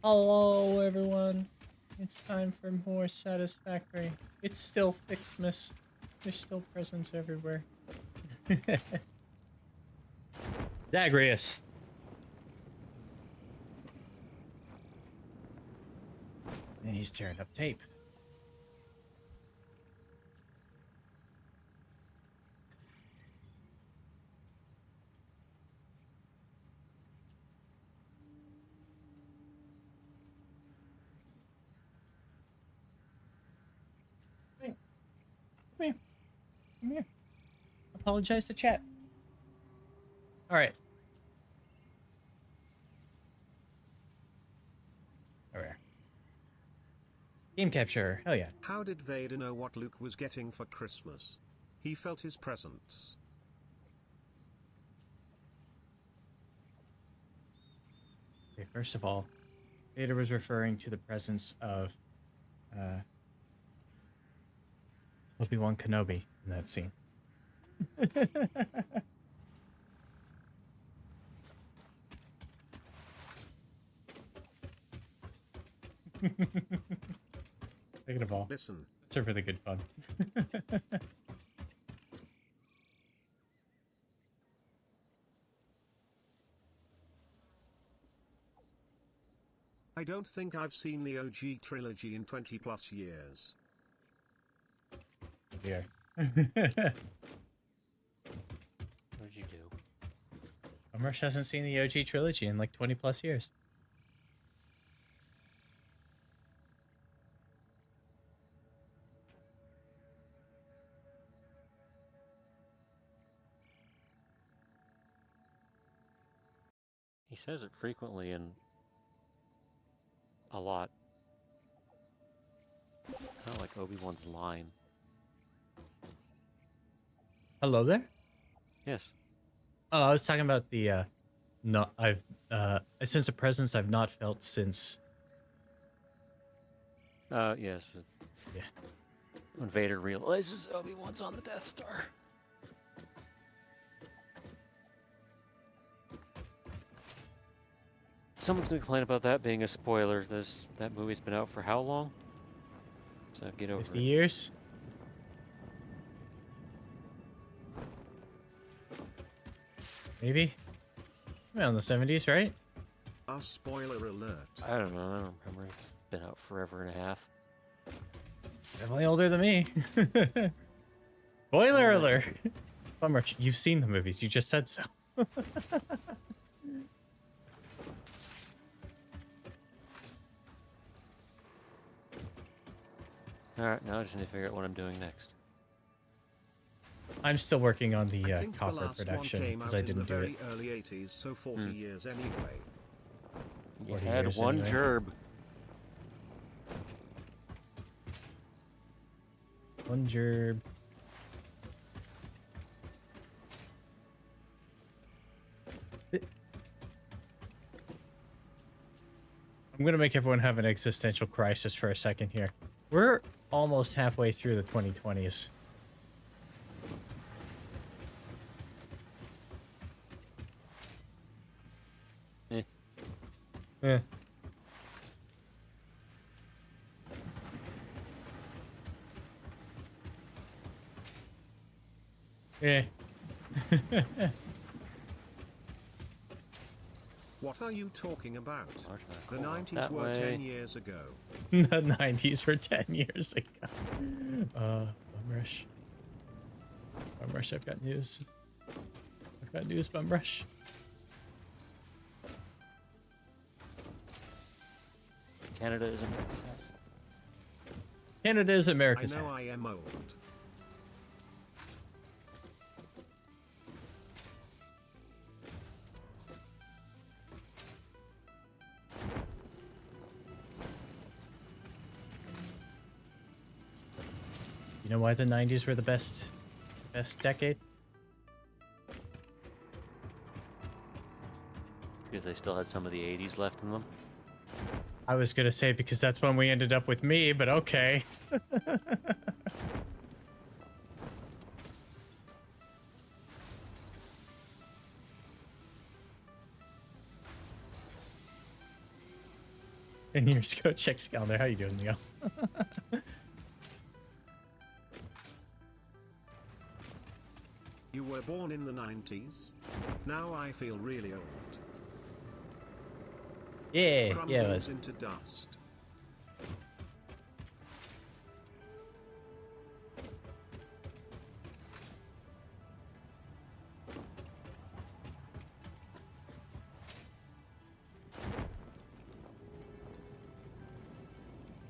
Hello, everyone. It's time for more Satisfactory. It's still Fixmas. There's still presents everywhere. Zagreus. And he's tearing up tape. Come here. Come here. Apologize to chat. All right. All right. Game capture. Hell yeah. How did Vader know what Luke was getting for Christmas? He felt his presence. Okay, first of all, Vader was referring to the presence of Obi-Wan Kenobi in that scene. Second of all, Listen. it's a really good fun. I don't think I've seen the OG trilogy in 20 plus years. Dear. What'd you do? Umrush hasn't seen the OG trilogy in like 20 plus years. He says it frequently and a lot. Kind of like Obi-Wan's line. Hello there? Yes. Oh, I was talking about the no, I've a sense of presence I've not felt since Yes. yeah. When Vader realizes Obi-Wan's on the Death Star. Someone's gonna complain about that being a spoiler. That movie's been out for how long? So get over 50 it. years? Maybe? Around the 70s, right? A spoiler alert. I don't know. I don't remember. It's been out forever and a half. Definitely older than me. Spoiler alert! Bummer, you've seen the movies, you just said so. Alright, now I just need to figure out what I'm doing next. I'm still working on I the think the copper last production one came because out I in the didn't do very it. early 80s, so 40 years anyway. You 40 had years one anyway. gerb. One gerb. I'm gonna make everyone have an existential crisis for a second here. We're almost halfway through the 2020s. Eh. Eh. Eh. What are you talking about? The Cool. 90s That were way. 10 years ago. The 90s were 10 years ago. Bumrush. Bumrush, I've got news. I've got news, Bumrush. Canada is America's hat. Canada is I America's know hat. I am old. You know why the 90s were the best decade? Because they still had some of the 80s left in them. I was gonna say because that's when we ended up with me, but okay. 10 years ago, check calendar. How you doing, Leo? You were born in the 90s? Now I feel really old. Yeah, Crumbles yeah, it was. into dust.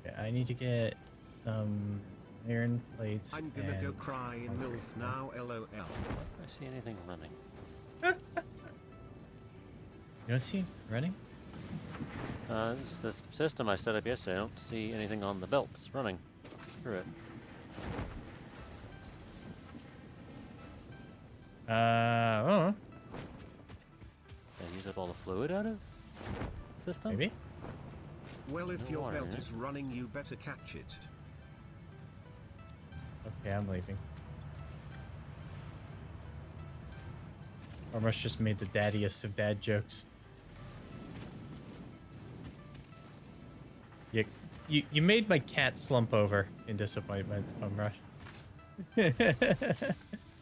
Yeah, I need to get some iron plates. I'm gonna go and cry in concrete. MILF now, lol. I see anything running. You don't see anything running? This is the system I set up yesterday. I don't see anything on the belts running through it. Oh, Did I use up all the fluid out of the system? maybe. Well, if No your water in belt it. is running, you better catch it. Okay, I'm leaving. Almost just made the daddiest of dad jokes. You made my cat slump over in disappointment, Rush. Okay,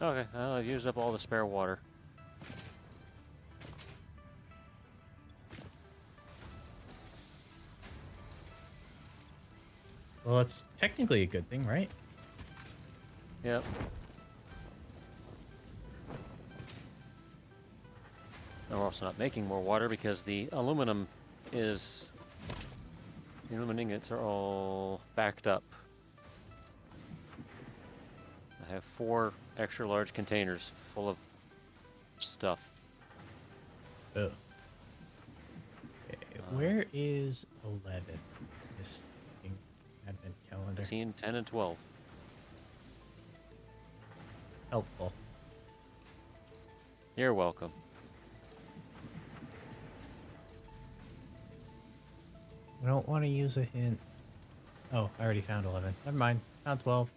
well, I've used up all the spare water. Well, it's technically a good thing, right? Yep. And we're also not making more water because the aluminum is... The aluminum ingots are all backed up. I have 4 extra large containers full of stuff. Ugh. Okay, where is 11? This fucking advent calendar. 15, 10, and 12. Helpful. You're welcome. I don't want to use a hint. Oh, I already found 11. Never mind. Found 12.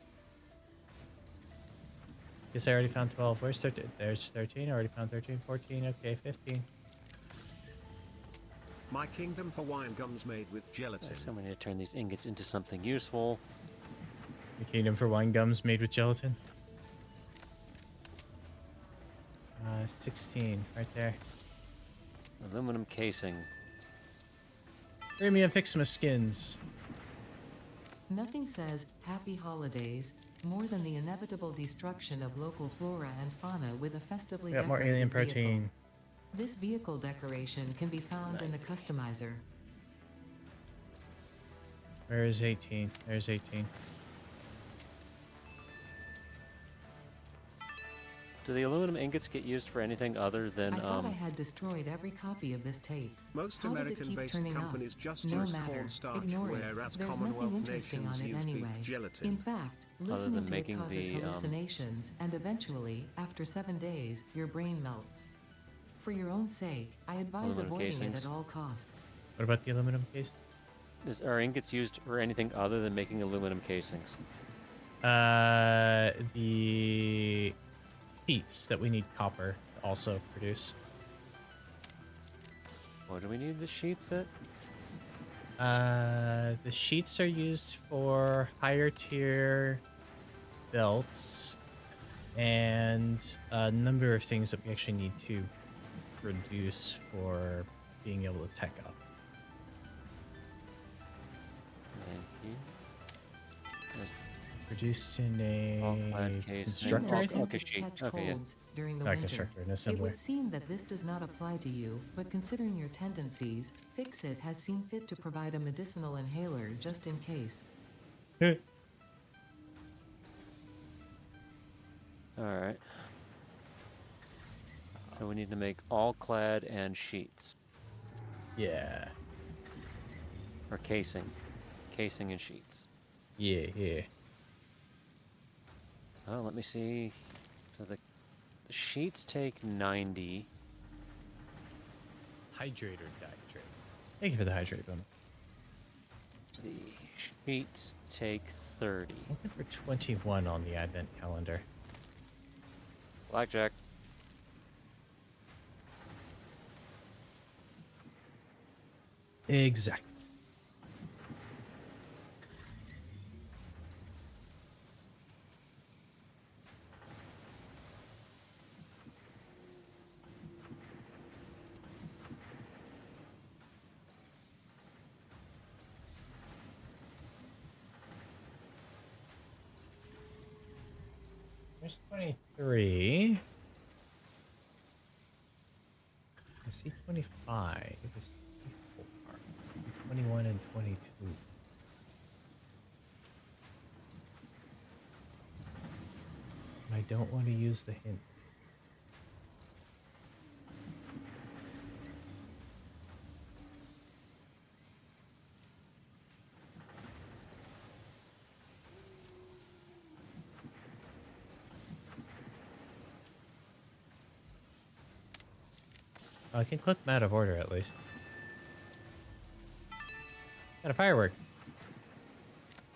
Guess I already found 12. Where's 13? There's 13. I already found 13. 14. Okay, 15. My kingdom for wine gums made with gelatin. So I'm going to turn these ingots into something useful. The kingdom for wine gums made with gelatin. 16. Right there. Aluminum casing. Hurry me and fix my skins. Nothing says happy holidays more than the inevitable destruction of local flora and fauna with a festively Got more decorated alien vehicle. protein. This vehicle decoration can be found in the customizer. Where is 18? There's 18. Do the aluminum ingots get used for anything other than I thought I had destroyed every copy of this tape. Most How does it keep American-based turning up? companies just No use matter. cornstarch, Ignore it. whereas There's nothing Commonwealth interesting nations on it use anyway. beef gelatin. In fact, Other listening than to it making causes the, hallucinations, and eventually, after 7 days, your brain melts. For your own sake, I advise Aluminum avoiding casings. it at all costs. What about the aluminum case? are ingots used for anything other than making aluminum casings? The sheets that we need copper to also produce. What do we need the sheets at? The sheets are used for higher tier belts and a number of things that we actually need to produce for being able to tech up. Thank you. Produced in All clad a case. constructor, I Okay, think? Attempted to sheet. catch Okay, yeah. colds during the Not winter. constructor, an It assembler. would seem that this does not apply to you, but considering your tendencies, Fix-It has seen fit to provide a medicinal inhaler just in case. Alright. So we need to make all clad and sheets. Yeah. Or casing. Casing and sheets. Yeah. Oh, let me see. So the sheets take 90. Hydrate or dihydrate? Thank you for the hydrate bonus. The sheets take 30. Looking for 21 on the advent calendar. Blackjack. Exactly. There's 23. I see 25. I see 24. 21 and 22. I don't want to use the hint. I can clip them out of order at least. Got a firework.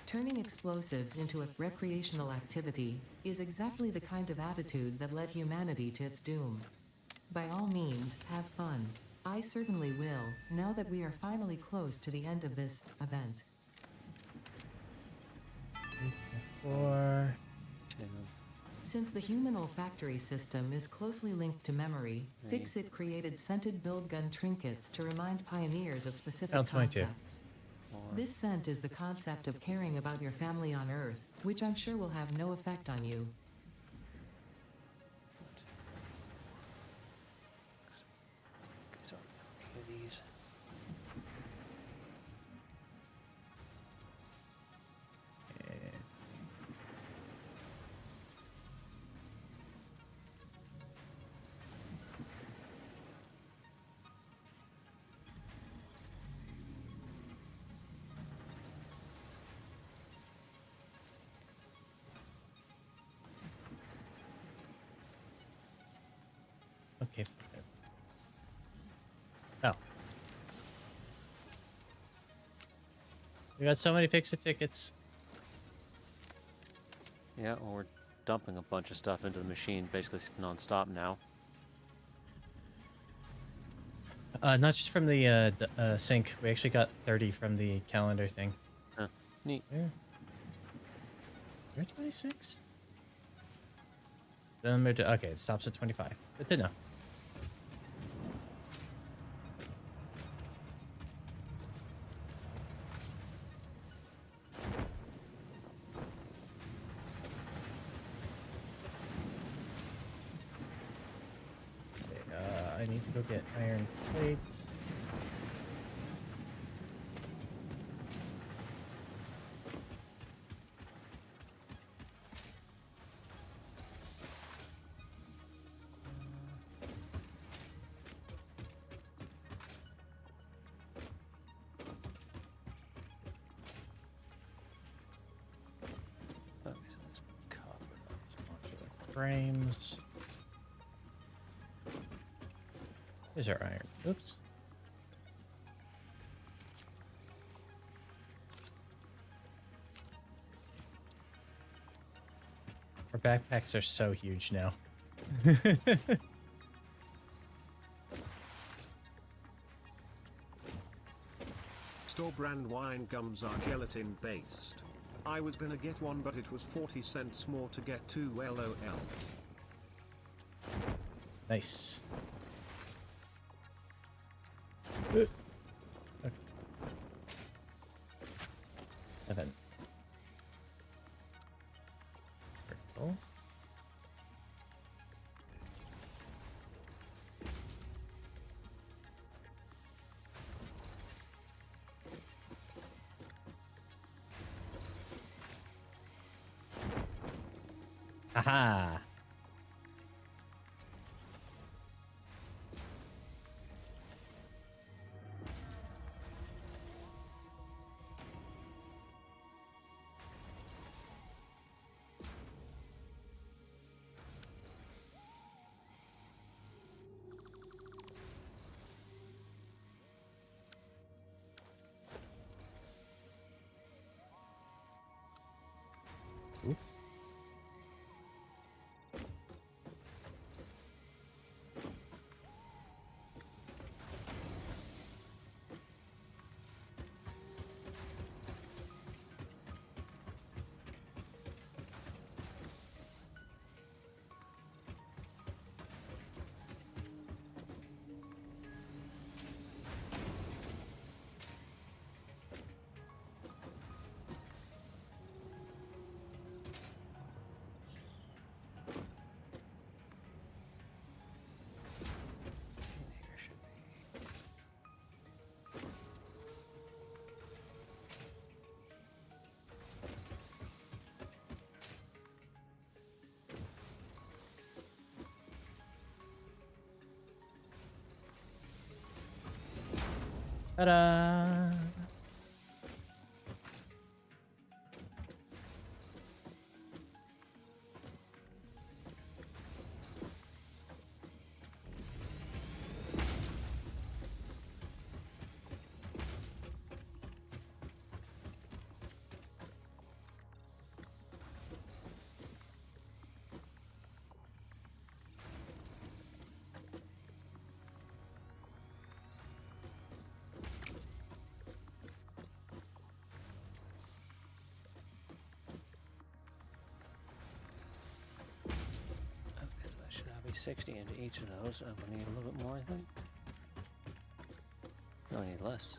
Turning explosives into a recreational activity is exactly the kind of attitude that led humanity to its doom. By all means, have fun. I certainly will, now that we are finally close to the end of this event. 4. Since the human olfactory system is closely linked to memory, Fix-It created scented build gun trinkets to remind pioneers of specific Counts 22. concepts. This scent is the concept of caring about your family on Earth, which I'm sure will have no effect on you. So, these. Okay. Oh. We got so many Fix-It tickets. Yeah, well, we're dumping a bunch of stuff into the machine, basically non-stop now. Not just from the sink. We actually got 30 from the calendar thing. Huh. Neat. There. You're 26? Okay, it stops at 25. Good to know. I need to go get iron plates. Oh, so this copper. Modular frames. Here's our iron. Oops. Our backpacks are so huge now. Store brand wine gums are gelatin based. I was gonna get one, but it was 40 cents more to get two, LOL. Nice. Okay. And then. Purple. Aha! Oop. Ta-da! Okay, so that should have a 60 into each of those. I'm gonna need a little bit more, I think. No, I need less.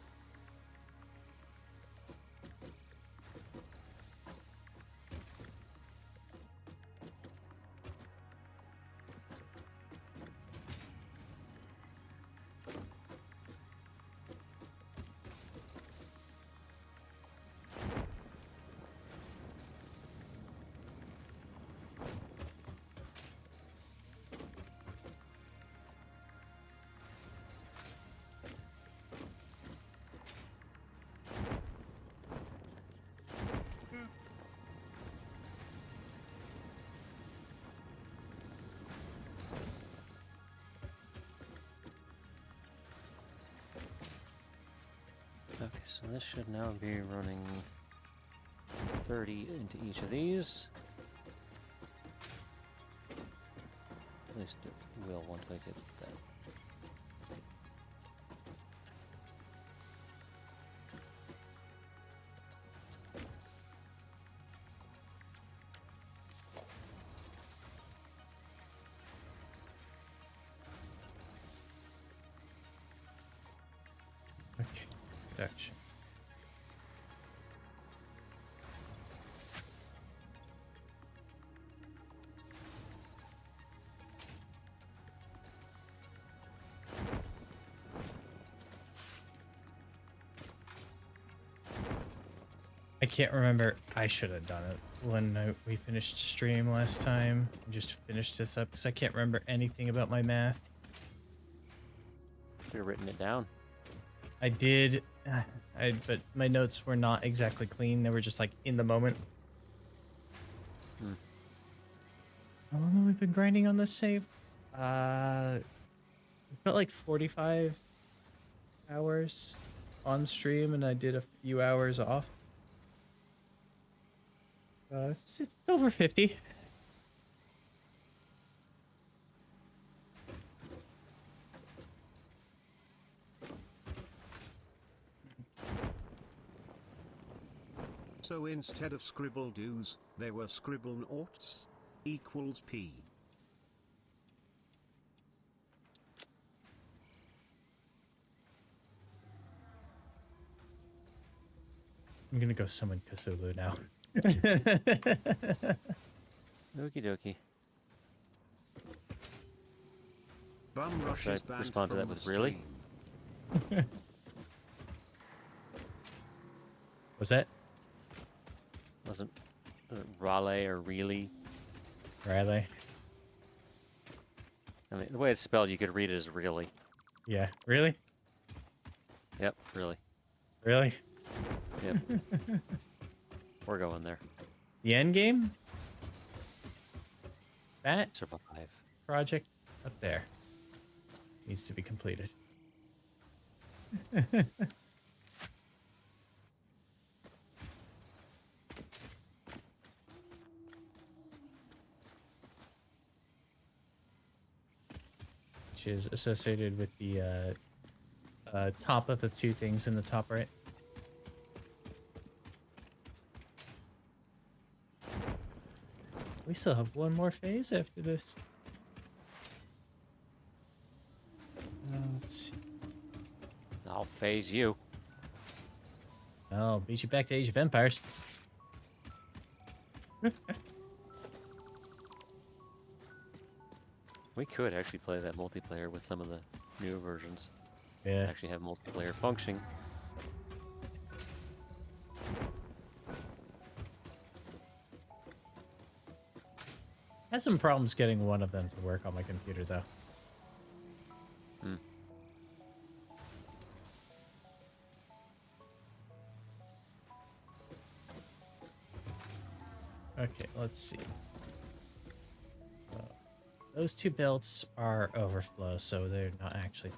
Okay, so this should now be running 30 into each of these. At least it will once I get that. Okay, production. I can't remember. I should have done it when we finished stream last time. Just finished this up because I can't remember anything about my math. Should have written it down. I did, but my notes were not exactly clean. They were just like in the moment. How long have we been grinding on this save? About like 45 hours on stream, and I did a few hours off. It's over 50. So instead of scribble do's, they were scribble noughts? Equals P. I'm gonna go summon Cthulhu now. Okie dokie. Bum Rush Should I is banned respond to from that the with really? Steam. Was that Wasn't Raleigh or really? Riley? I mean, the way it's spelled, you could read it as really. Yeah. Really? Yep, really. Really? Yep. We're going there. The end game? That Survive. project up there needs to be completed. Which is associated with the top of the two things in the top right. We still have one more phase after this. Let's see. I'll phase you. Oh, beat you back to Age of Empires. We could actually play that multiplayer with some of the newer versions. Yeah. Actually have multiplayer functioning. Had some problems getting one of them to work on my computer, though. Okay, let's see. Those two belts are overflow, so they're not actually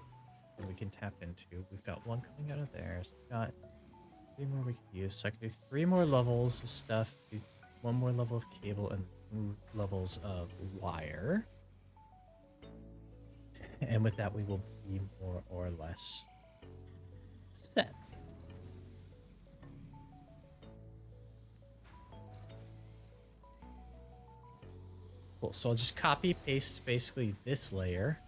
we can tap into. We've got one coming out of there, so we've got 3 more we can use. So I can do 3 more levels of stuff, do 1 more level of cable, and 2 levels of wire. And with that, we will be more or less set. Cool, so I'll just copy paste basically this layer.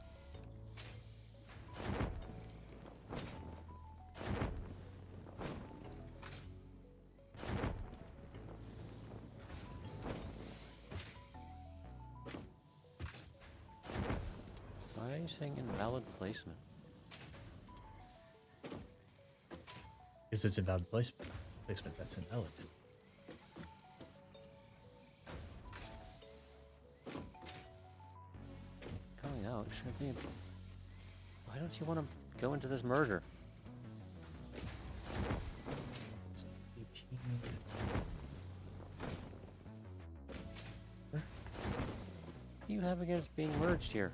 Why are you saying invalid placement? Because it's invalid placement. That's invalid. Coming out should be. Why don't you want to go into this merger? So 18. What do you have against being merged here?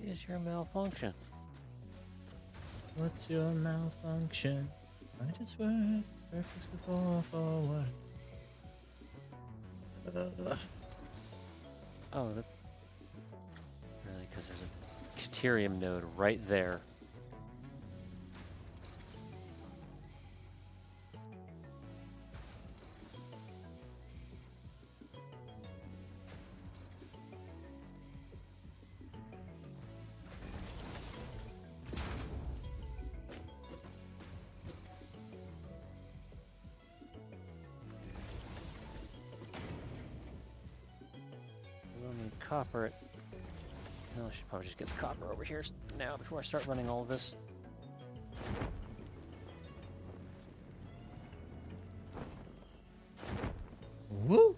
Is your malfunction? What's your malfunction? Might it's worth fixable for what? Oh, really? Because there's a deuterium node right there. We'll need copper. No, I should probably just get the copper over here now before I start running all of this. Woo!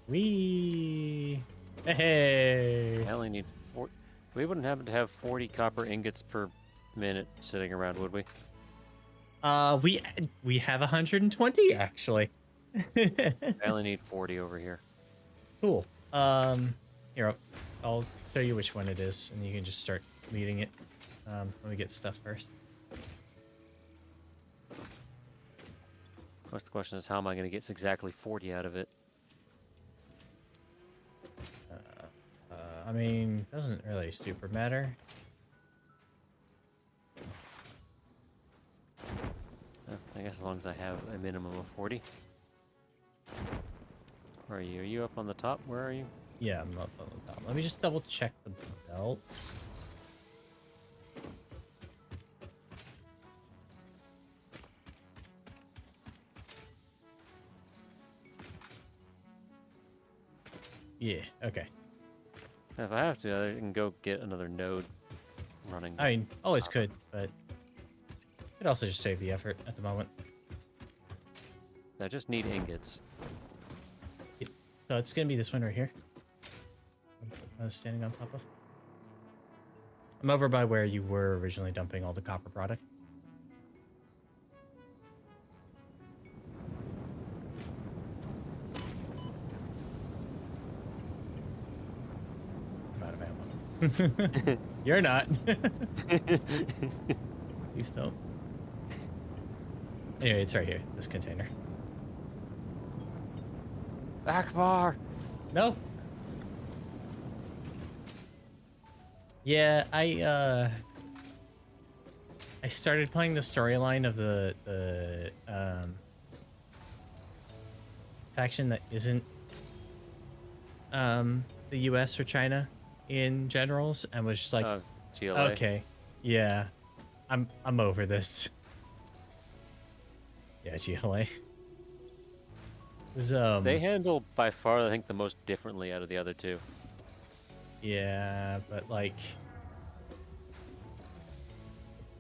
Wee! Hey! I only need 4. We wouldn't happen to have 40 copper ingots per minute sitting around, would we? We have 120 actually. I only need 40 over here. Cool. Here I'll show you which one it is, and you can just start leading it. Let me get stuff first. Of course, the question is, how am I going to get exactly 40 out of it? I mean, doesn't really super matter. I guess as long as I have a minimum of 40. Where are you? Are you up on the top? Where are you? Yeah, I'm up on the top. Let me just double check the belts. Yeah, okay. If I have to, I can go get another node running. I mean, always could, but it also just save the effort at the moment. I just need ingots. So it's gonna be this one right here. I was standing on top of. I'm over by where you were originally dumping all the copper product. I'm out of ammo. You're not. Please don't. Anyway, it's right here. This container. Akbar! No. Yeah, I started playing the storyline of the faction that isn't the US or China in generals, and was just like, GLA. okay, yeah, I'm over this. Yeah, GLA. Was, They handle by far, I think, the most differently out of the other two. yeah, but like,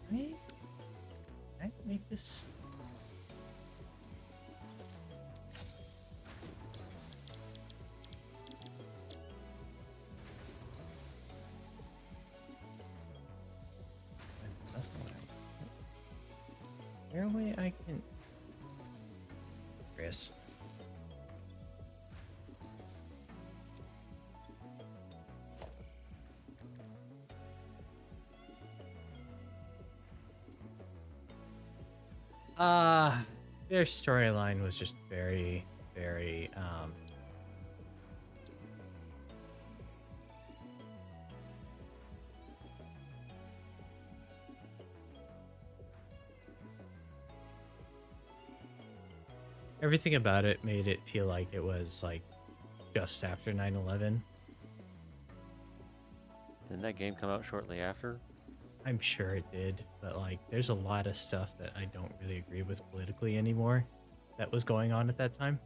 can I make this? that's not what I want. Is there a way I can... Chris. Their storyline was just very, very, everything about it made it feel like it was, like, just after 9/11. Didn't that game come out shortly after? I'm sure it did, but, like, there's a lot of stuff that I don't really agree with politically anymore that was going on at that time.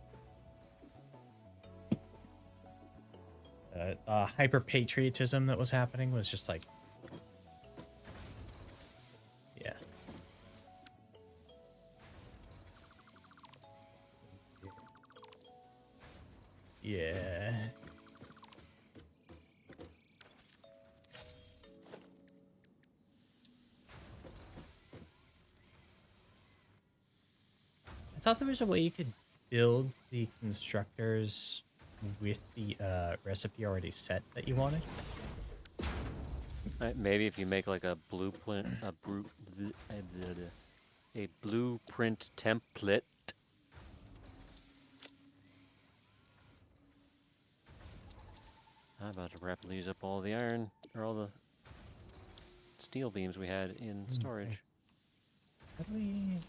Hyper-patriotism that was happening was just like... Yeah. Yeah. I thought there was a way you could build the constructors with the recipe already set that you wanted. Maybe if you make like a blueprint, a blueprint template. I'm about to rapidly use up all the iron, or all the steel beams we had in storage. How do we...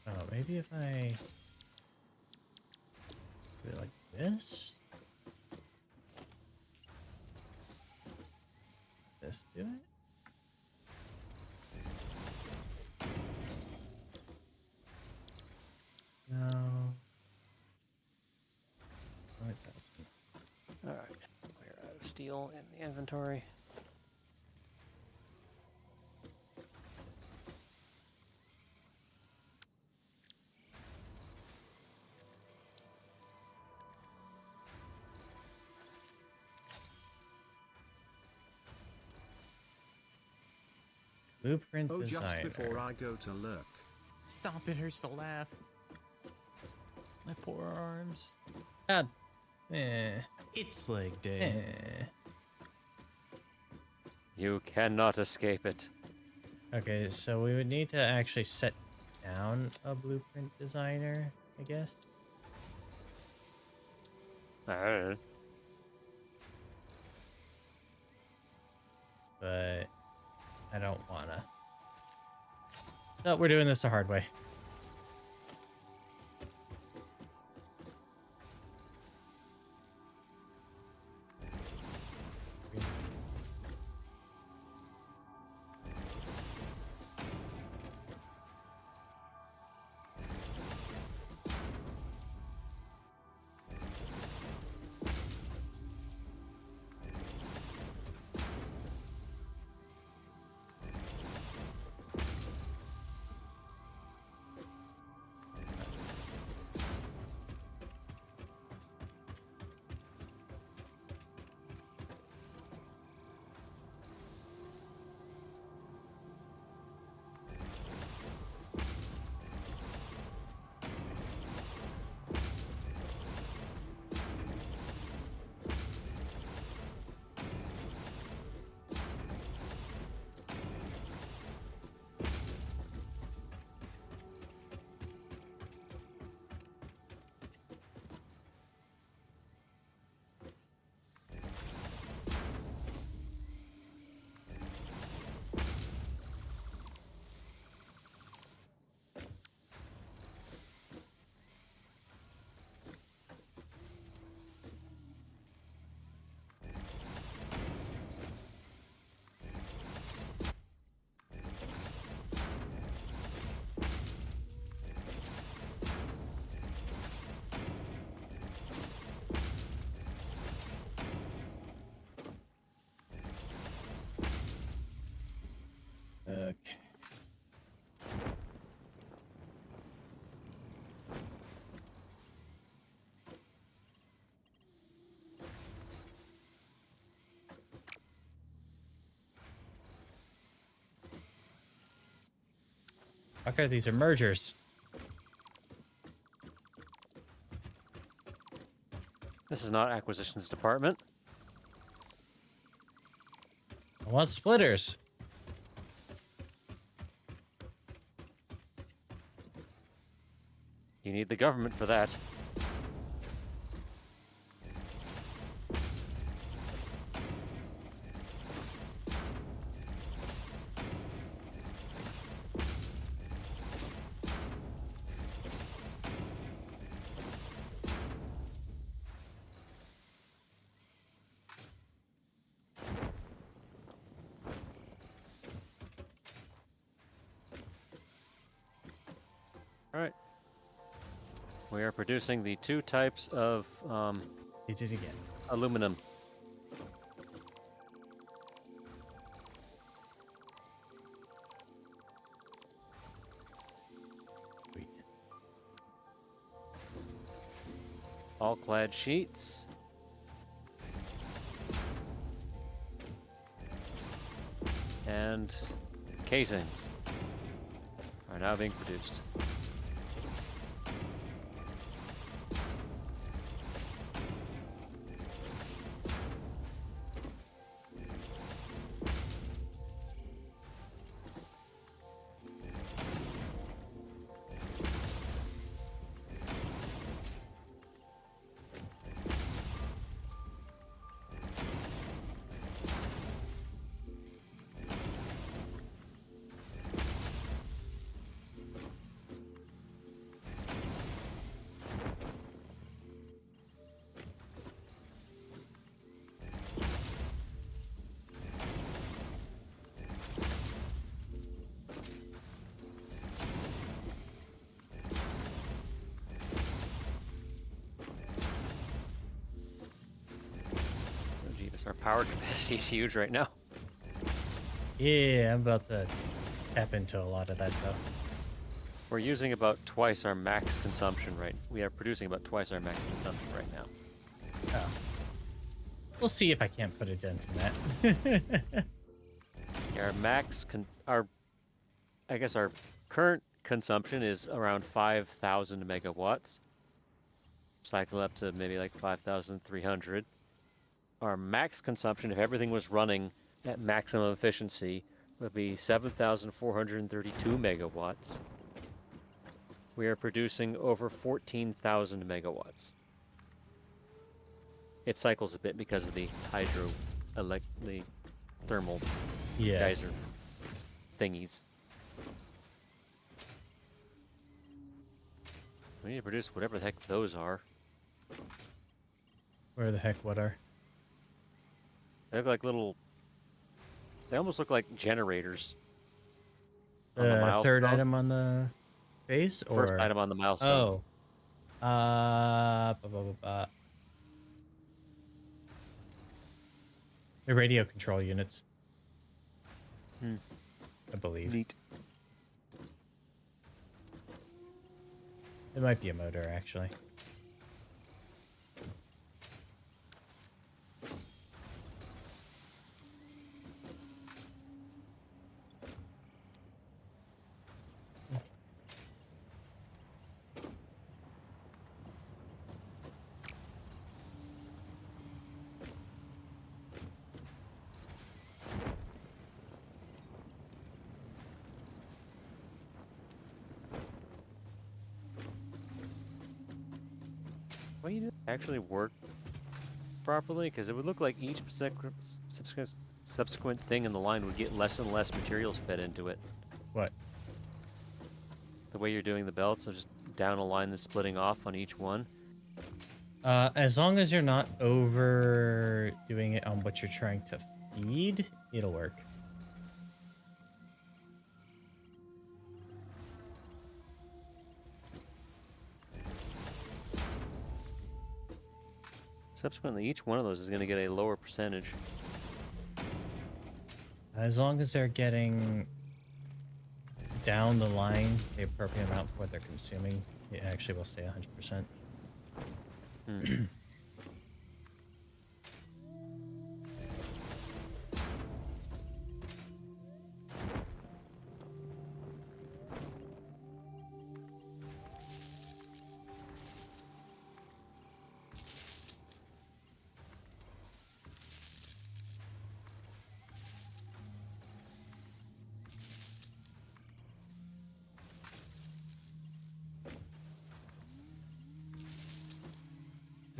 Oh, maybe if I do it like this. This do it? No. Oh, it doesn't. Alright, clear out of steel in the inventory. Blueprint Oh, designer. just before I go to lurk. Stop, it hurts to laugh. My poor arms. God. Eh. It's leg day. Eh. You cannot escape it. Okay, so we would need to actually set down a blueprint designer, I guess. Alright. But I don't wanna. No, we're doing this the hard way. Okay, these are mergers. This is not acquisitions department. I want splitters. You need the government for that. All right. We are producing the 2 types of He did it again. aluminum. Sweet. All clad sheets. And casings are now being produced. Oh, jeez, our power capacity is huge right now. Yeah, I'm about to tap into a lot of that though. We're using about twice our max consumption right. We are producing about twice our max consumption right now. Oh. We'll see if I can't put a dent in that. Yeah, our I guess our current consumption is around 5,000 megawatts. Cycle up to maybe like 5,300. Our max consumption, if everything was running at maximum efficiency, would be 7,432 megawatts. We are producing over 14,000 megawatts. It cycles a bit because of the the thermal Yeah. geyser thingies. We need to produce whatever the heck those are. Where the heck what are? They look like little... They almost look like generators. On the The milestone. third item on the base or First item on the milestone. Oh. The radio control units. I believe. Neat. It might be a motor actually. Why you didn't actually work properly? Because it would look like each subsequent thing in the line would get less and less materials fed into it. What? The way you're doing the belts, so just down a line that's splitting off on each one. As long as you're not overdoing it on what you're trying to feed, it'll work. Subsequently, each one of those is going to get a lower percentage. As long as they're getting down the line the appropriate amount for what they're consuming, it actually will stay 100%.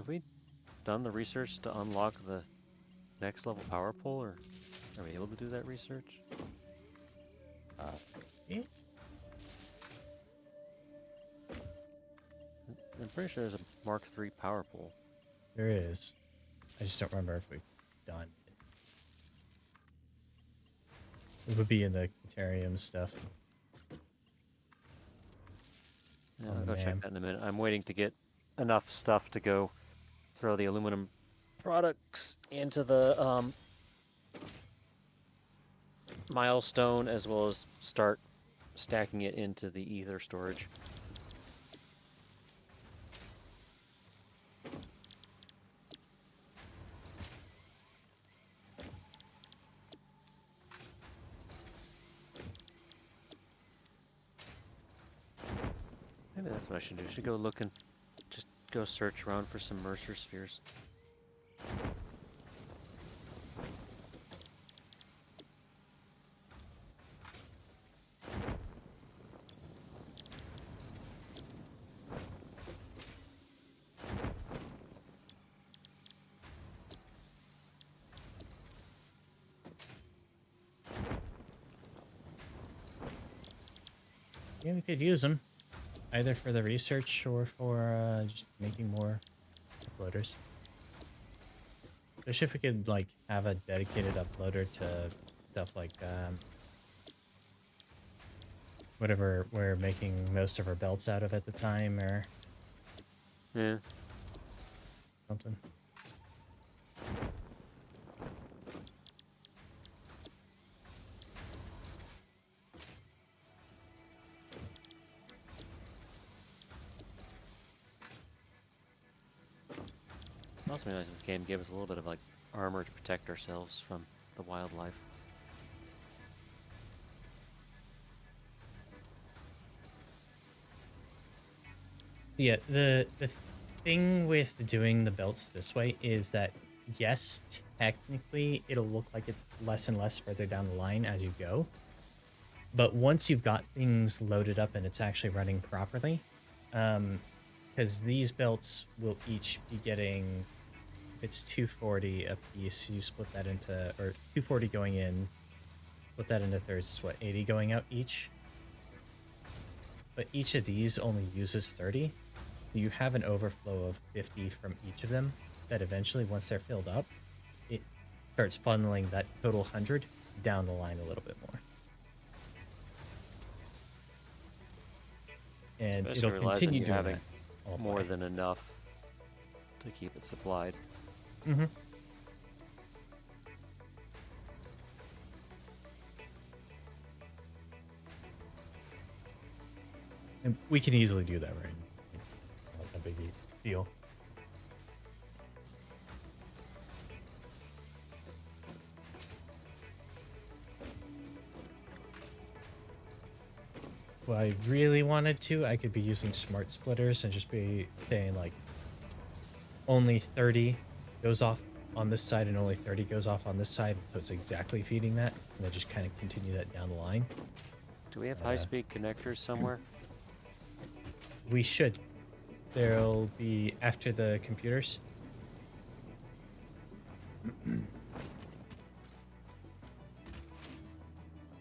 Have we done the research to unlock the next level power pole, or are we able to do that research? Yeah. I'm pretty sure there's a Mark III power pole. There is. I just don't remember if we've done it. It would be in the Caterium stuff. Yeah, On I'll the go check man. that in a minute. I'm waiting to get enough stuff to go throw the aluminum products into the milestone, as well as start stacking it into the ether storage. Maybe that's what I should do. I should go looking, just go search around for some Mercer spheres. Yeah, we could use them. Either for the research or for just making more uploaders. Especially if we could like have a dedicated uploader to stuff like whatever we're making most of our belts out of at the time or Yeah. something. Also be nice if this game gave us a little bit of like armor to protect ourselves from the wildlife. Yeah, the thing with doing the belts this way is that yes, technically it'll look like it's less and less further down the line as you go. But once you've got things loaded up and it's actually running properly, because these belts will each be getting, if it's 240 a piece, you split that into, or 240 going in, split that into thirds, is what, 80 going out each? But each of these only uses 30. So you have an overflow of 50 from each of them that eventually, once they're filled up, it starts funneling that total 100 down the line a little bit more. And Especially it'll realizing continue you doing having that all the more way. than enough to keep it supplied. Mm-hmm. And we can easily do that, right? Not a big deal. If I really wanted to, I could be using smart splitters and just be saying like only 30 goes off on this side and only 30 goes off on this side, so it's exactly feeding that, and then just kind of continue that down the line. Do we have high-speed connectors somewhere? We should. There'll be after the computers.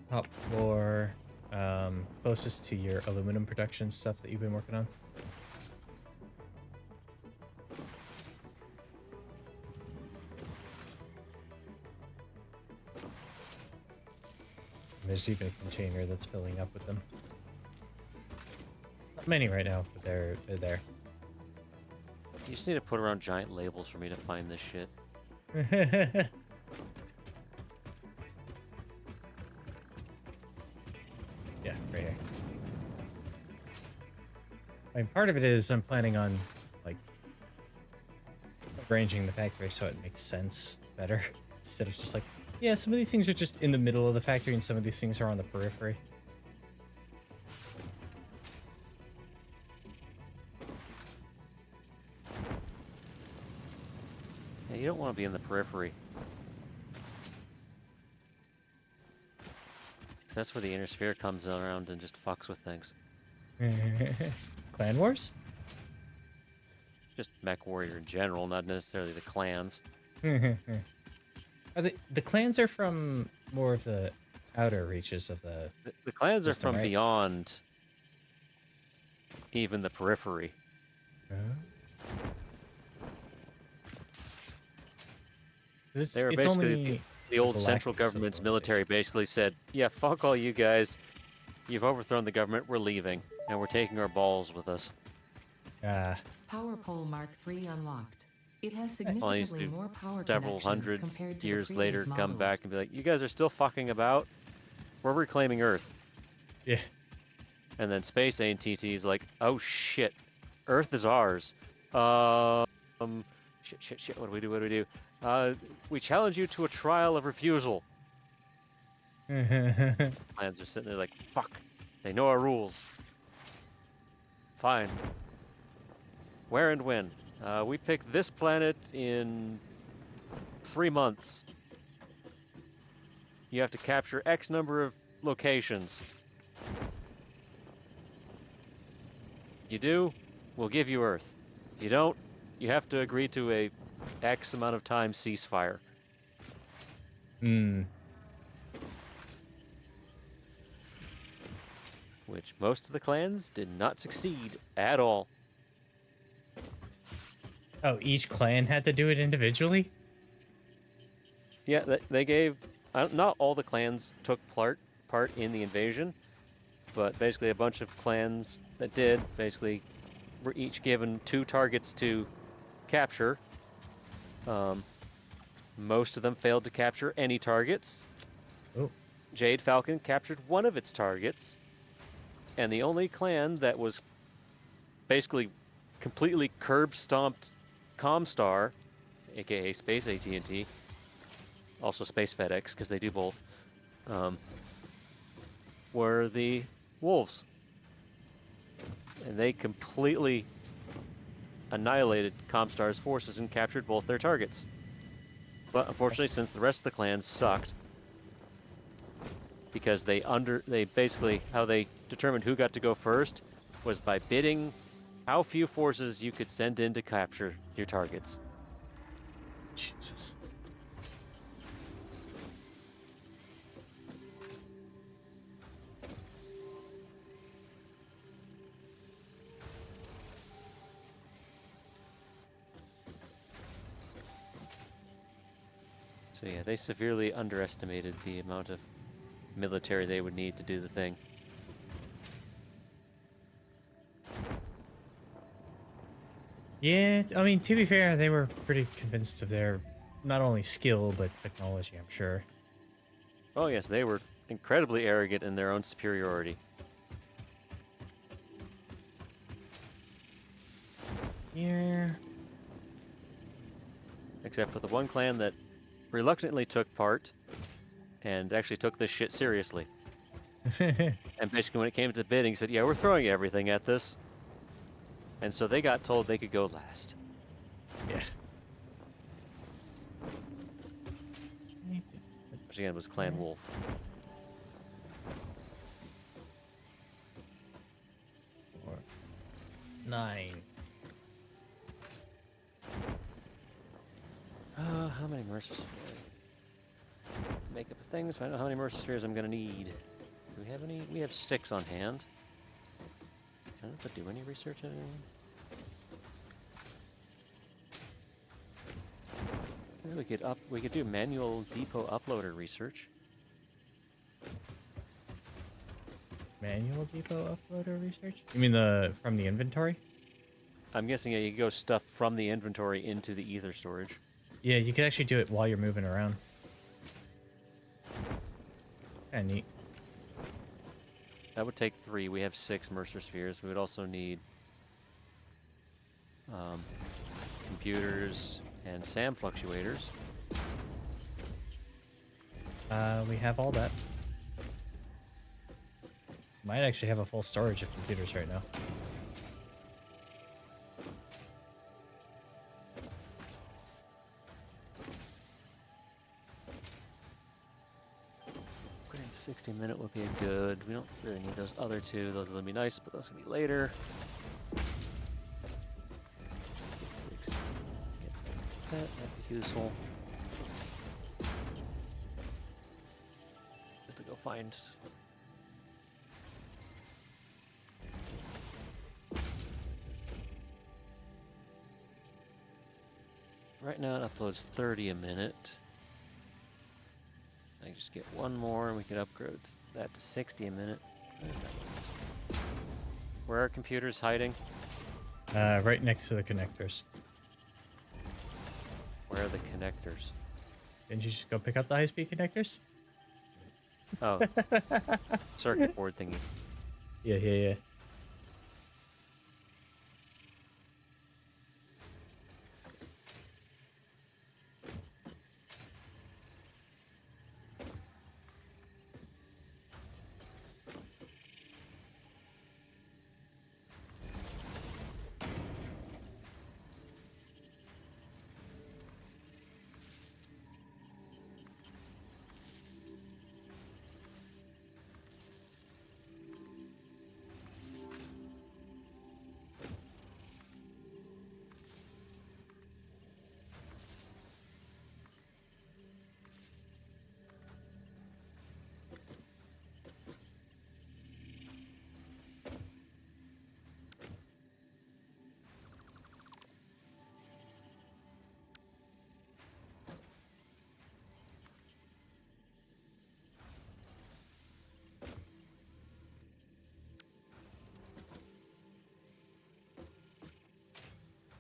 Top floor, closest to your aluminum production stuff that you've been working on. There's even a container that's filling up with them. Not many right now, but they're there. You just need to put around giant labels for me to find this shit. Yeah, right here. I mean, part of it is I'm planning on like arranging the factory so it makes sense better instead of just like, yeah, some of these things are just in the middle of the factory and some of these things are on the periphery. Yeah, you don't want to be in the periphery. 'Cause that's where the inner sphere comes around and just fucks with things. Clan Wars? just mech warrior in general, not necessarily the clans. Are the clans are from more of the outer reaches of the The clans are system, from right? beyond even the periphery. Huh? This They were it's basically only the the old central galactic government's military civilization. basically said, yeah, fuck all you guys. You've overthrown the government, we're leaving. And we're taking our balls with us. Ah, Power pole Mark III unlocked. It has All these significantly more power several connections hundred compared to the years previous later come models. back and be like, you guys are still fucking about? We're reclaiming Earth. yeah. And then Space ANTT is like, oh shit, Earth is ours. Um, shit, what do we do? We challenge you to a trial of refusal. Plans are sitting there like, fuck, they know our rules. Fine. Where and when? We pick this planet in 3 months. You have to capture X number of locations. You do, we'll give you Earth. If you don't, you have to agree to a X amount of time ceasefire. Hmm. Which most of the clans did not succeed at all. Oh, each clan had to do it individually? Yeah, they gave... not all the clans took part in the invasion, but basically a bunch of clans that did basically were each given 2 targets to capture. Most of them failed to capture any targets. Oh. Jade Falcon captured one of its targets, and the only clan that was basically completely curb-stomped Comstar, aka Space AT&T, also Space FedEx, because they do both, were the Wolves. And they completely annihilated Comstar's forces and captured both their targets. But unfortunately, since the rest of the clans sucked, because they basically, how they determined who got to go first was by bidding how few forces you could send in to capture your targets. Jesus. So yeah, they severely underestimated the amount of military they would need to do the thing. Yeah, I mean, to be fair, they were pretty convinced of their not only skill, but technology, I'm sure. Oh yes, they were incredibly arrogant in their own superiority. Yeah. Except for the one clan that reluctantly took part and actually took this shit seriously. And basically when it came to the bidding, said, yeah, we're throwing everything at this. And so they got told they could go last. Yeah. Which again was Clan Wolf. Or 9. How many Mercer Spheres? Make up a thing so I know how many Mercer Spheres I'm gonna need. Do we have any? We have 6 on hand. I don't have to do any research on anything. Maybe we could do manual depot uploader research. Manual depot uploader research? You mean from the inventory? I'm guessing, yeah, you could go stuff from the inventory into the ether storage. Yeah, you could actually do it while you're moving around. Kinda neat. That would take 3. We have 6 Mercer Spheres. We would also need computers and SAM fluctuators. We have all that. Might actually have a full storage of computers right now. Upgrading to 60-minute would be good. We don't really need those other 2. Those would be nice, but those can be later. That'd be useful. Have to go find. Right now it uploads 30 a minute. I can just get one more and we can upgrade that to 60 a minute. Where are computers hiding? Right next to the connectors. Where are the connectors? Didn't you just go pick up the high-speed connectors? Oh, circuit board thingy. Yeah.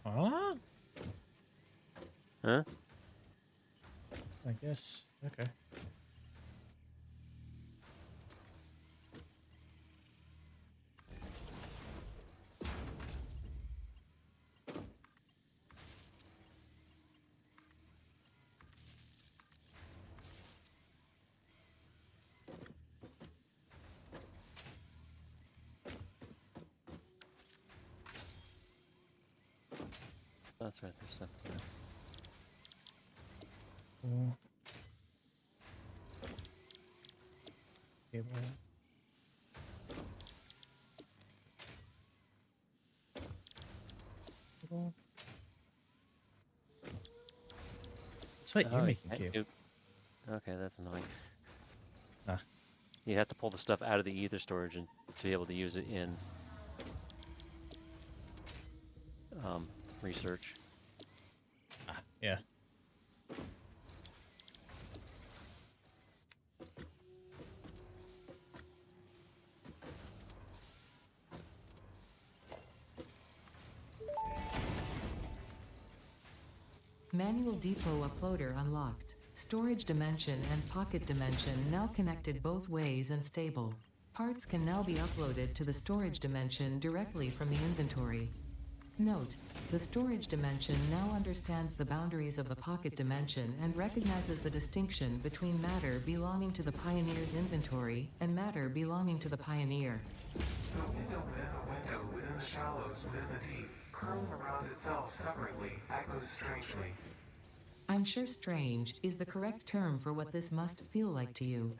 Huh? Huh? I guess. Okay. That's right, there's stuff there. Cool. Cable. Cable. That's right, you're making cable. Okay, that's annoying. Huh. You have to pull the stuff out of the ether storage and to be able to use it in research. Yeah. Manual depot uploader unlocked. Storage dimension and pocket dimension now connected both ways and stable. Parts can now be uploaded to the storage dimension directly from the inventory. Note: the storage dimension now understands the boundaries of the pocket dimension and recognizes the distinction between matter belonging to the Pioneer's inventory and matter belonging to the Pioneer. The window within a window within the shallows within the deep, curling around itself separately, echoes strangely. I'm sure strange is the correct term for what this must feel like to you.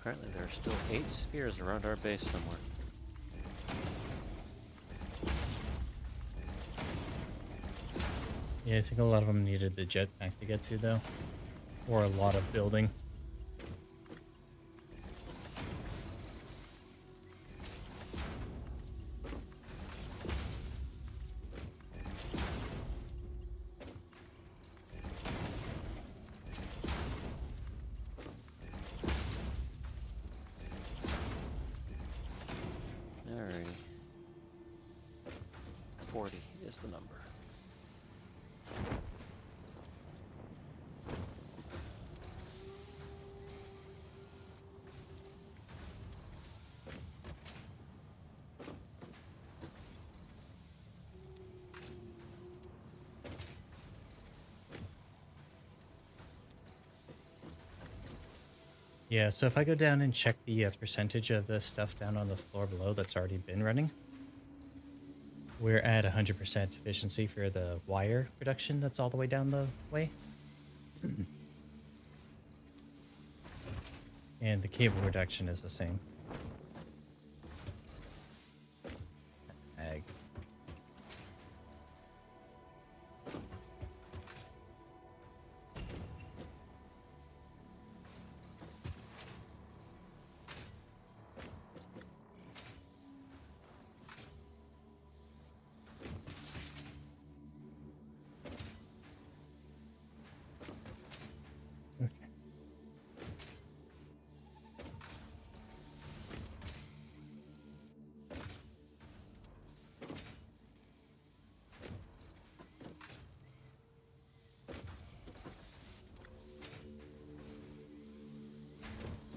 Apparently there are still 8 spheres around our base somewhere. Yeah, I think a lot of them needed the jetpack to get to, though. Or a lot of building. Alrighty. 40 is the number. Yeah, so if I go down and check the percentage of the stuff down on the floor below that's already been running, we're at 100% efficiency for the wire production that's all the way down the way. And the cable reduction is the same. Ag. Okay.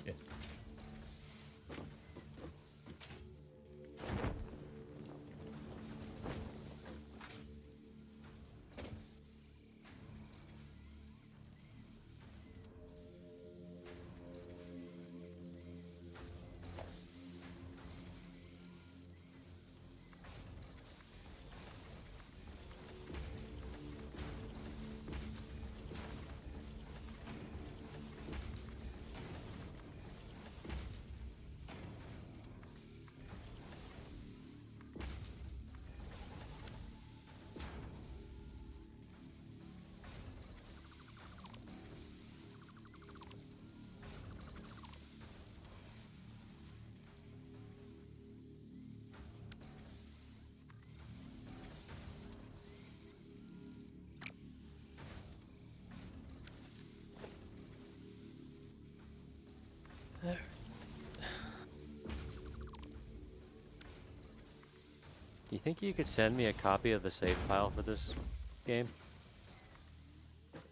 Yeah. Do you think you could send me a copy of the save file for this game?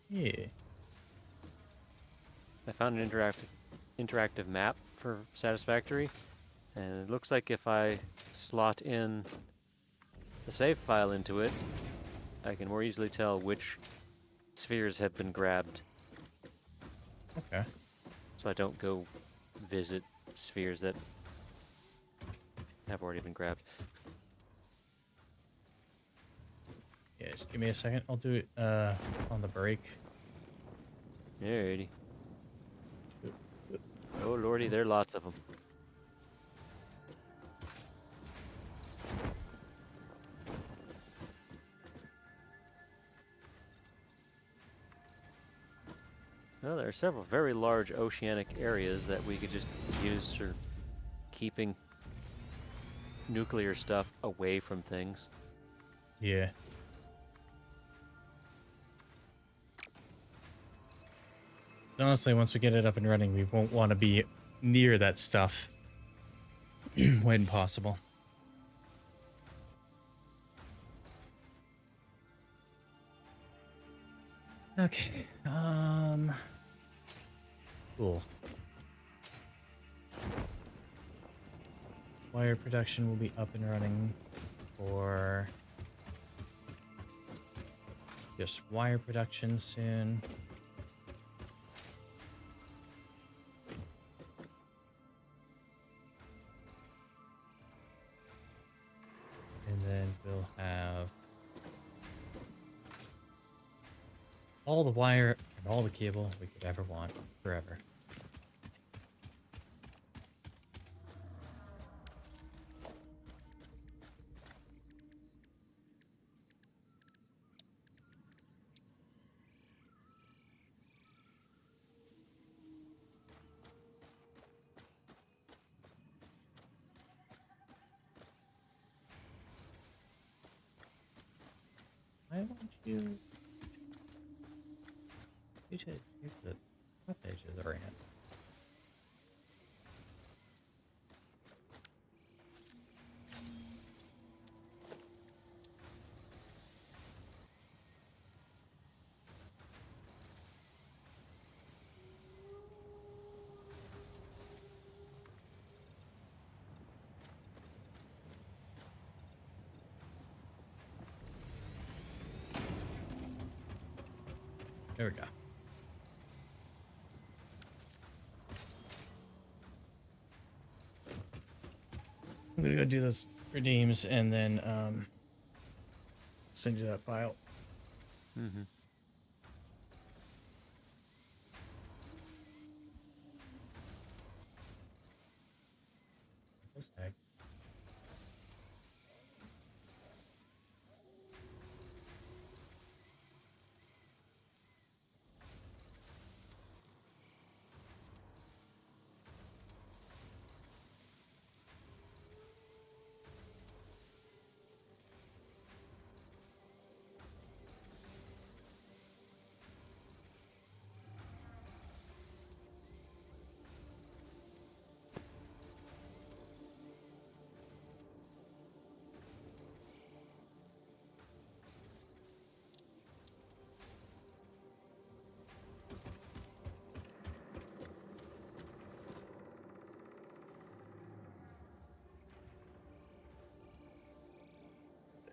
Yeah. I found an interactive map for Satisfactory, and it looks like if I slot in the save file into it, I can more easily tell which spheres have been grabbed, Okay. so I don't go visit spheres that have already been grabbed. Yeah, just give me a second. I'll do it on the break. Alrighty. Oh lordy, there are lots of them. Well, there are several very large oceanic areas that we could just use for keeping nuclear stuff away from things. Yeah. Honestly, once we get it up and running, we won't want to be near that stuff when possible. Okay. Cool. Wire production will be up and running for just wire production soon. And then we'll have all the wire and all the cable we could ever want forever. don't you? You should use the top edge of the ramp. There we go. I'm gonna go do those redeems and then send you that file. Mm-hmm. This heck.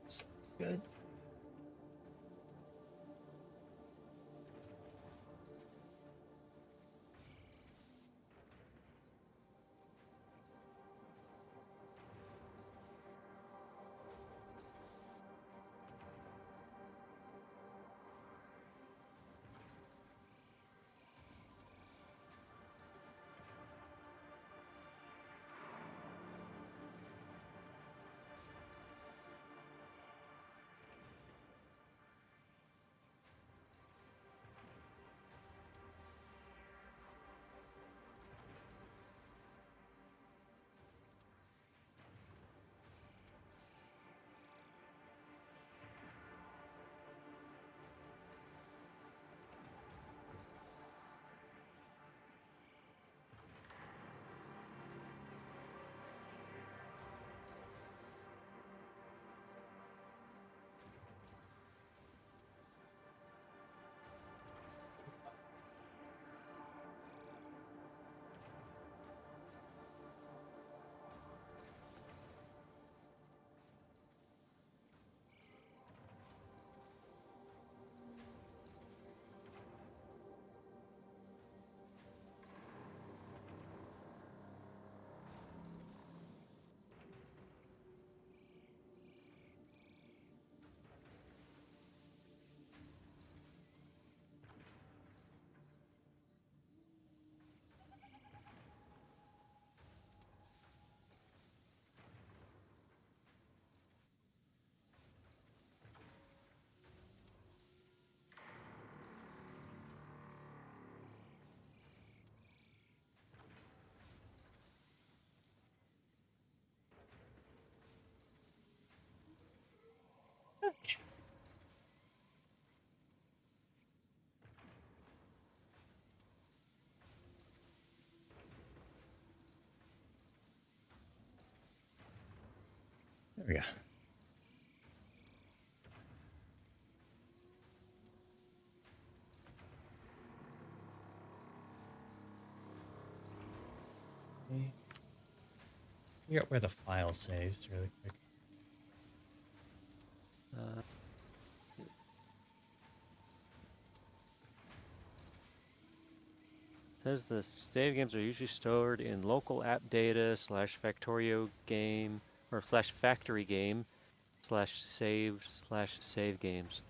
That's good. There we go. Figure out where the file saves really quick. Says the save games are usually stored in local app data slash Factorio game or slash factory game slash saved slash save games.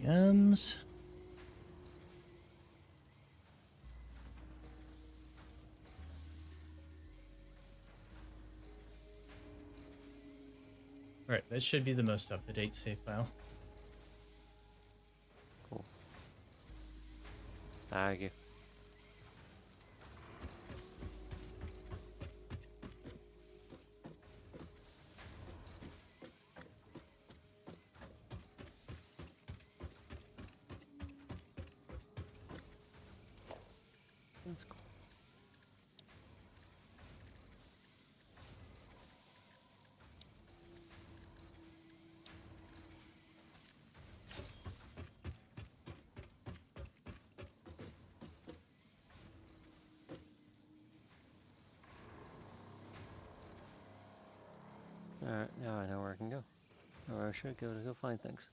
PMs. All right, that should be the most up-to-date save file. Cool. Thank you. That's cool. Alright, now I know where I can go. Or where I should go to go find things.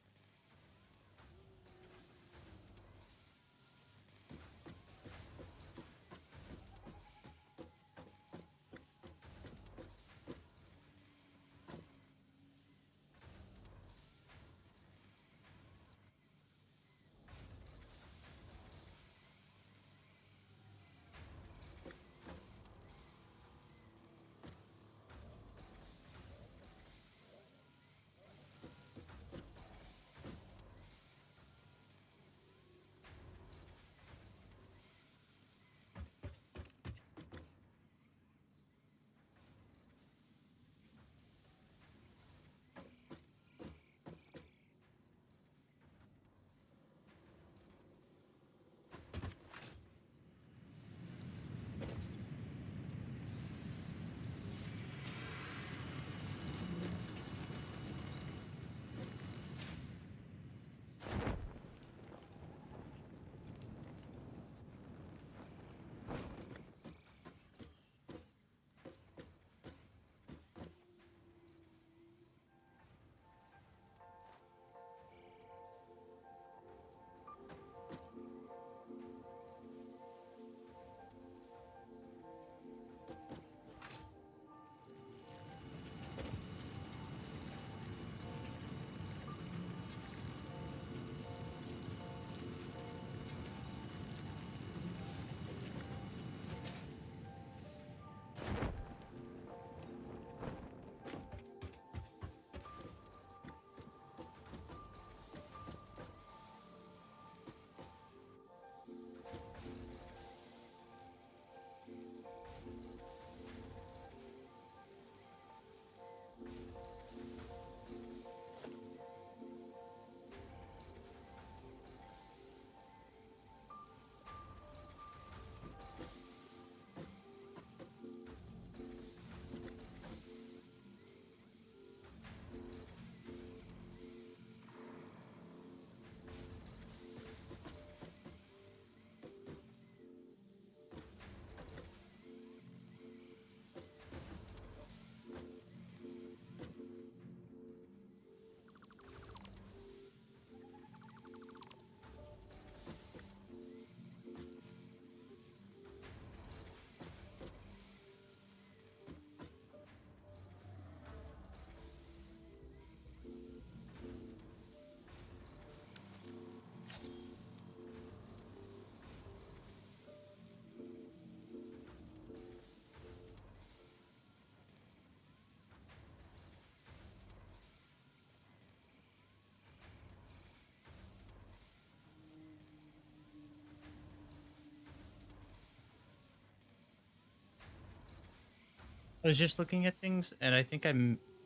I was just looking at things, and I think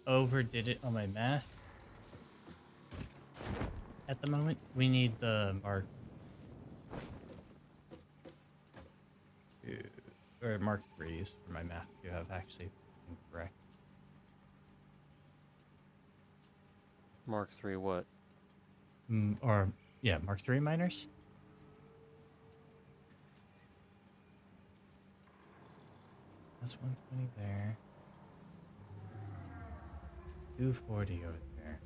overdid it on my math. At the moment, we need the Mark 2, or Mark 3s for my math to have actually been correct. Mark 3 what? Yeah, Mark 3 miners. That's 120 there. 240 over there.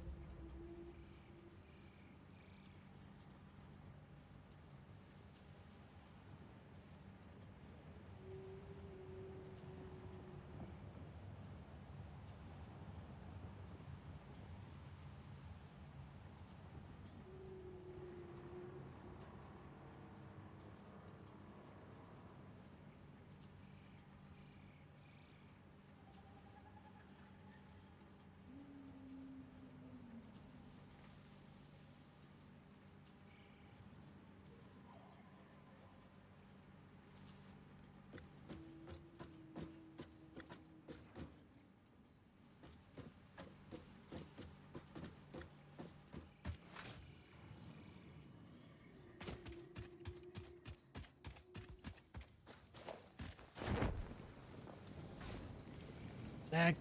Lag.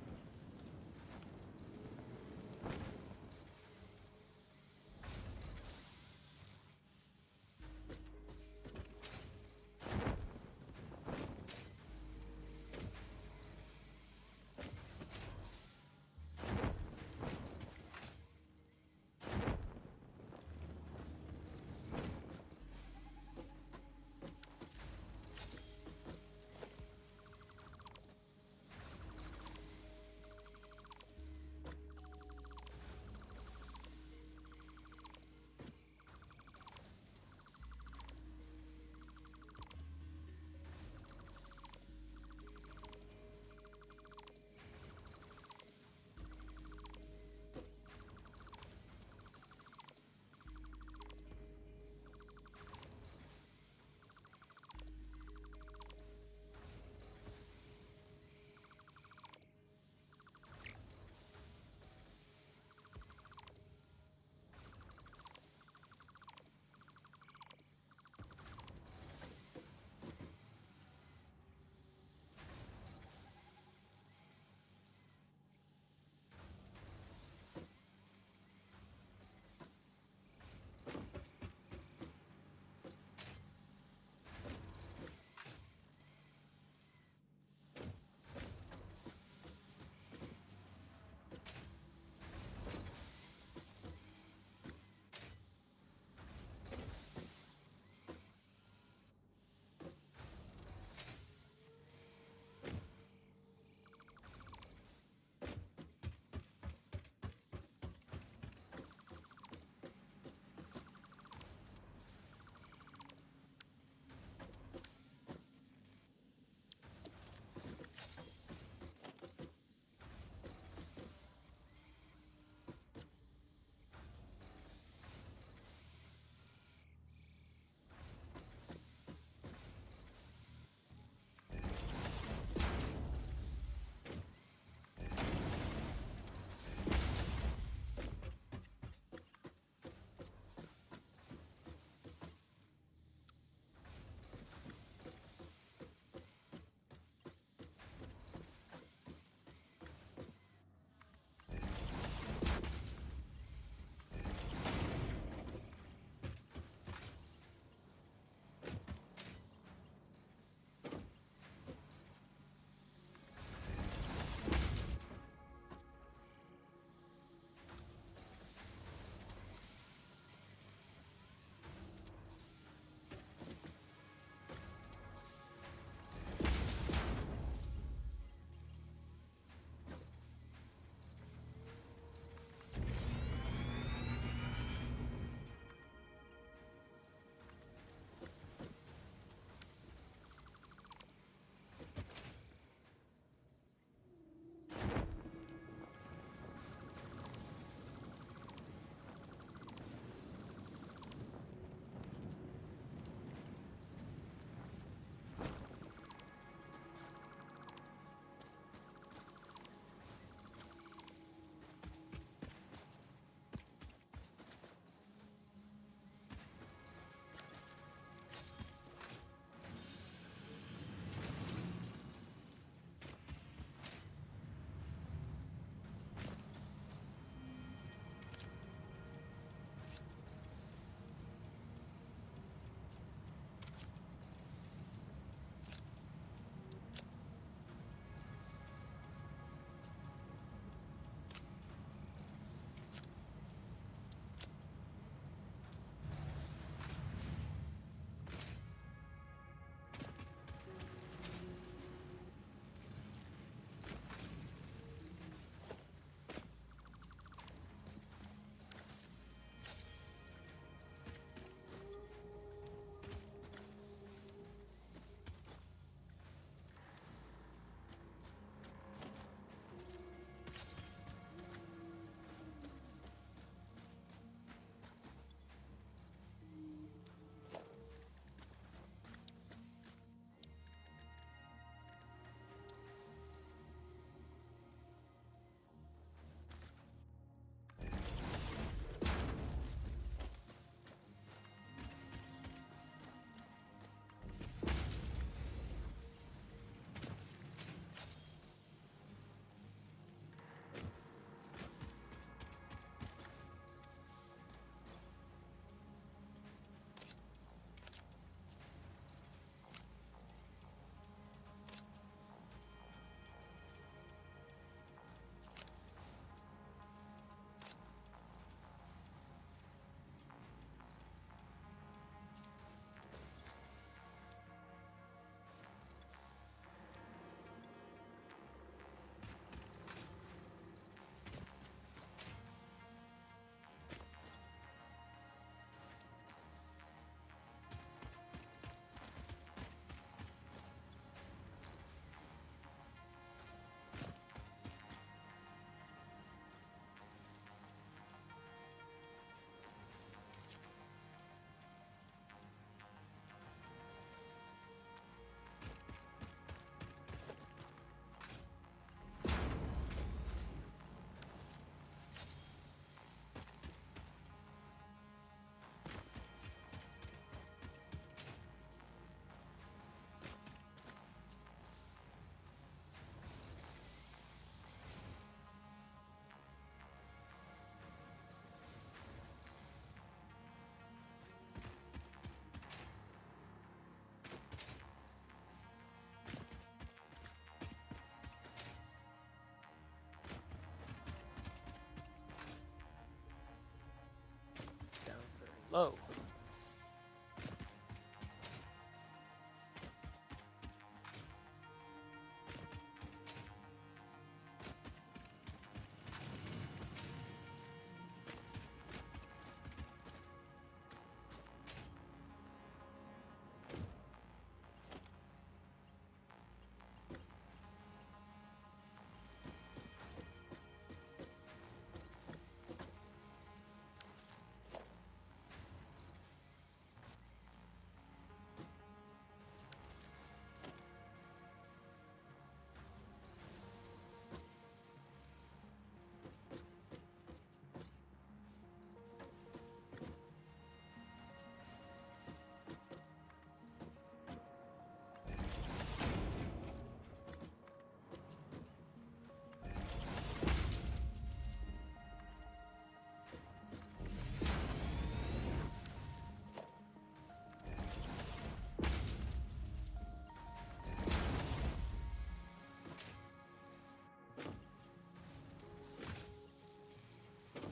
Oh.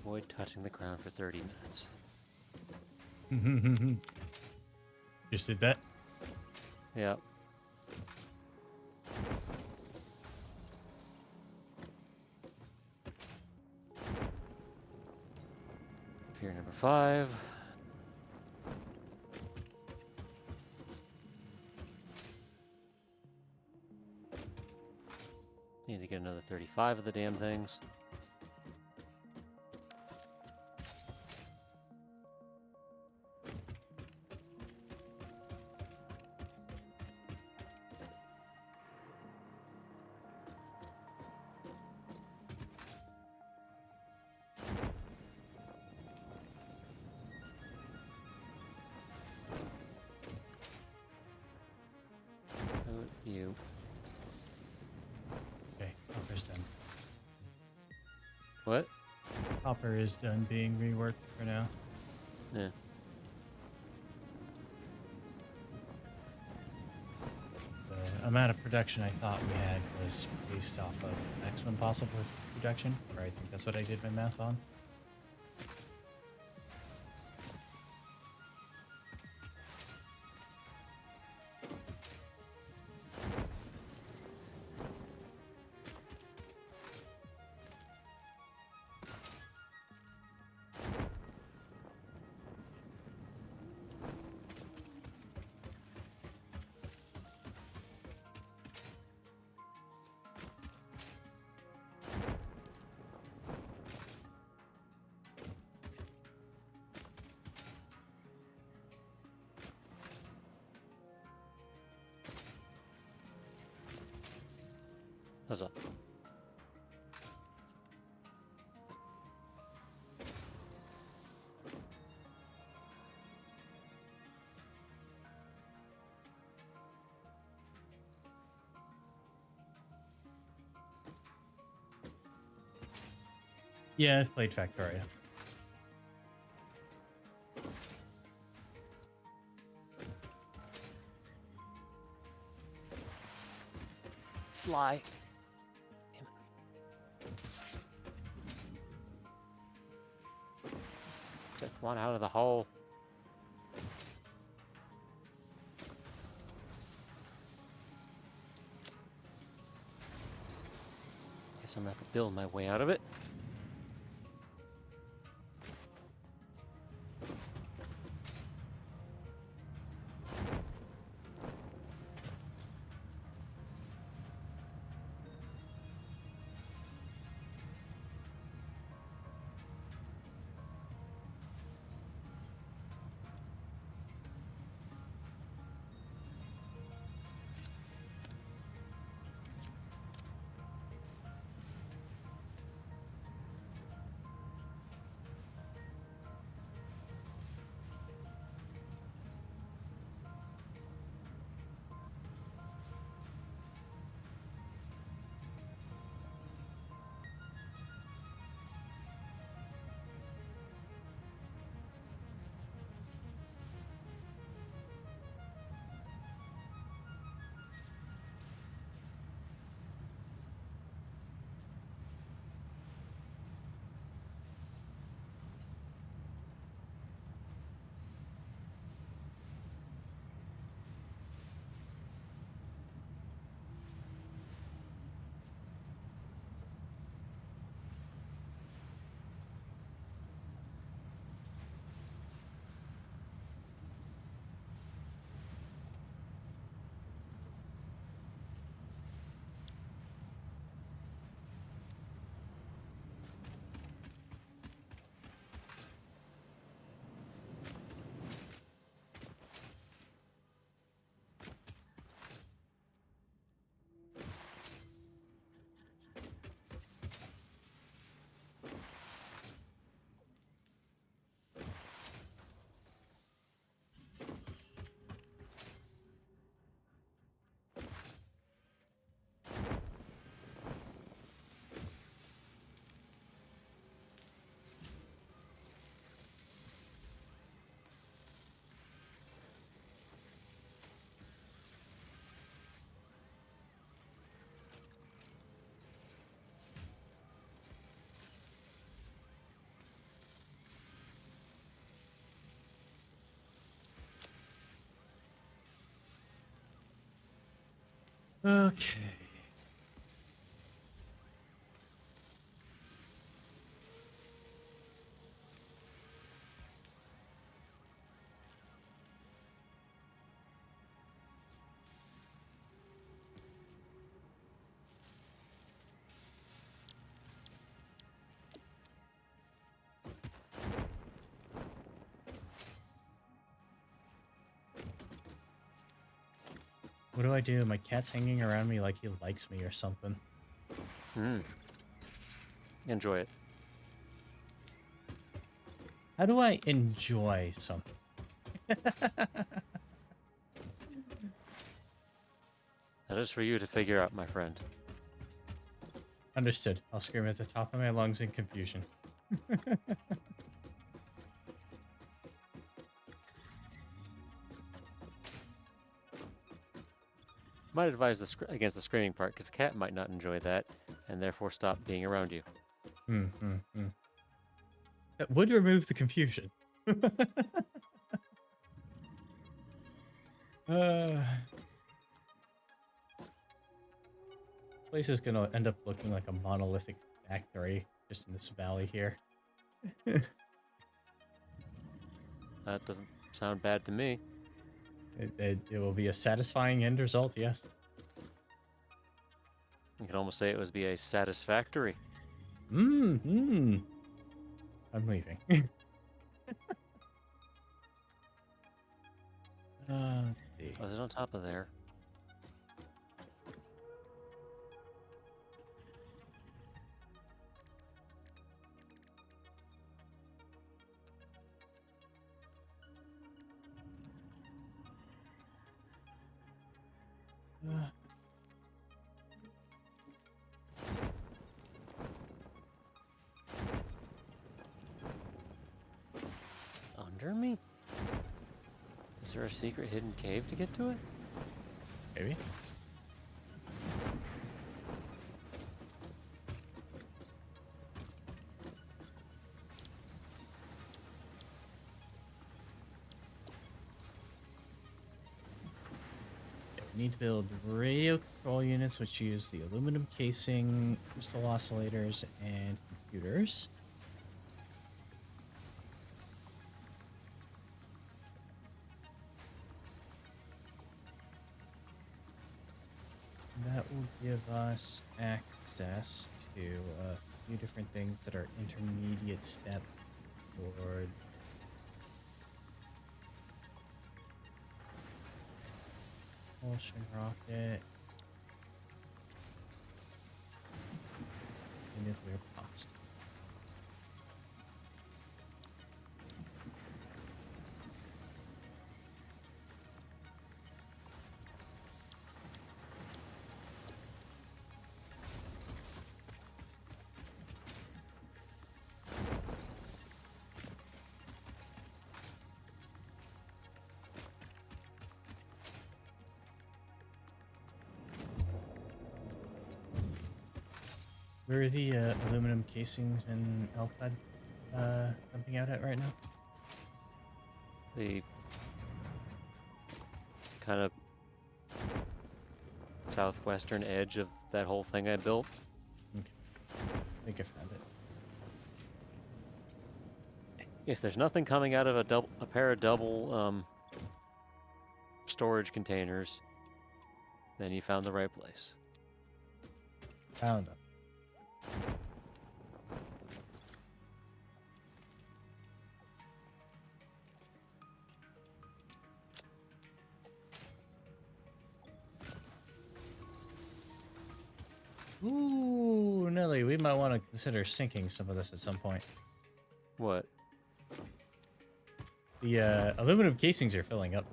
Avoid touching the ground for 30 minutes. Just did that. Yep. Fear number 5. Need to get another 35 of the damn things. You. Okay, Hopper's done. What? Hopper is done being reworked for now. Yeah. The amount of production I thought we had was based off of maximum possible production, or I think that's what I did my math on. What's up? Yeah, I've played Factoria. Fly. Damn it. Get one out of the hole. Guess I'm gonna have to build my way out of it. Okay. What do I do? My cat's hanging around me like he likes me or something. Enjoy it. How do I enjoy something? That is for you to figure out, my friend. Understood. I'll scream at the top of my lungs in confusion. Might advise against the screaming part, because the cat might not enjoy that, and therefore stop being around you. That would remove the confusion. Place is gonna end up looking like a monolithic factory just in this valley here. That doesn't sound bad to me. It will be a satisfying end result, yes. You could almost say it would be a satisfactory. I'm leaving. Let's see. Oh, is it on top of there? Under me? Is there a secret hidden cave to get to it? Maybe. We need to build radio control units which use the aluminum casing, crystal oscillators, and computers. That will give us access to a few different things that are intermediate step toward propulsion rocket and nuclear post. Where are the aluminum casings and Alclad dumping out at right now? The kind of southwestern edge of that whole thing I built. Okay. I think I found it. If there's nothing coming out of a pair of double storage containers, then you found the right place. Found them. Ooh, Nelly, we might want to consider sinking some of this at some point. What? The aluminum casings are filling up.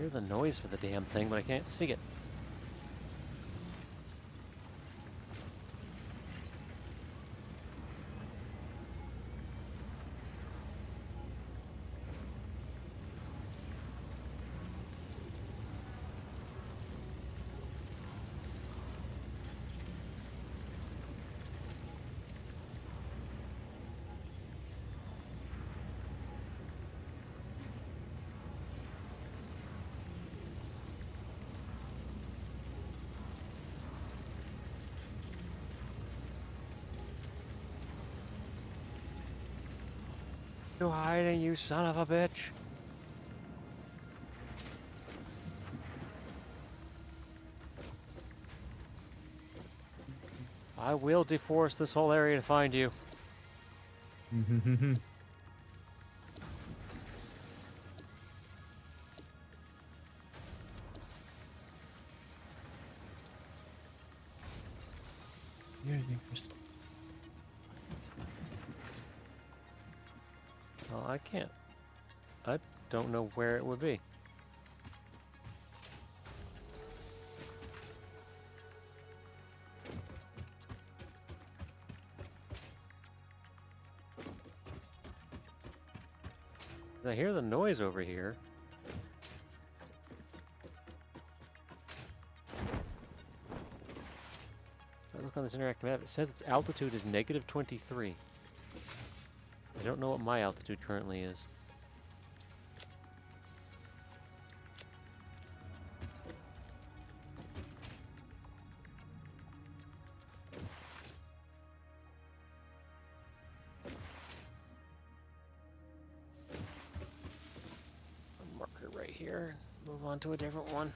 hear the noise for the damn thing, but I can't see it. You hiding, you son of a bitch! I will deforest this whole area to find you. Unity crystal. Well, I can't. I don't know where it would be. I hear the noise over here. If I look on this interactive map, it says its altitude is negative 23. I don't know what my altitude currently is. Marker right here. Move on to a different one.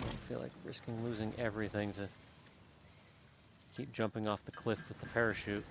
I feel like risking losing everything to keep jumping off the cliff with the parachute.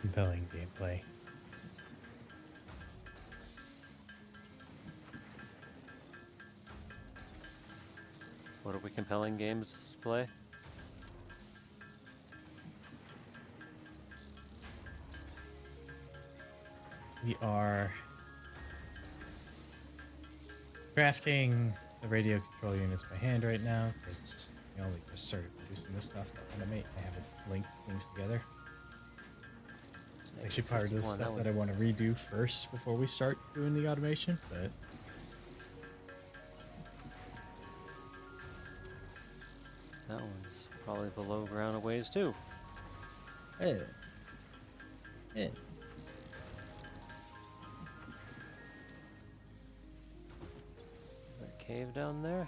Compelling gameplay. What are we compelling games to play? We are crafting the radio control units by hand right now because we only just started producing this stuff to animate. I haven't linked things together. Actually, part of the 51, stuff that I want to redo first before we start doing the automation, but That one's probably below ground a ways too. hey, hey. Is there a cave down there?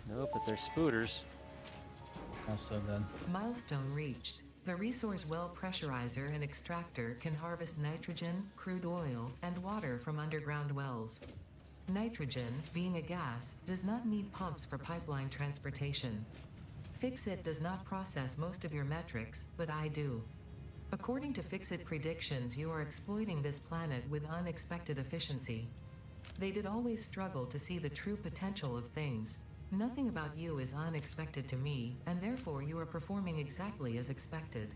No, but there's spooters. Also then, Milestone reached. The resource well pressurizer and extractor can harvest nitrogen, crude oil, and water from underground wells. Nitrogen, being a gas, does not need pumps for pipeline transportation. Fixit does not process most of your metrics, but I do. According to Fixit predictions, you are exploiting this planet with unexpected efficiency. They did always struggle to see the true potential of things. Nothing about you is unexpected to me, and therefore you are performing exactly as expected.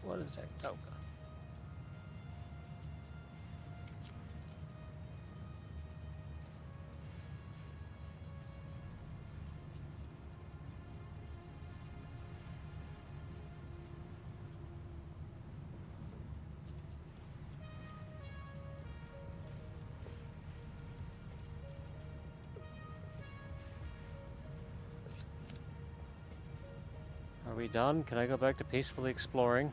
What is that? Oh, God. Are we done? Can I go back to peacefully exploring?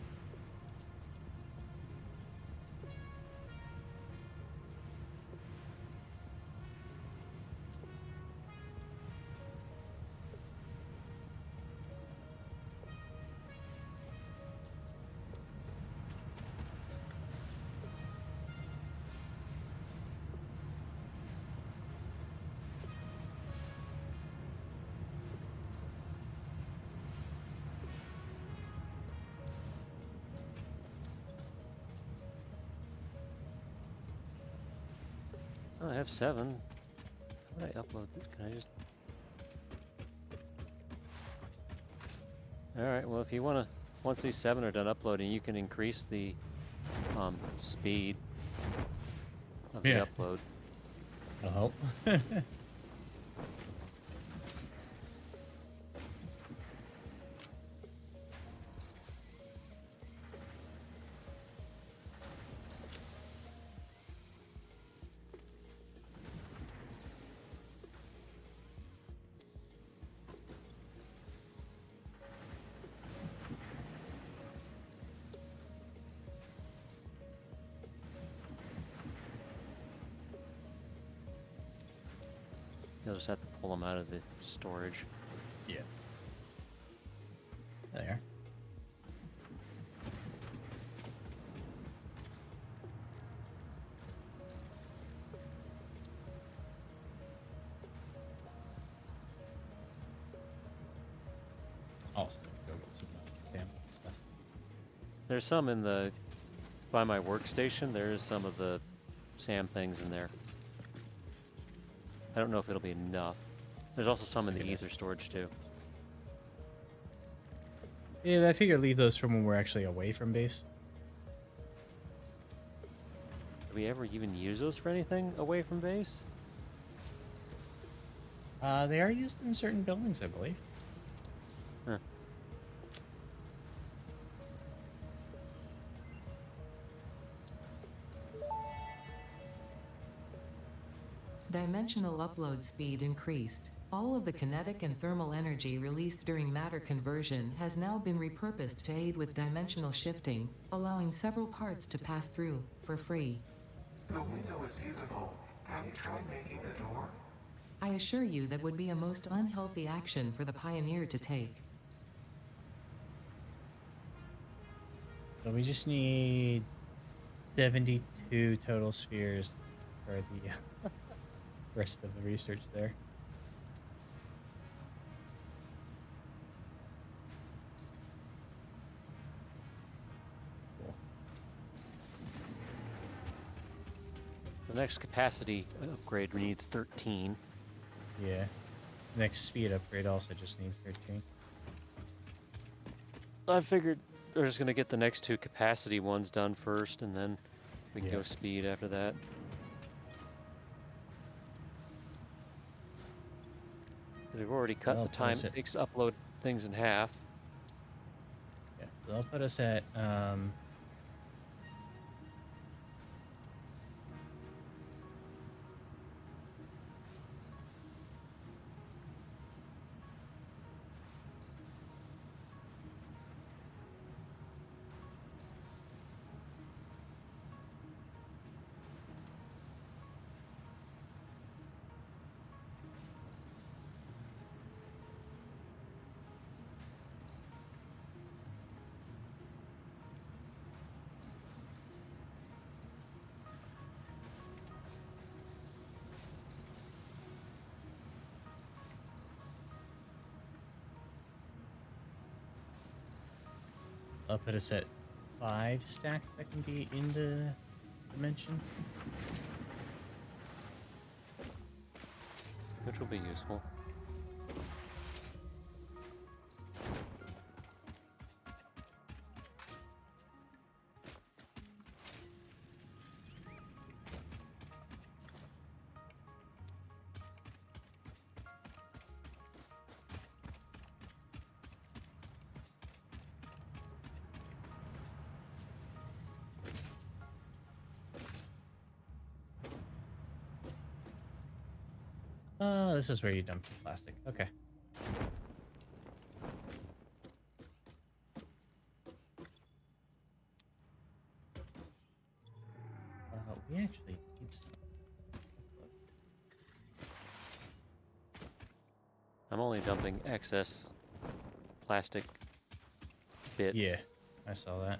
Oh, I have 7. How would I upload this? Can I just... Alright, well if you want to... Once these 7 are done uploading, you can increase the speed of the upload. it'll help. You'll just have to pull them out of the storage. Yeah. There. Also, go get some sample stuff. There's some in the... By my workstation, there is some of the SAM things in there. I don't know if it'll be enough. There's also some in the ether storage too. Yeah, I figure leave those from when we're actually away from base. Do we ever even use those for anything away from base? They are used in certain buildings, I believe. Huh. Dimensional upload speed increased. All of the kinetic and thermal energy released during matter conversion has now been repurposed to aid with dimensional shifting, allowing several parts to pass through, for free. The window is beautiful. Have you tried making a door? I assure you that would be a most unhealthy action for the Pioneer to take. So we just need 72 total spheres for the rest of the research there. Cool. The next capacity upgrade needs 13. Yeah. Next speed upgrade also just needs 13. I figured we're just gonna get the next 2 capacity ones done first, and then we can Yeah. go speed after that. We've already cut That'll the put time us it at, takes to upload things in half. yeah, so that'll put us at I'll put us at 5 stacks that can be in the dimension. Which will be useful. Oh, this is where you dump the plastic. Okay. We actually need some. I'm only dumping excess plastic bits. Yeah, I saw that.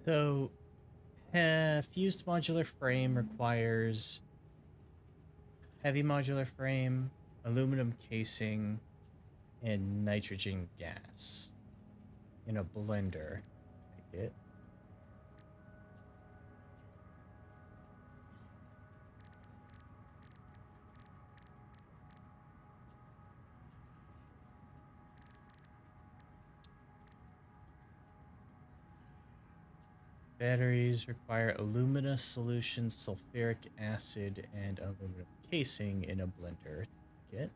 So, fused modular frame requires heavy modular frame, aluminum casing, and nitrogen gas in a blender. I get. Batteries require alumina solution, sulfuric acid, and aluminum casing in a blender. Get.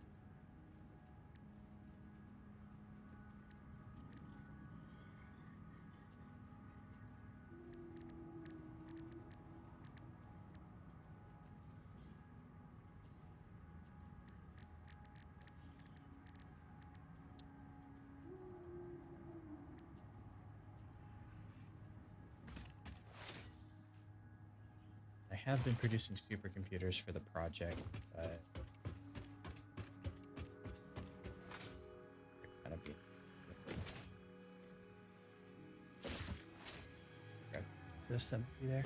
have been producing supercomputers for the project, but they're kind of being. Is this them be there?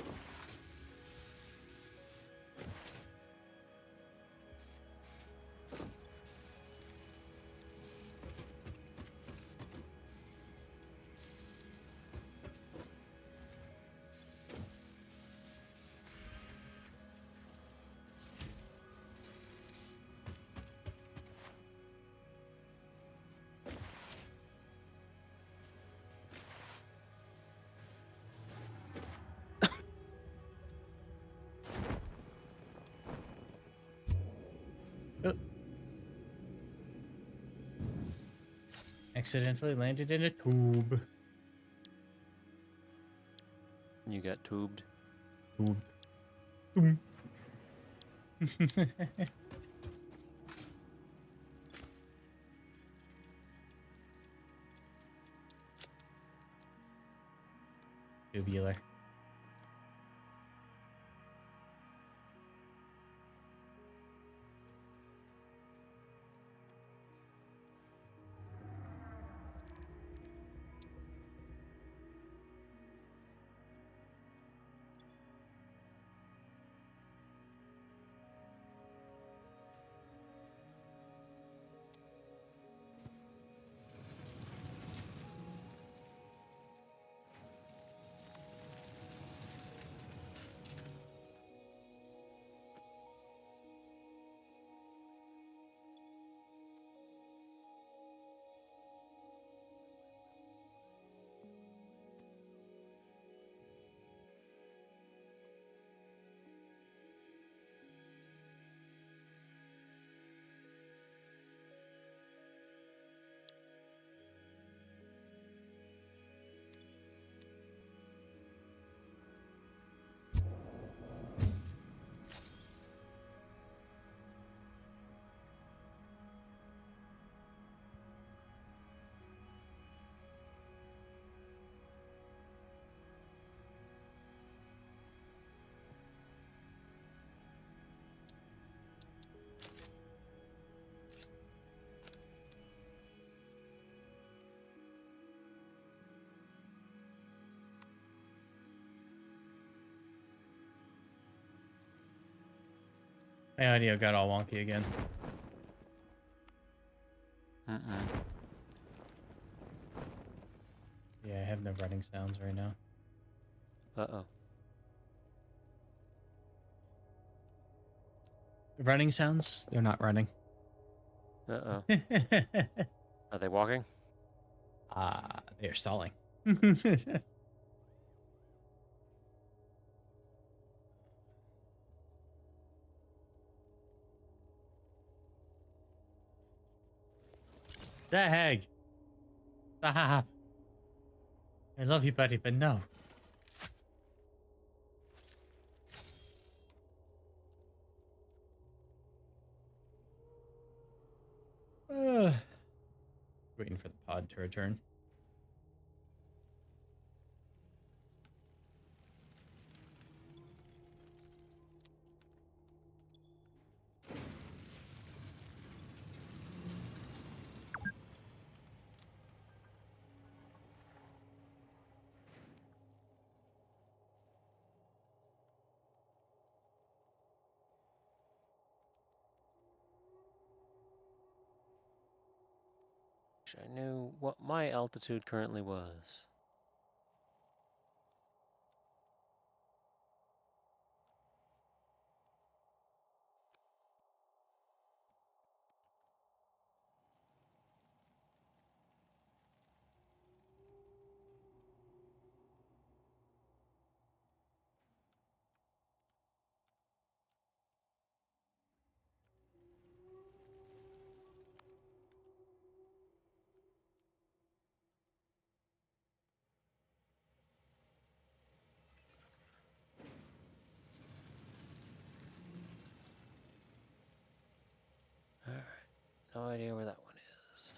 Oh. Accidentally landed in a tube. You got tubed. Tube. Tube. Tubular. My audio got all wonky again. Yeah, I have no running sounds right now. Uh-oh. Running sounds? They're not running. Uh-oh. Are they walking? They're stalling. Dag! Stop! I love you, buddy, but no. Waiting for the pod to return. Wish I knew what my altitude currently was. Alright. No idea where that one is.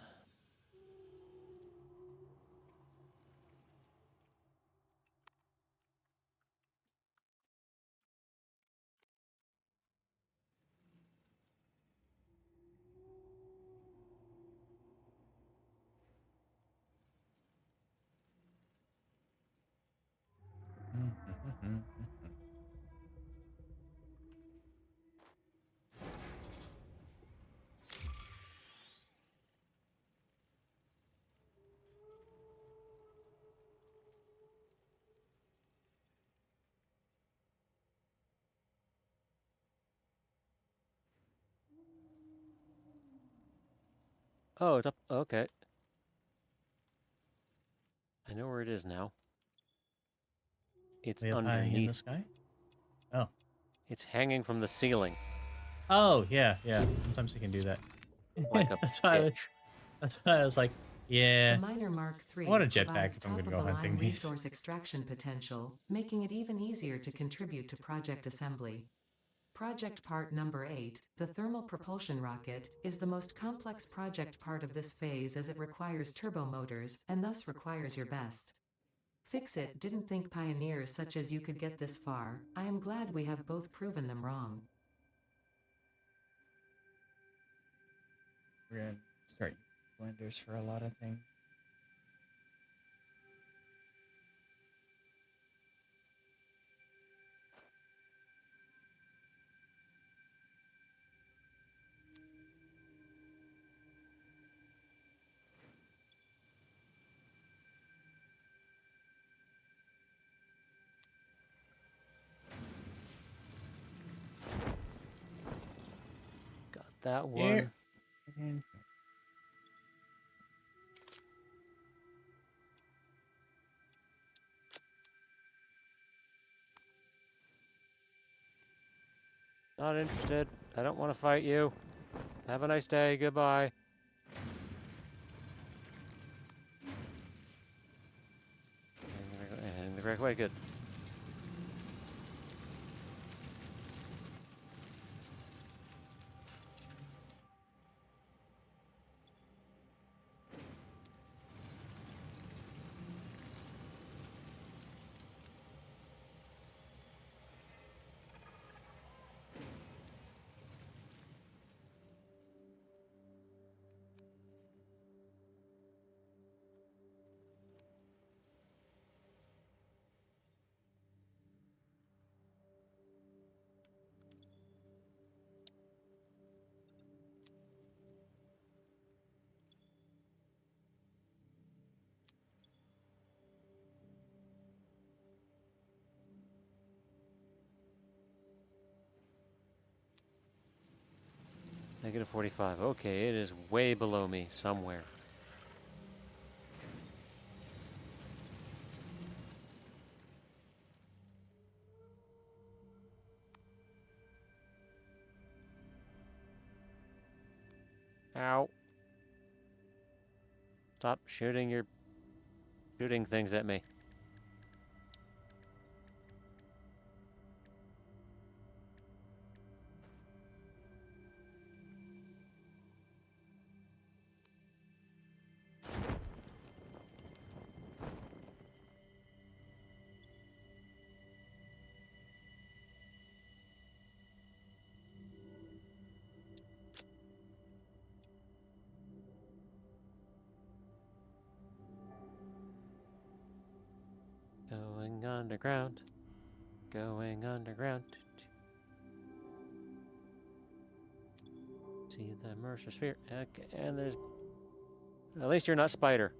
Mhm. Oh, it's up. Okay. I know where it is now. It's Way up high in the underneath. sky? Oh. It's hanging from the ceiling Oh, yeah, yeah. Sometimes you can do that. like a That's why bitch. that's why I was like, The yeah, Miner Mark I want III a jetpack provides if I'm gonna go top-of-the-line hunting these. resource extraction potential, making it even easier to contribute to project assembly. Project part number 8, the thermal propulsion rocket, is the most complex project part of this phase as it requires turbo motors, and thus requires your best. Fix it. Didn't think pioneers such as you could get this far. I am glad we have both proven them wrong. We're gonna start using blenders for a lot of things. Got that Here. one. And Not interested. I don't want to fight you. Have a nice day. Goodbye. Heading the correct way. Good. Negative 45. Okay, it is way below me somewhere. Ow. Stop shooting things at me. Going underground. Going underground. See the Mercer sphere. Okay, and there's... At least you're not Spider.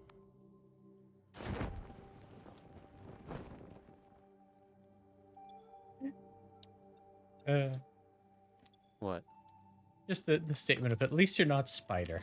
What? just the statement of at least you're not Spider.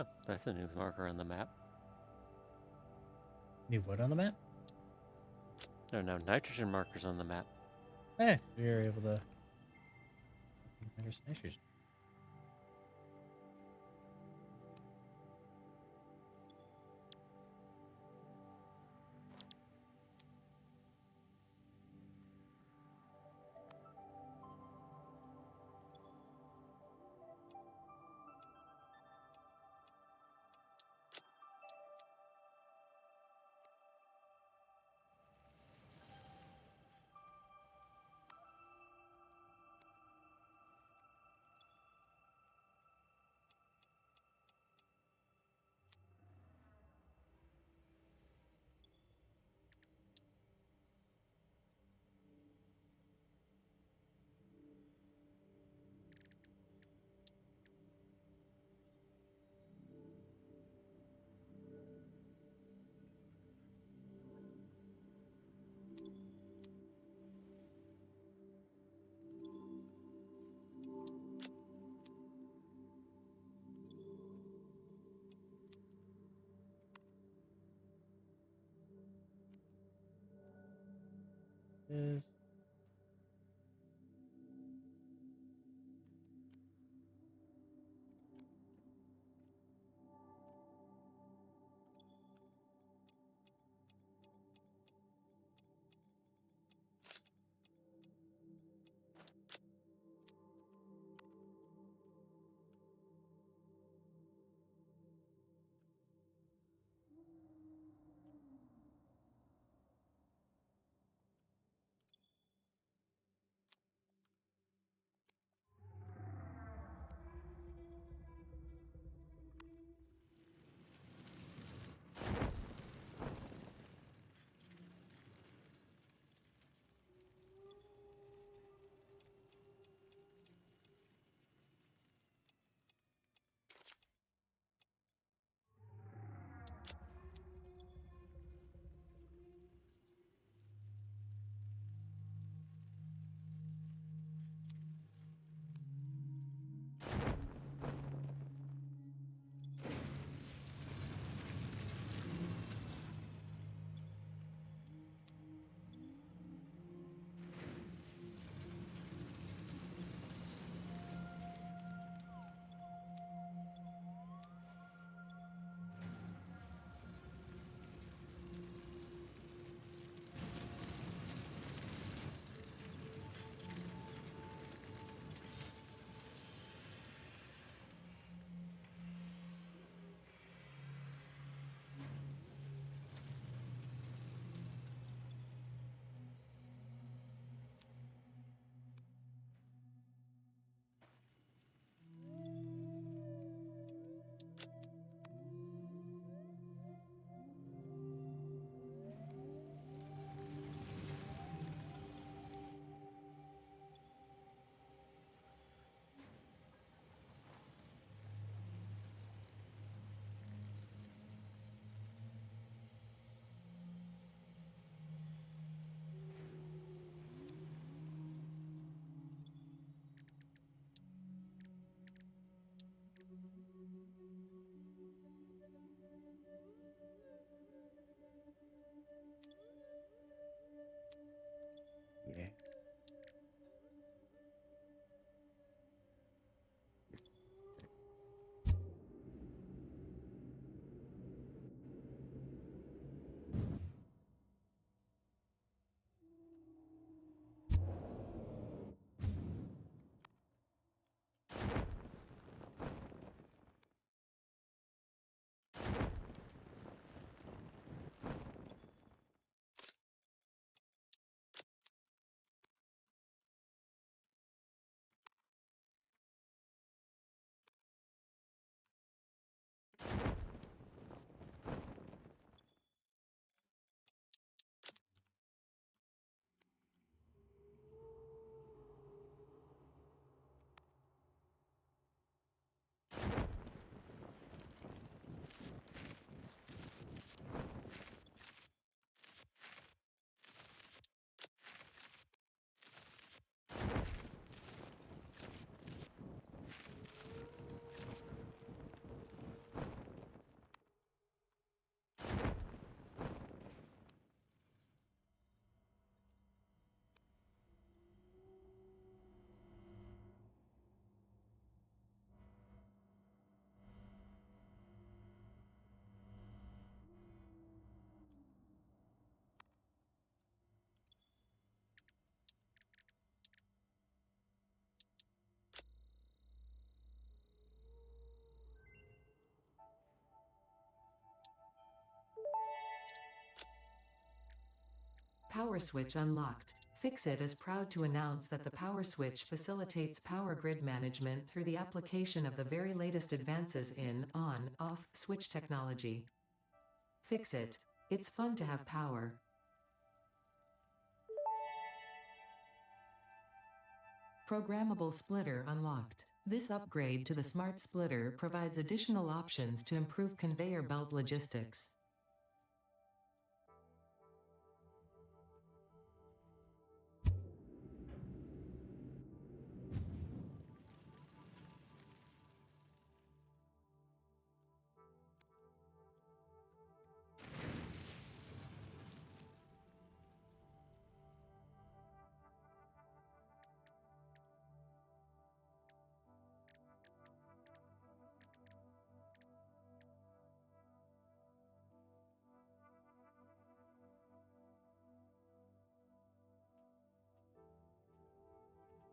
Oh, that's a new marker on the map. New what on the map? There are no nitrogen markers on the map. Eh, so we were able to reduce nitrogen. Is Power switch unlocked. Fixit is proud to announce that the power switch facilitates power grid management through the application of the very latest advances in on-off switch technology. Fixit. It's fun to have power. Programmable splitter unlocked. This upgrade to the smart splitter provides additional options to improve conveyor belt logistics.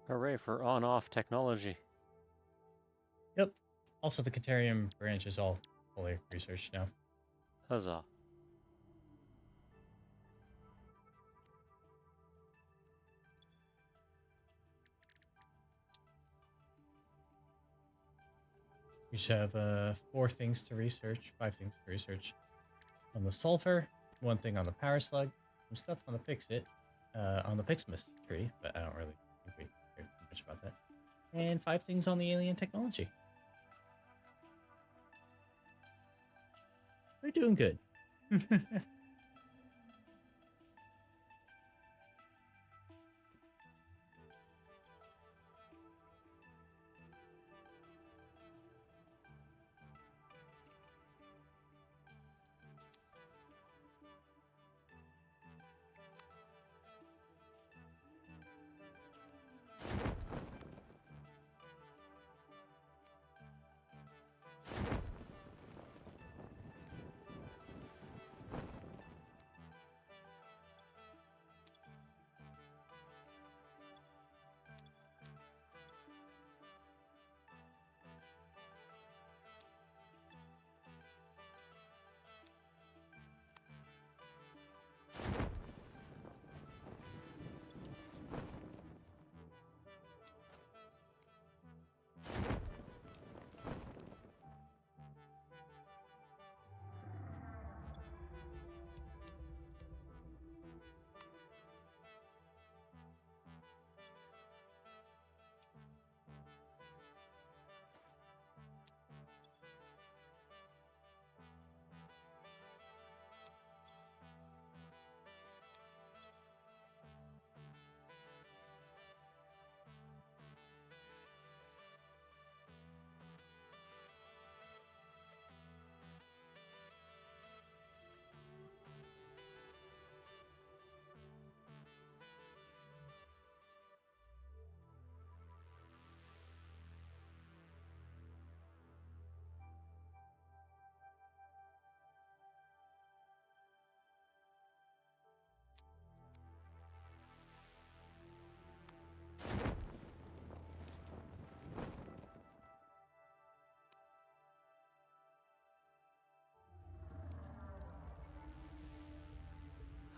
Hooray for on-off technology. Yep. Also, the Caterium branch is all fully researched now. Huzzah. We should have 5 things to research on the sulfur, 1 thing on the power slug, some stuff on the Fixit, on the Pixmas tree, but I don't really think we care too much about that, and 5 things on the alien technology. We're doing good.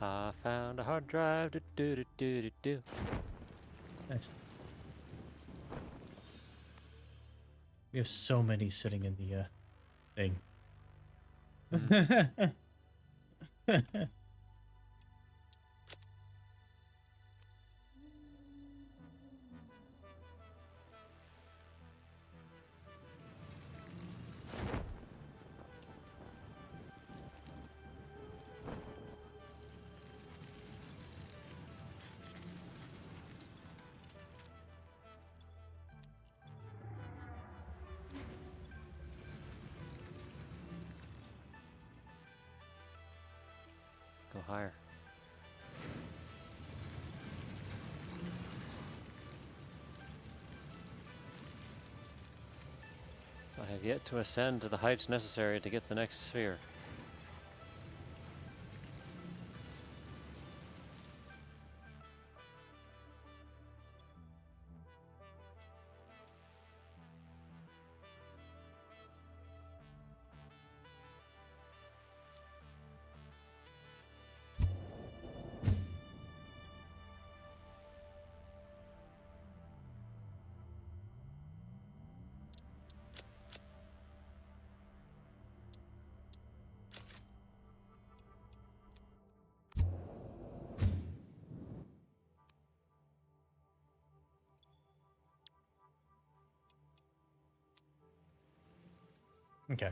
I found a hard drive. Do do do do do do. Nice. We have so many sitting in the thing. Go higher. I have yet to ascend to the heights necessary to get the next sphere. Okay.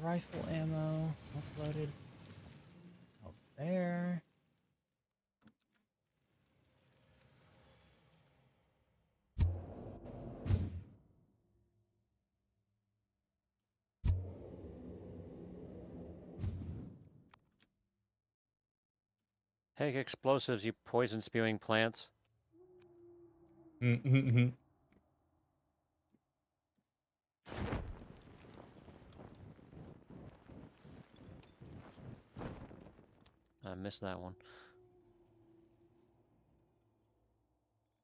Rifle ammo uploaded. Oh, there. Take explosives, you poison spewing plants. Mm-hmm. I missed that one.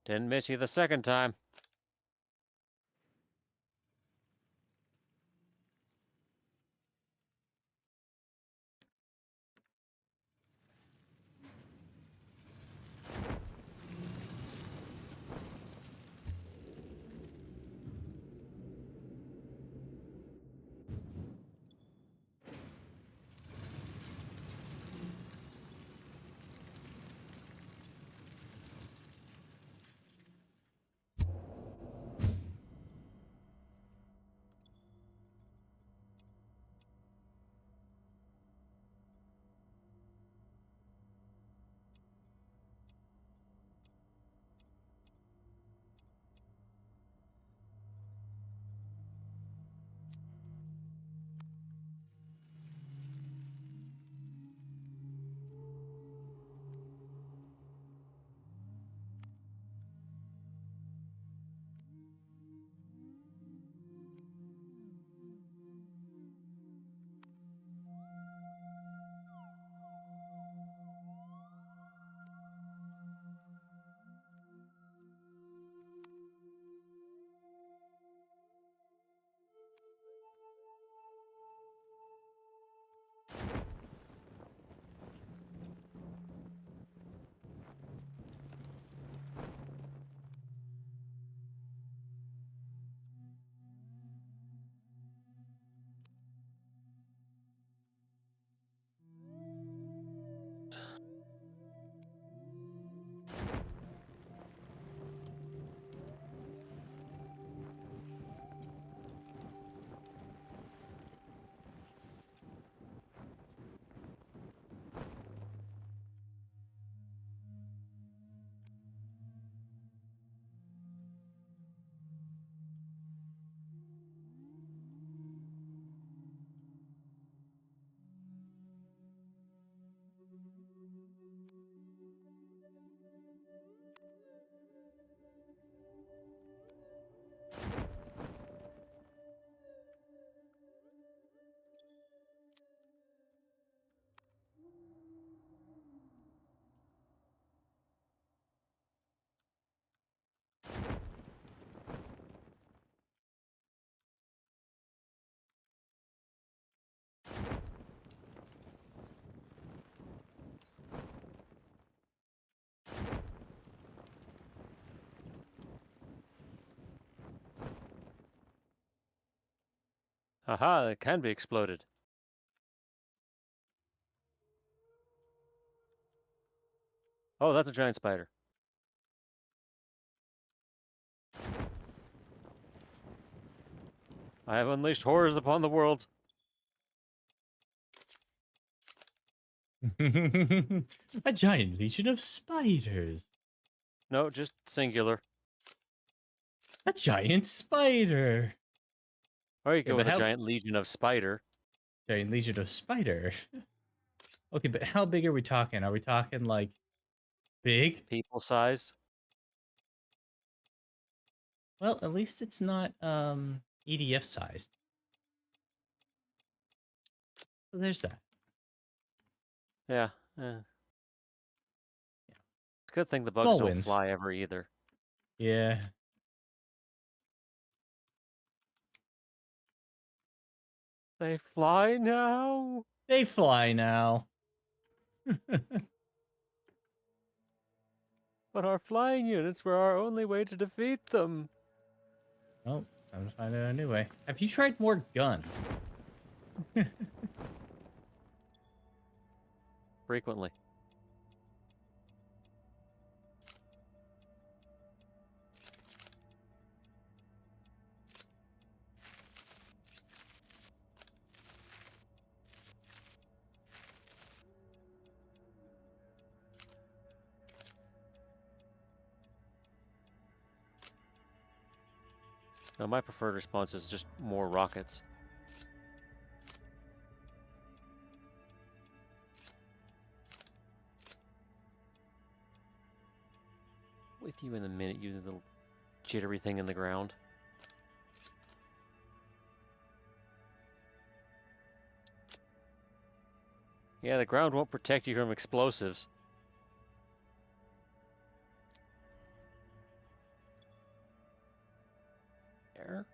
Didn't miss you the second time. Haha, it can be exploded. Oh, that's a giant spider. I have unleashed horrors upon the world. A giant legion of spiders. No, just singular. A giant spider. Or you Okay, go but with a how giant legion of spider. giant legion of spider? Okay, but how big are we talking? Are we talking like big? People sized. Well, at least it's not EDF sized. So there's that. Yeah. Good thing the bugs Small don't wins. fly ever either. Yeah. They fly now. They fly now. But our flying units were our only way to defeat them. Oh, time to find out a new way. Have you tried more gun? Frequently. Now, my preferred response is just more rockets. With you in a minute, you little jittery thing in the ground. Yeah, the ground won't protect you from explosives. There.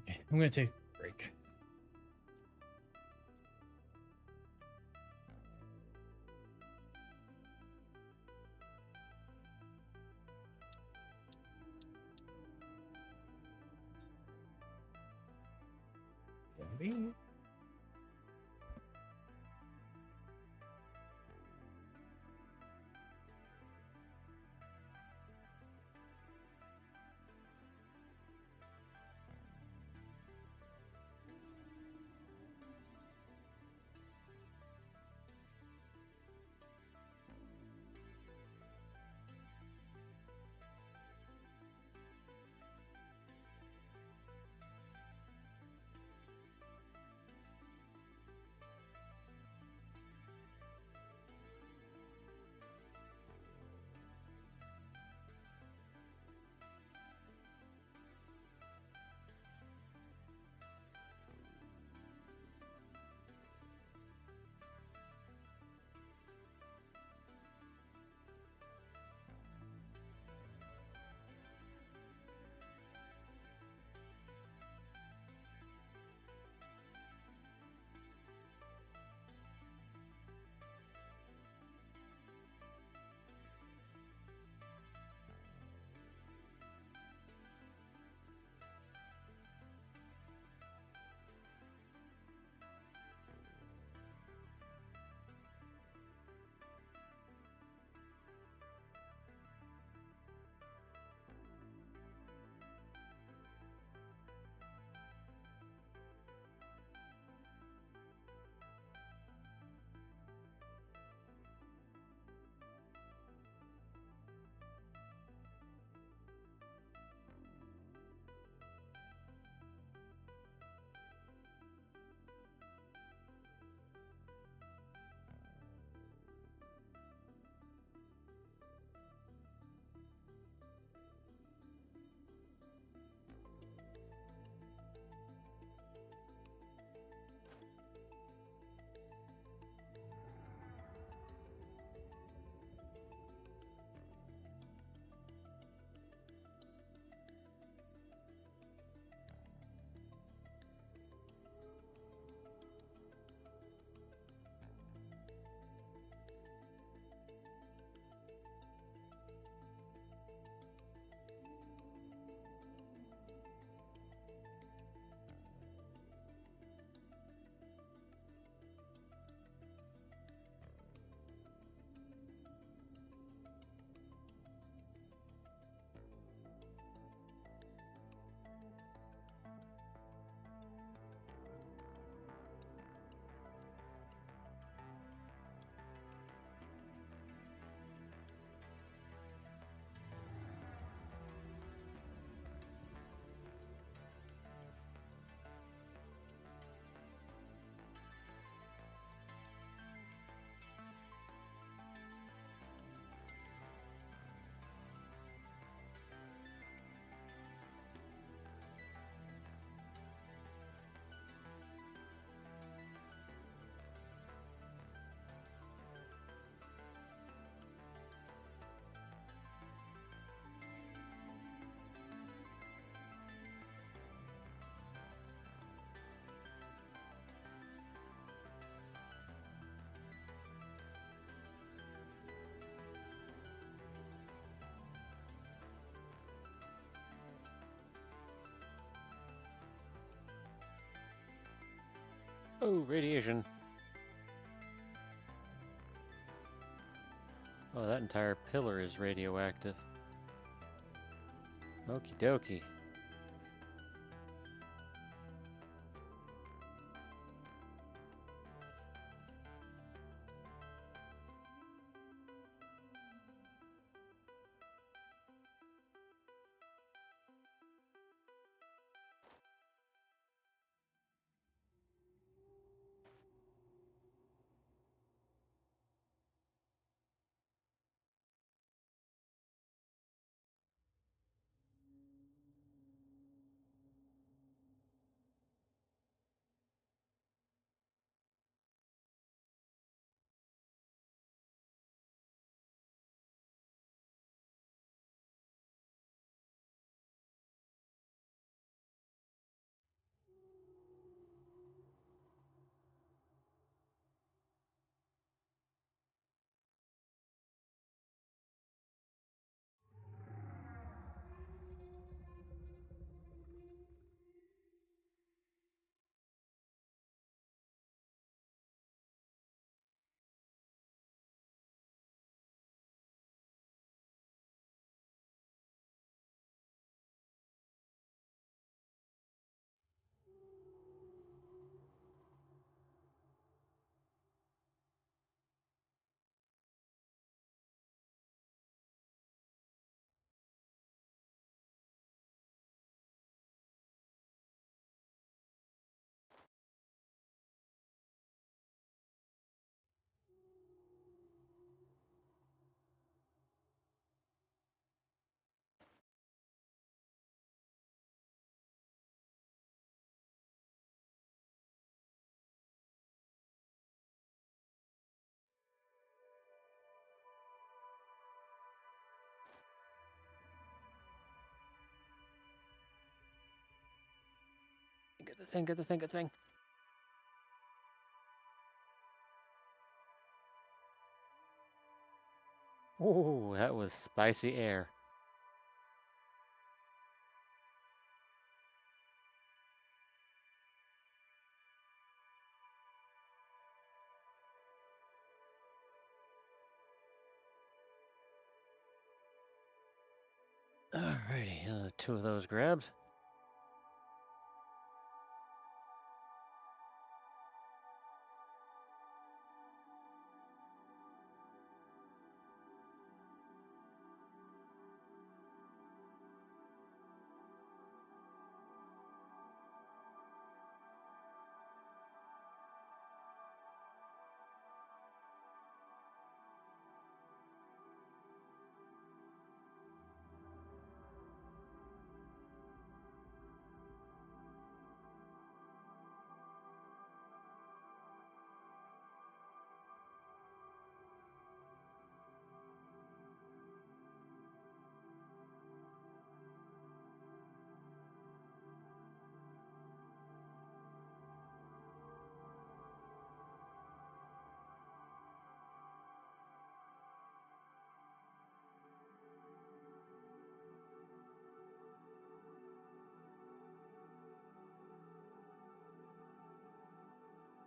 Okay, I'm gonna take a break. Zombie. Oh, radiation. Oh, that entire pillar is radioactive. Okie dokie. Get the thing, get the thing, get the thing. Oh, that was spicy air. Alrighty, 2 of those grabs.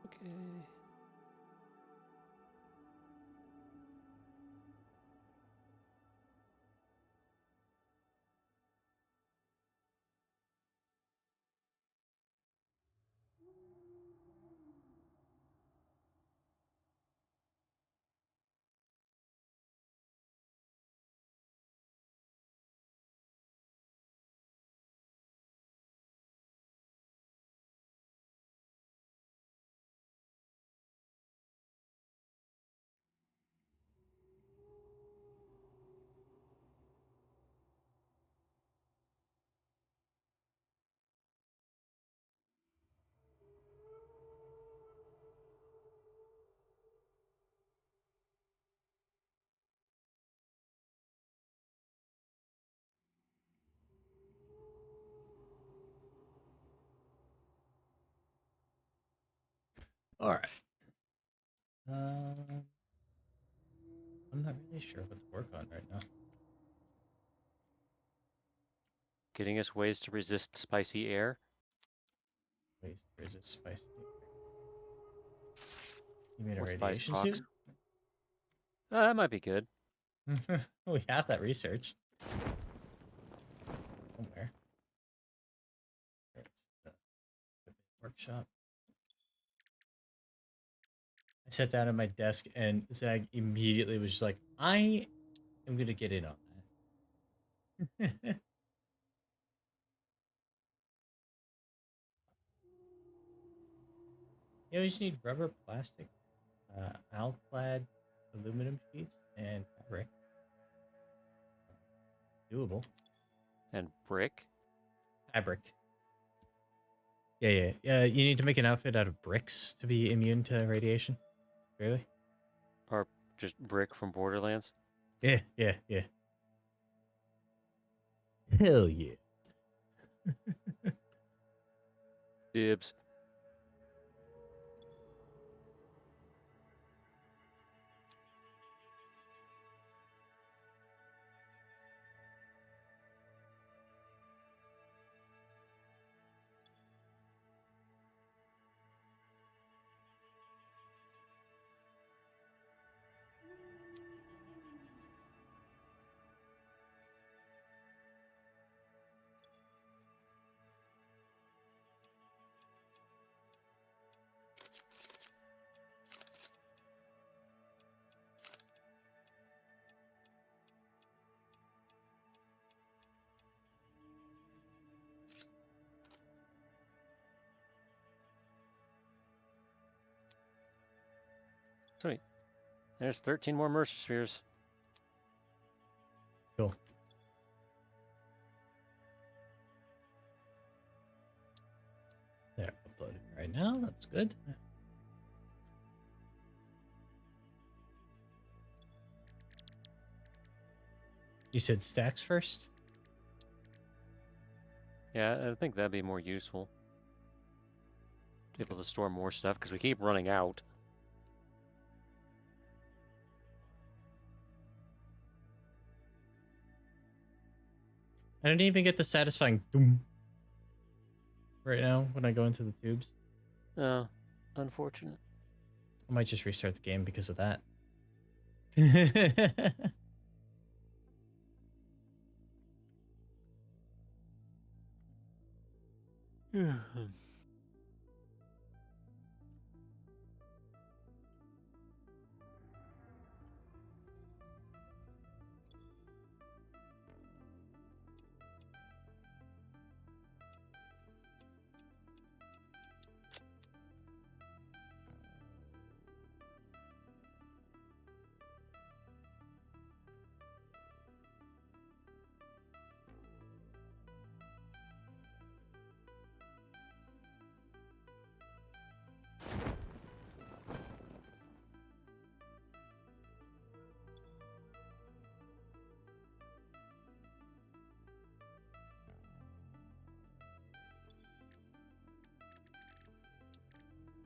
Okay. All right. I'm not really sure what to work on right now. Getting us ways to resist spicy air. Wait, there's a spicy. You made a Or spice radiation box. suit? That might be good. We have that research. Somewhere. It's the workshop. I sat down at my desk and Zag immediately was just like, I am going to get in on that. You just need rubber, plastic, alclad, aluminum sheets, and fabric. Doable. And brick. Fabric. Yeah. You need to make an outfit out of bricks to be immune to radiation. Really? Or just brick from Borderlands. Yeah. Hell yeah. Dibs. Sweet. There's 13 more Mercer Spheres. Cool. They're uploading right now. That's good. You said stacks first? Yeah, I think that'd be more useful. Able to store more stuff because we keep running out. I didn't even get the satisfying doom right now when I go into the tubes. Oh, unfortunate. I might just restart the game because of that.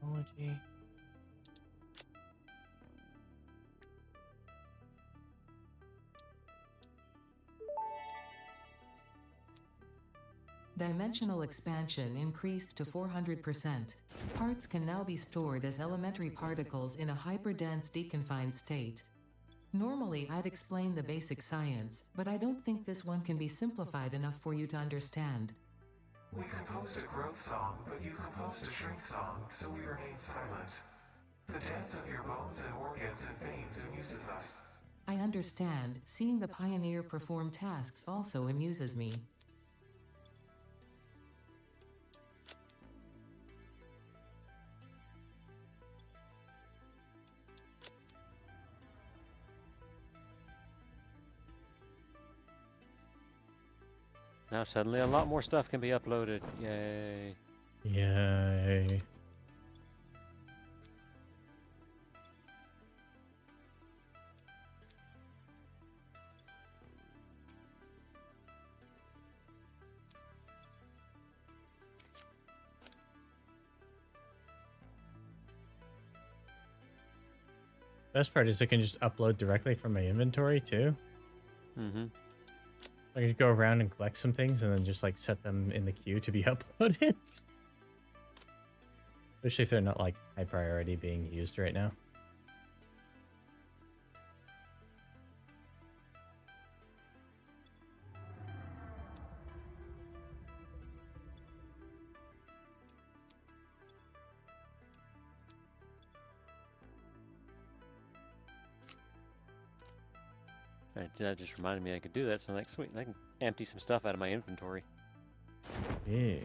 Technology. Dimensional expansion increased to 400%. Parts can now be stored as elementary particles in a hyperdense deconfined state. Normally, I'd explain the basic science, but I don't think this one can be simplified enough for you to understand. We composed a growth song, but you composed a shrink song, so we remain silent. The dance of your bones and organs and veins amuses us. I understand, seeing the pioneer perform tasks also amuses me. Now suddenly a lot more stuff can be uploaded. Yay. Yay. Best part is I can just upload directly from my inventory too. Mm-hmm. I can go around and collect some things and then just like set them in the queue to be uploaded. Especially if they're not like high priority being used right now. Alright, that just reminded me I could do that, so I'm like, sweet, I can empty some stuff out of my inventory. Yeah.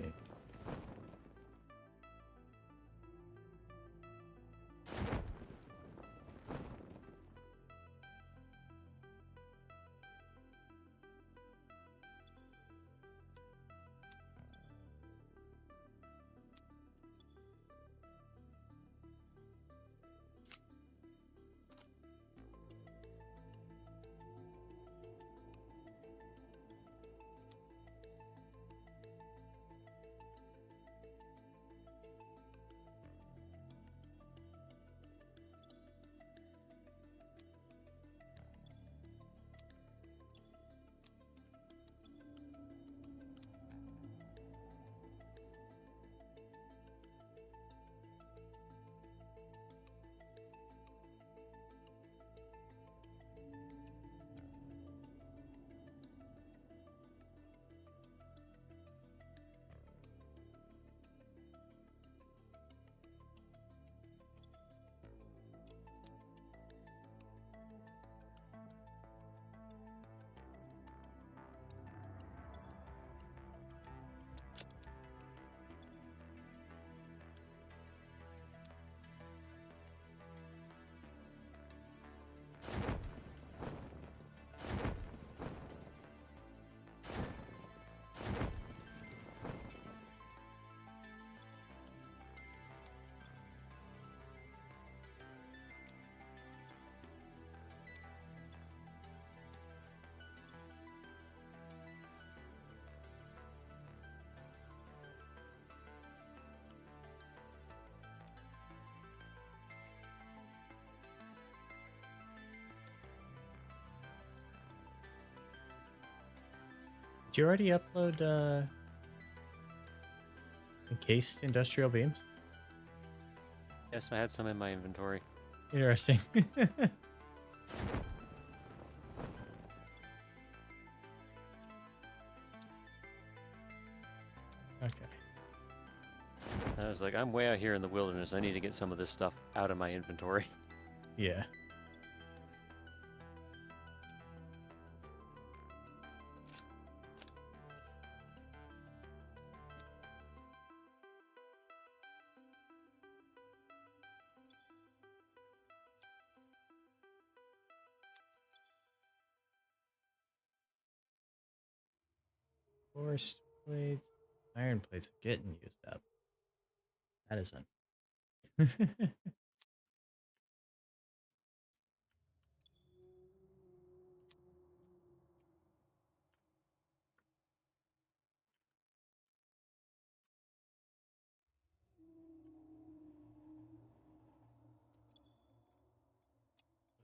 Did you already upload encased industrial beams? Yes, I had some in my inventory. Interesting. Okay. I was like, I'm way out here in the wilderness. I need to get some of this stuff out of my inventory. Yeah. Forced plates. Iron plates are getting used up. That is un.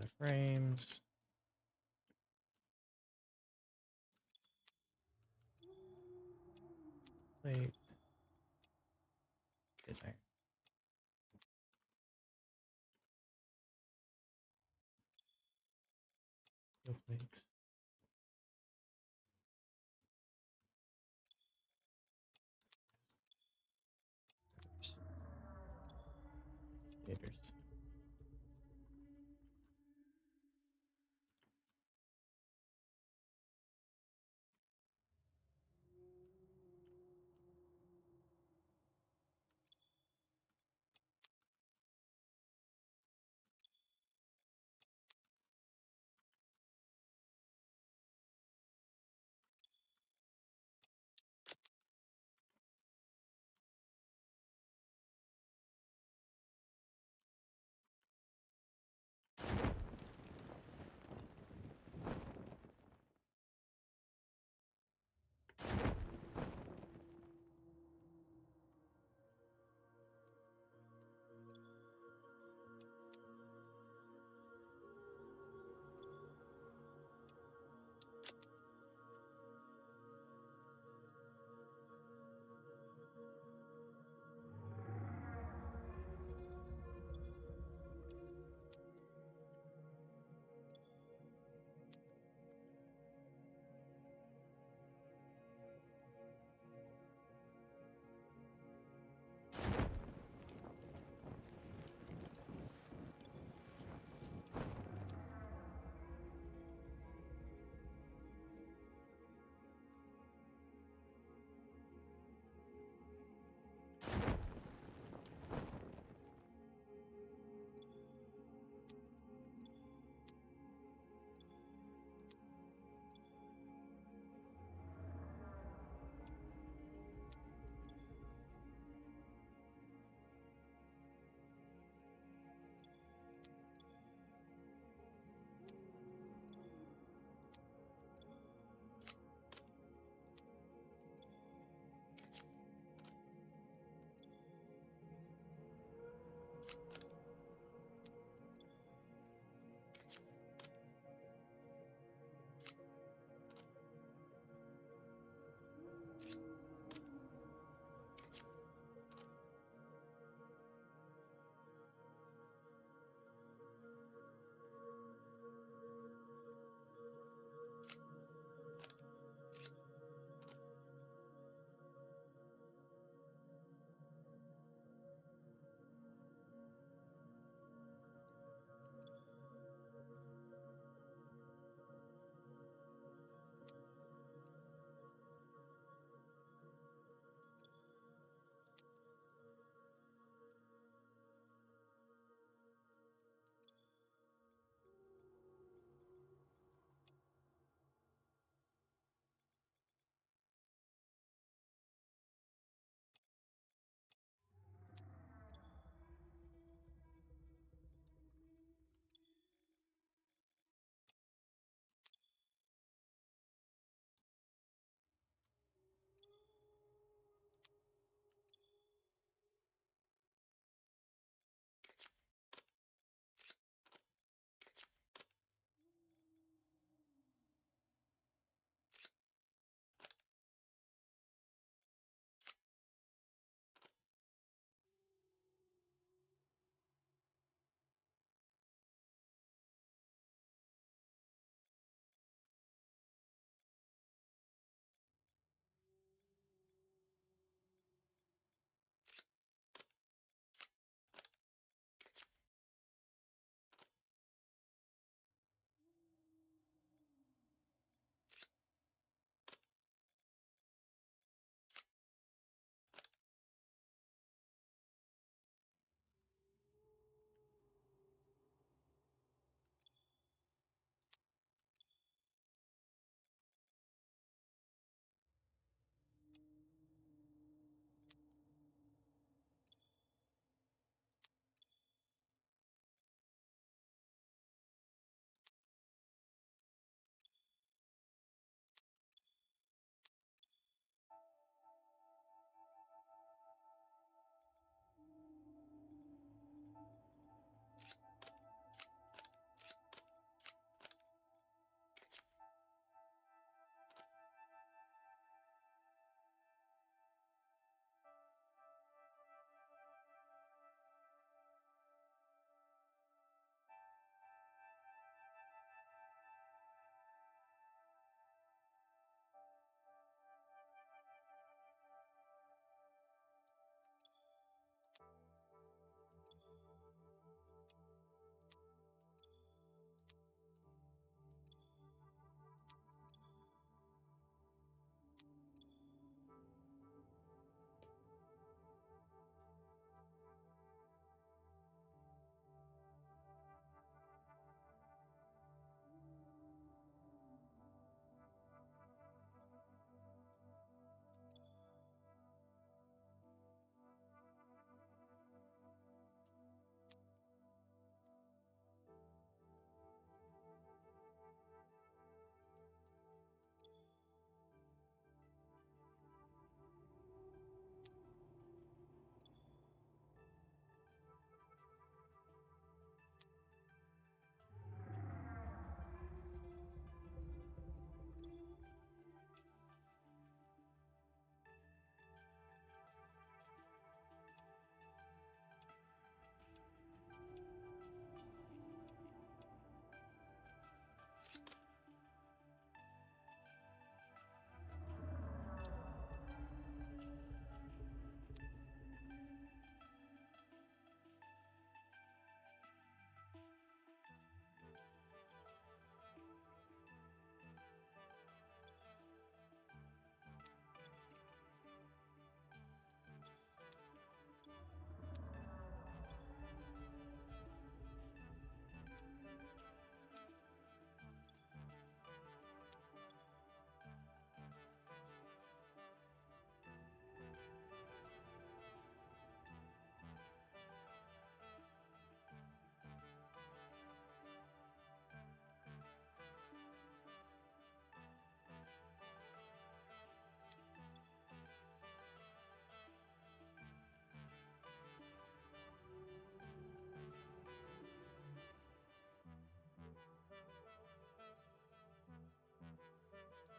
The frames. Plate. Good iron. Steel plates. Skaters.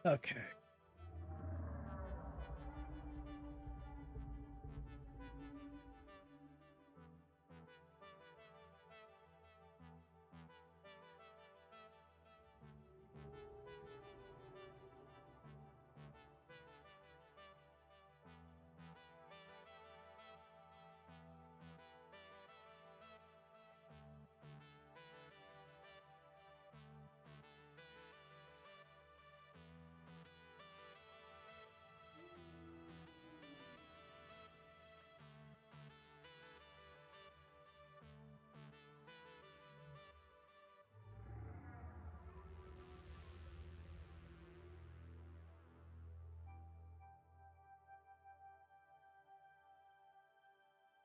Okay.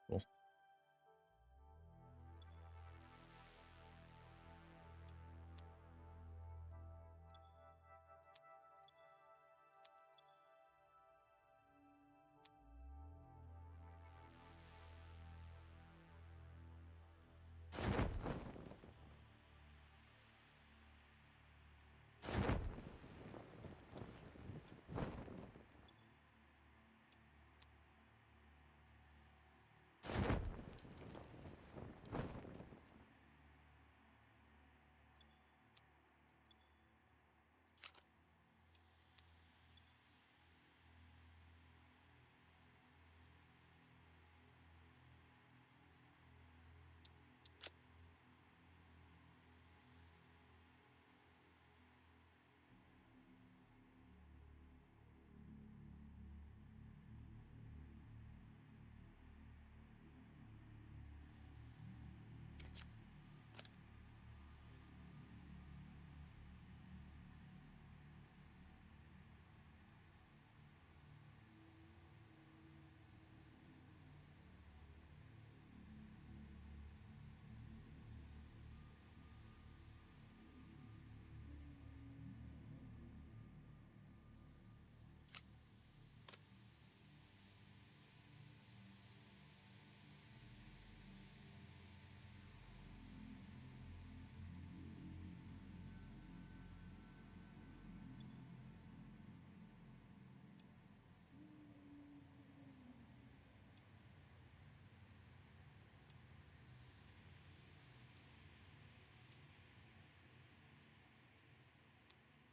Cool.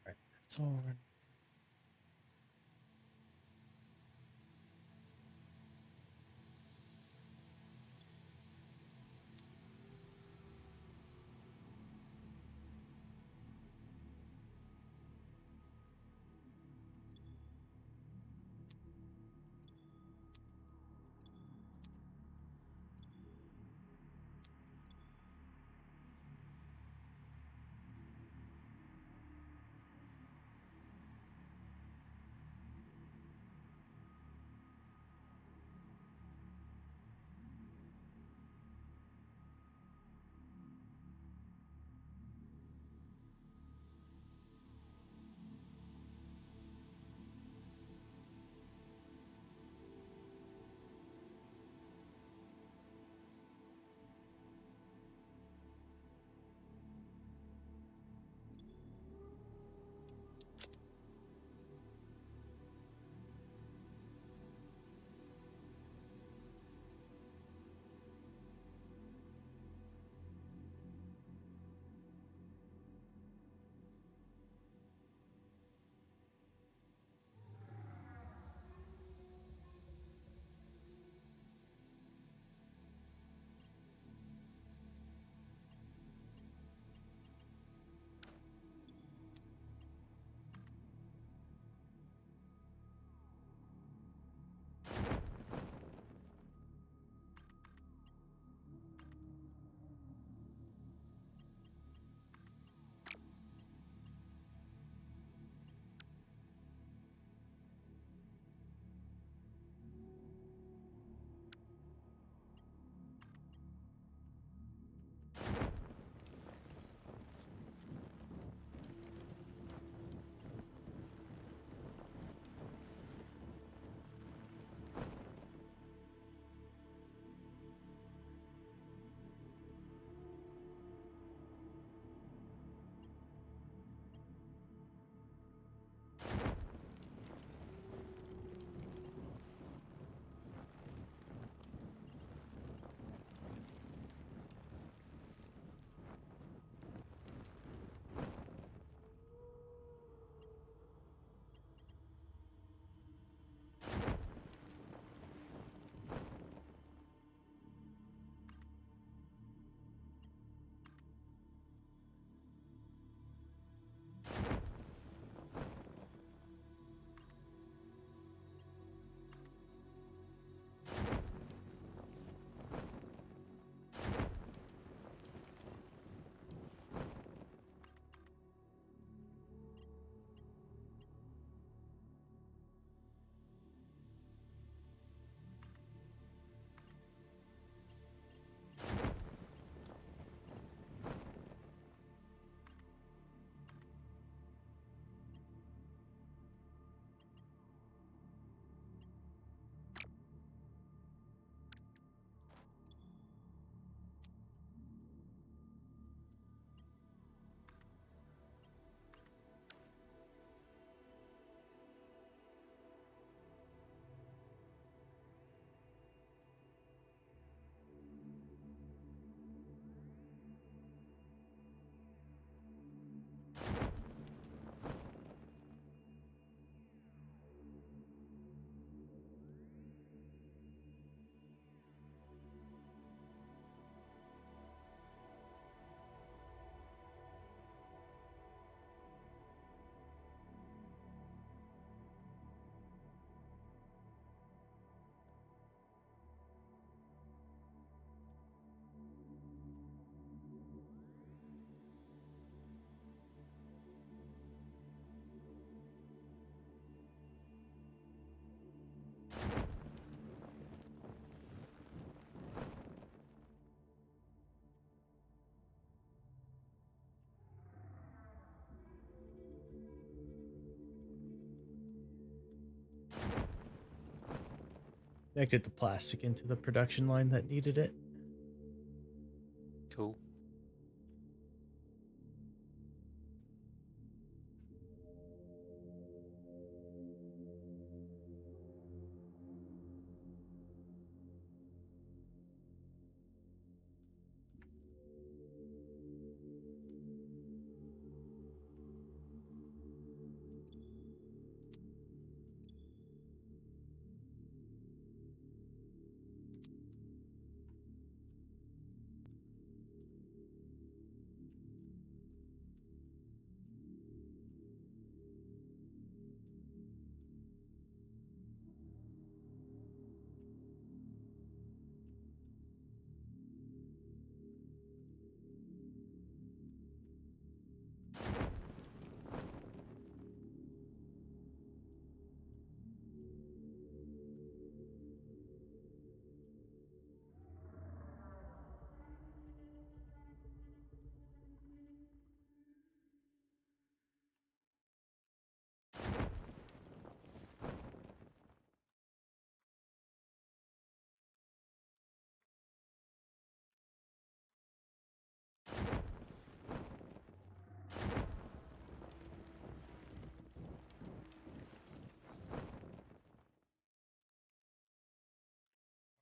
All right. That's all. Connected the plastic into the production line that needed it. Cool.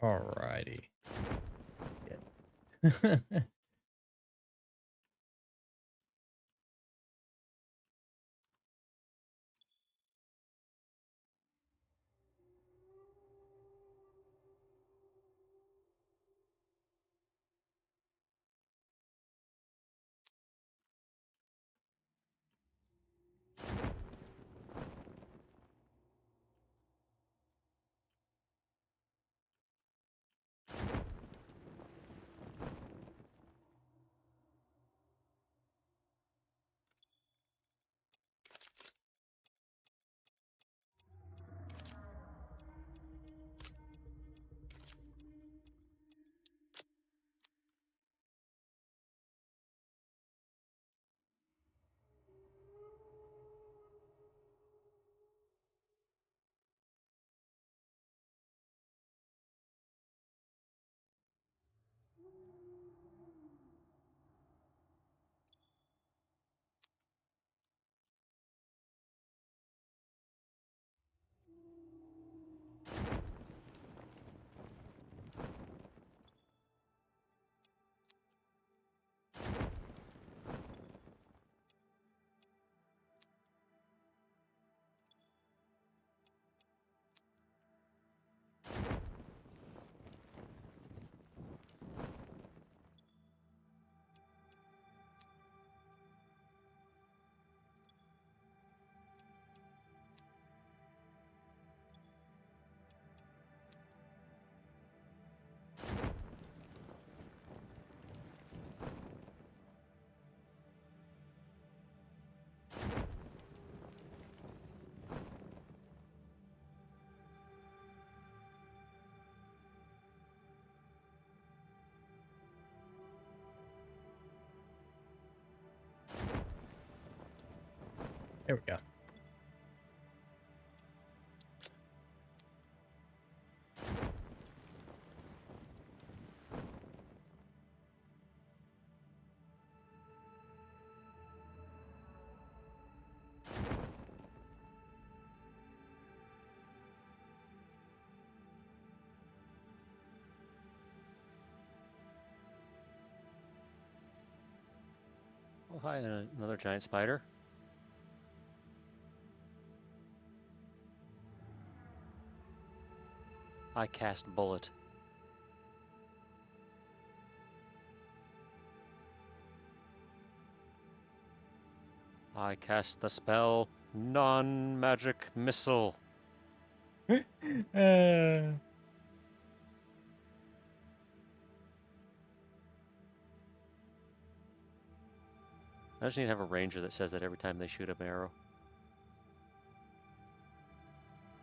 Alrighty. Yeah. There we go. Oh, hi, another giant spider. I cast bullet. I cast the spell non-magic missile. uh, I just need to have a ranger that says that every time they shoot an arrow.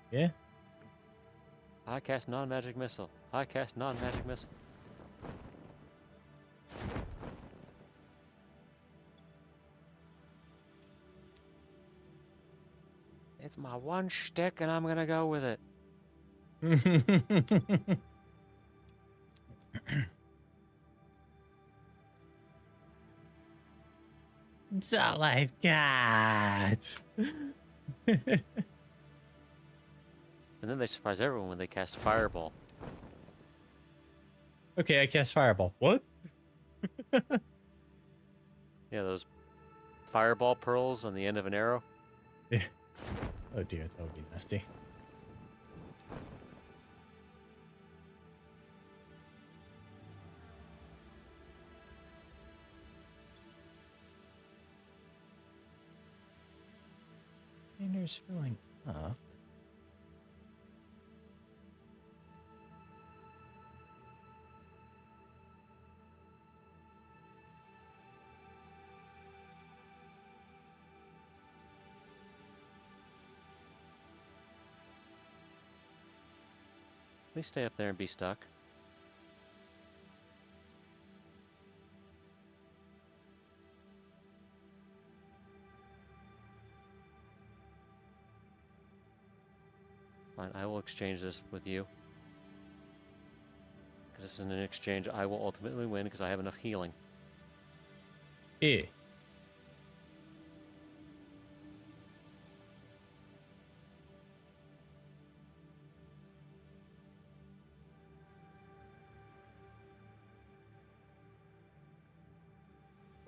yeah. I cast non-magic missile. I cast non-magic missile. It's my one shtick and I'm gonna go with it. It's all I've got. And then they surprise everyone when they cast Fireball. Okay, I cast Fireball. What? Yeah, those Fireball pearls on the end of an arrow. Oh dear, that would be nasty. Container's filling up. Please stay up there and be stuck. Fine, I will exchange this with you. Because this is an exchange I will ultimately win because I have enough healing. Yeah.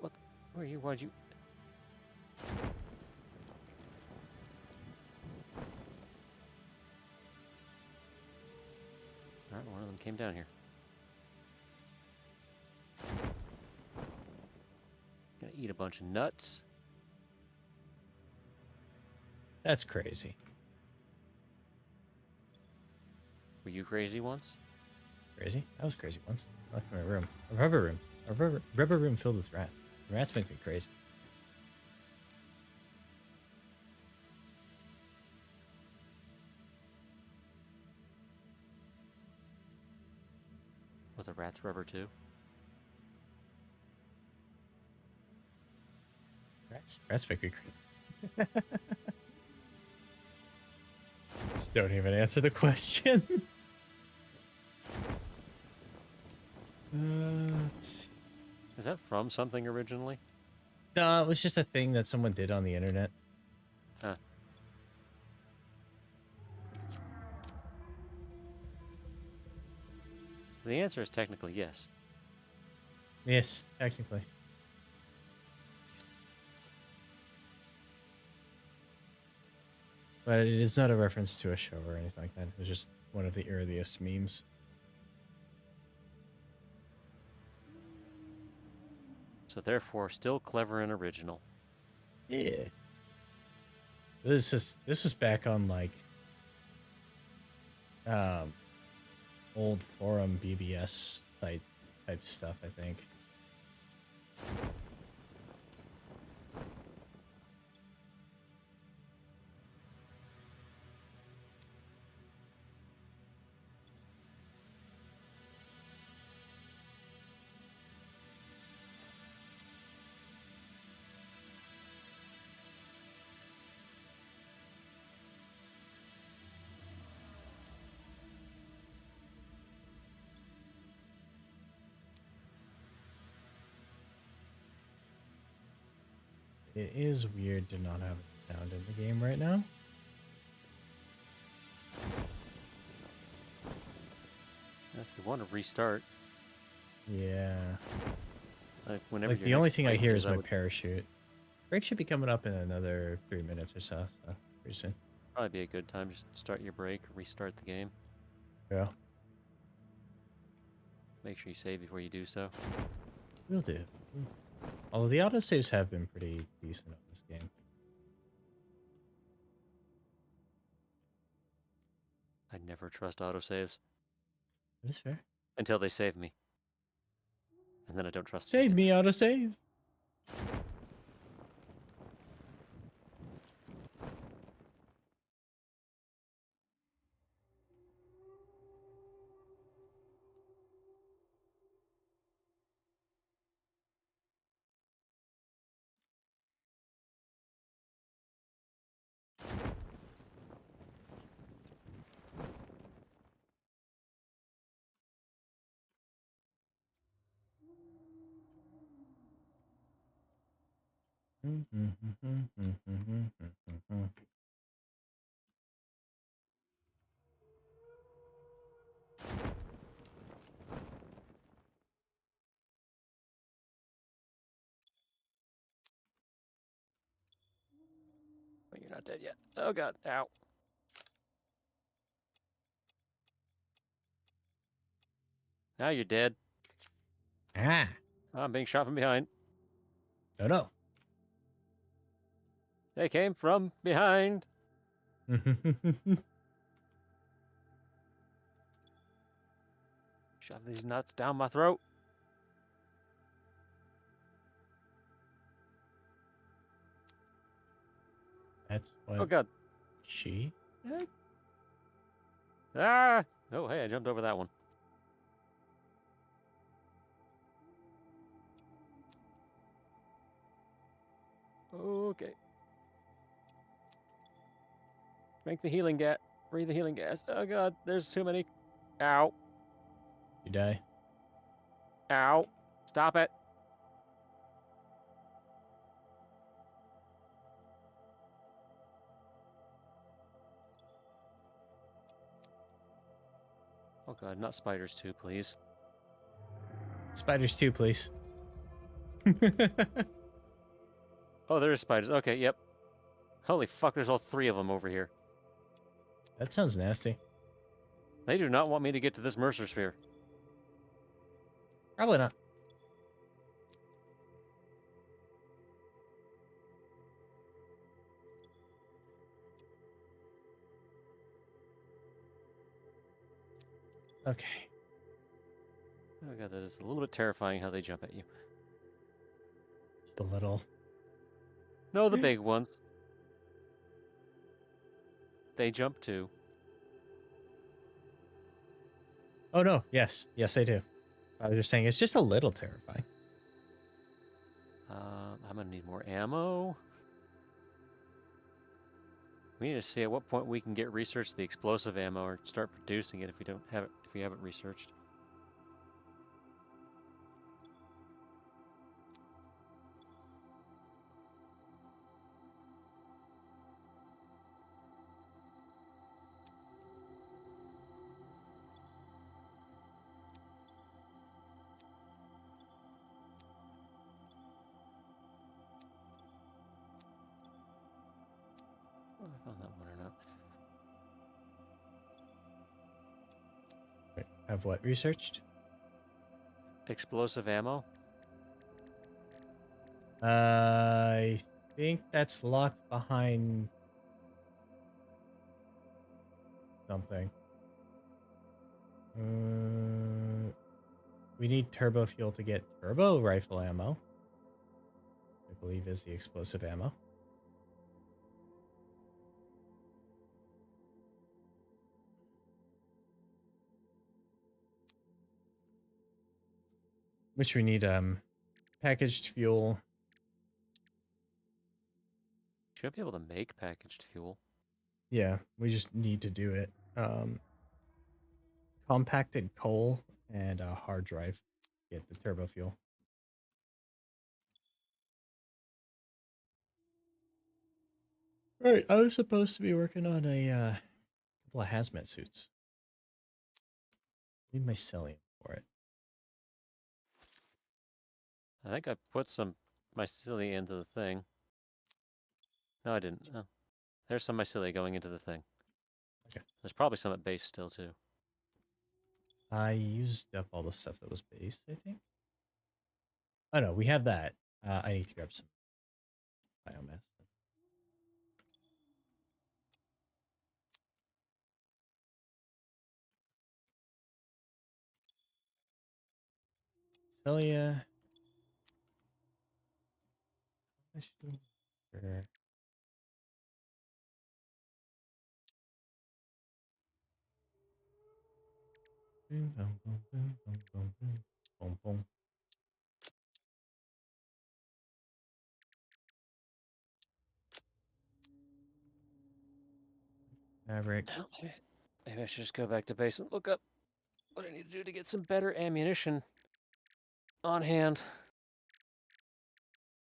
What? Where are you? Why'd you... Alright, one of them came down here. Gonna eat a bunch of nuts. That's crazy. Were you crazy once? Crazy? I was crazy once. I left my room. A rubber room. A rubber room filled with rats. Rats make me crazy. Was the rats rubber too? Rats make me crazy. Just don't even answer the question. Let's see. Is that from something originally? No, it was just a thing that someone did on the internet. Huh. So the answer is technically yes. Yes, technically. But it is not a reference to a show or anything like that. It was just one of the earliest memes. So therefore, still clever and original. Yeah. This was back on like old forum BBS site type stuff, I think. It is weird to not have sound in the game right now. If you want to restart, Yeah. whenever Like your the only next thing I break hear is I my would parachute. Break should be coming up in another 3 minutes or so pretty soon. probably be a good time to start your break, restart the game. Yeah. Make sure you save before you do so. Will do. Although the autosaves have been pretty decent on this game. I never trust autosaves That is fair. until they save me. And then I don't trust them Save again. me, autosave. Oh, you're not dead yet. Oh god, ow. Now you're dead. Ah, I'm being shot from behind. oh no. They came from behind. Shove these nuts down my throat. That's Oh what god. she said? Ah! Oh, hey, I jumped over that one. Okay. Drink the healing gas. Breathe the healing gas. Oh god, there's too many. Ow. You die. Ow. Stop it. Oh god, not spiders too, please. Spiders too, please. Oh, there's spiders. Okay, yep. Holy fuck, there's all 3 of them over here. That sounds nasty. They do not want me to get to this Mercer Sphere. Probably not. Okay. Oh god, that is a little bit terrifying how they jump at you. Just a little. No, the big ones. They jump too. Oh no. Yes. Yes, I do. I was just saying it's just a little terrifying. I'm gonna need more ammo. We need to see at what point we can get researched the explosive ammo or start producing it if we don't have it, if we haven't researched. Oh, I found that one or not. Wait, have what researched? Explosive ammo? I think that's locked behind something. We need turbo fuel to get turbo rifle ammo. I believe is the explosive ammo. Which we need packaged fuel. Should be able to make packaged fuel. Yeah, we just need to do it. Compacted coal and a hard drive. Get the turbo fuel. Right, I was supposed to be working on a couple of hazmat suits. Need mycelium for it. I think I put some mycelia into the thing. No, I didn't. Oh. There's some mycelia going into the thing. Okay. There's probably some at base still, too. I used up all the stuff that was based, I think. Oh no, we have that. I need to grab some biomass. Celia. Sure. Boom, boom, boom, boom, boom, boom, boom, boom, boom. Fabric. Oh, maybe I should just go back to base and look up what I need to do to get some better ammunition on hand.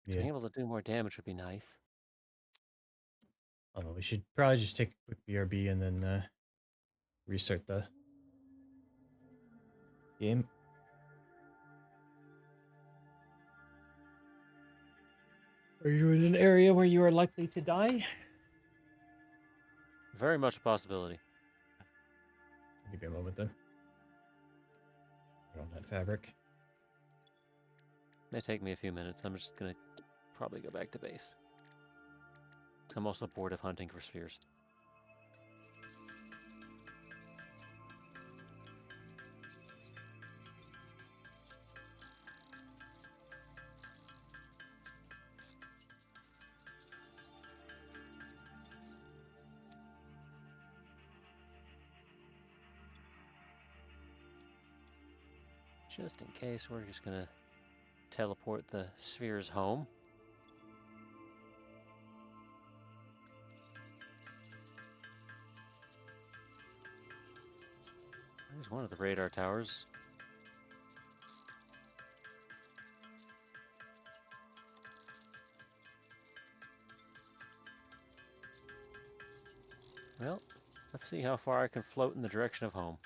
Being Yeah. able to do more damage would be nice. Although we should probably just take a quick BRB and then restart the game. Are you in an area where you are likely to die? Very much a possibility. I'll give you a moment then. Put on that fabric. May take me a few minutes. I'm just gonna probably go back to base. I'm also bored of hunting for spheres. Just in case, we're just gonna teleport the spheres home. There's one of the radar towers. Well, let's see how far I can float in the direction of home.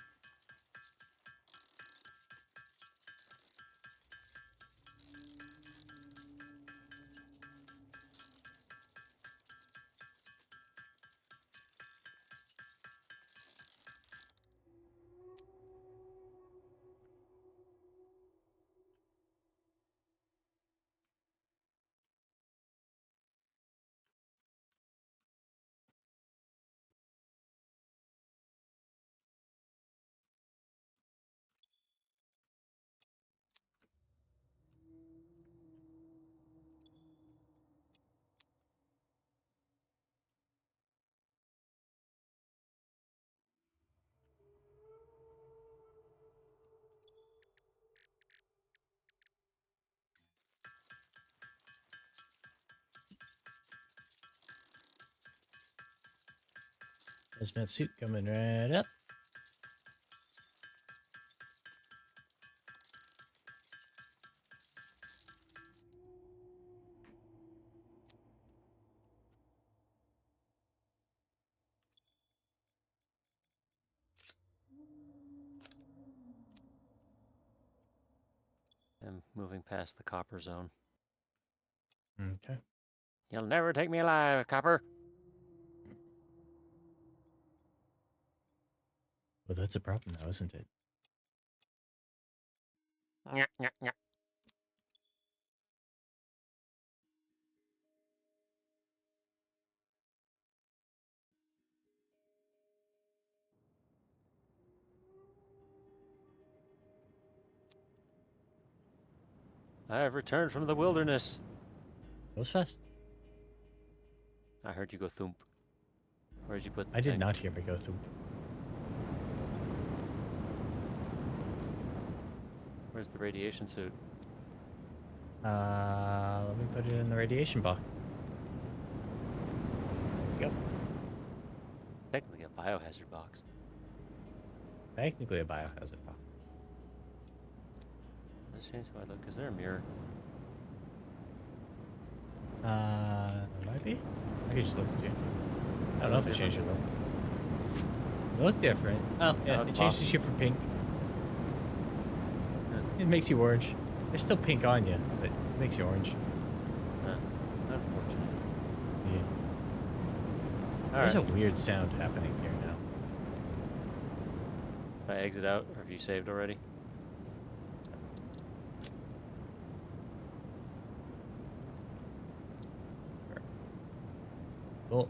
Hazmat suit coming right up. I'm moving past the copper zone. Okay. You'll never take me alive, copper. Well, that's a problem now, isn't it? Nyah, nyah, nyah. I have returned from the wilderness. That was fast. I heard you go thump. Where did you put the I did thing? not hear me go through. Where's the radiation suit? Let me put it in the radiation box. There you go. Technically a biohazard box. Technically a biohazard box. Let's change how I look. Is there a mirror? Might be. I could just look at you. I don't know if it changed your look. You look different. Oh, yeah, No, it it's changes you from pink. It makes you orange. There's still pink on you, but it makes you orange. Unfortunate. Yeah. Alright. There's a weird sound happening here now. If I exit out, or have you saved already? Cool.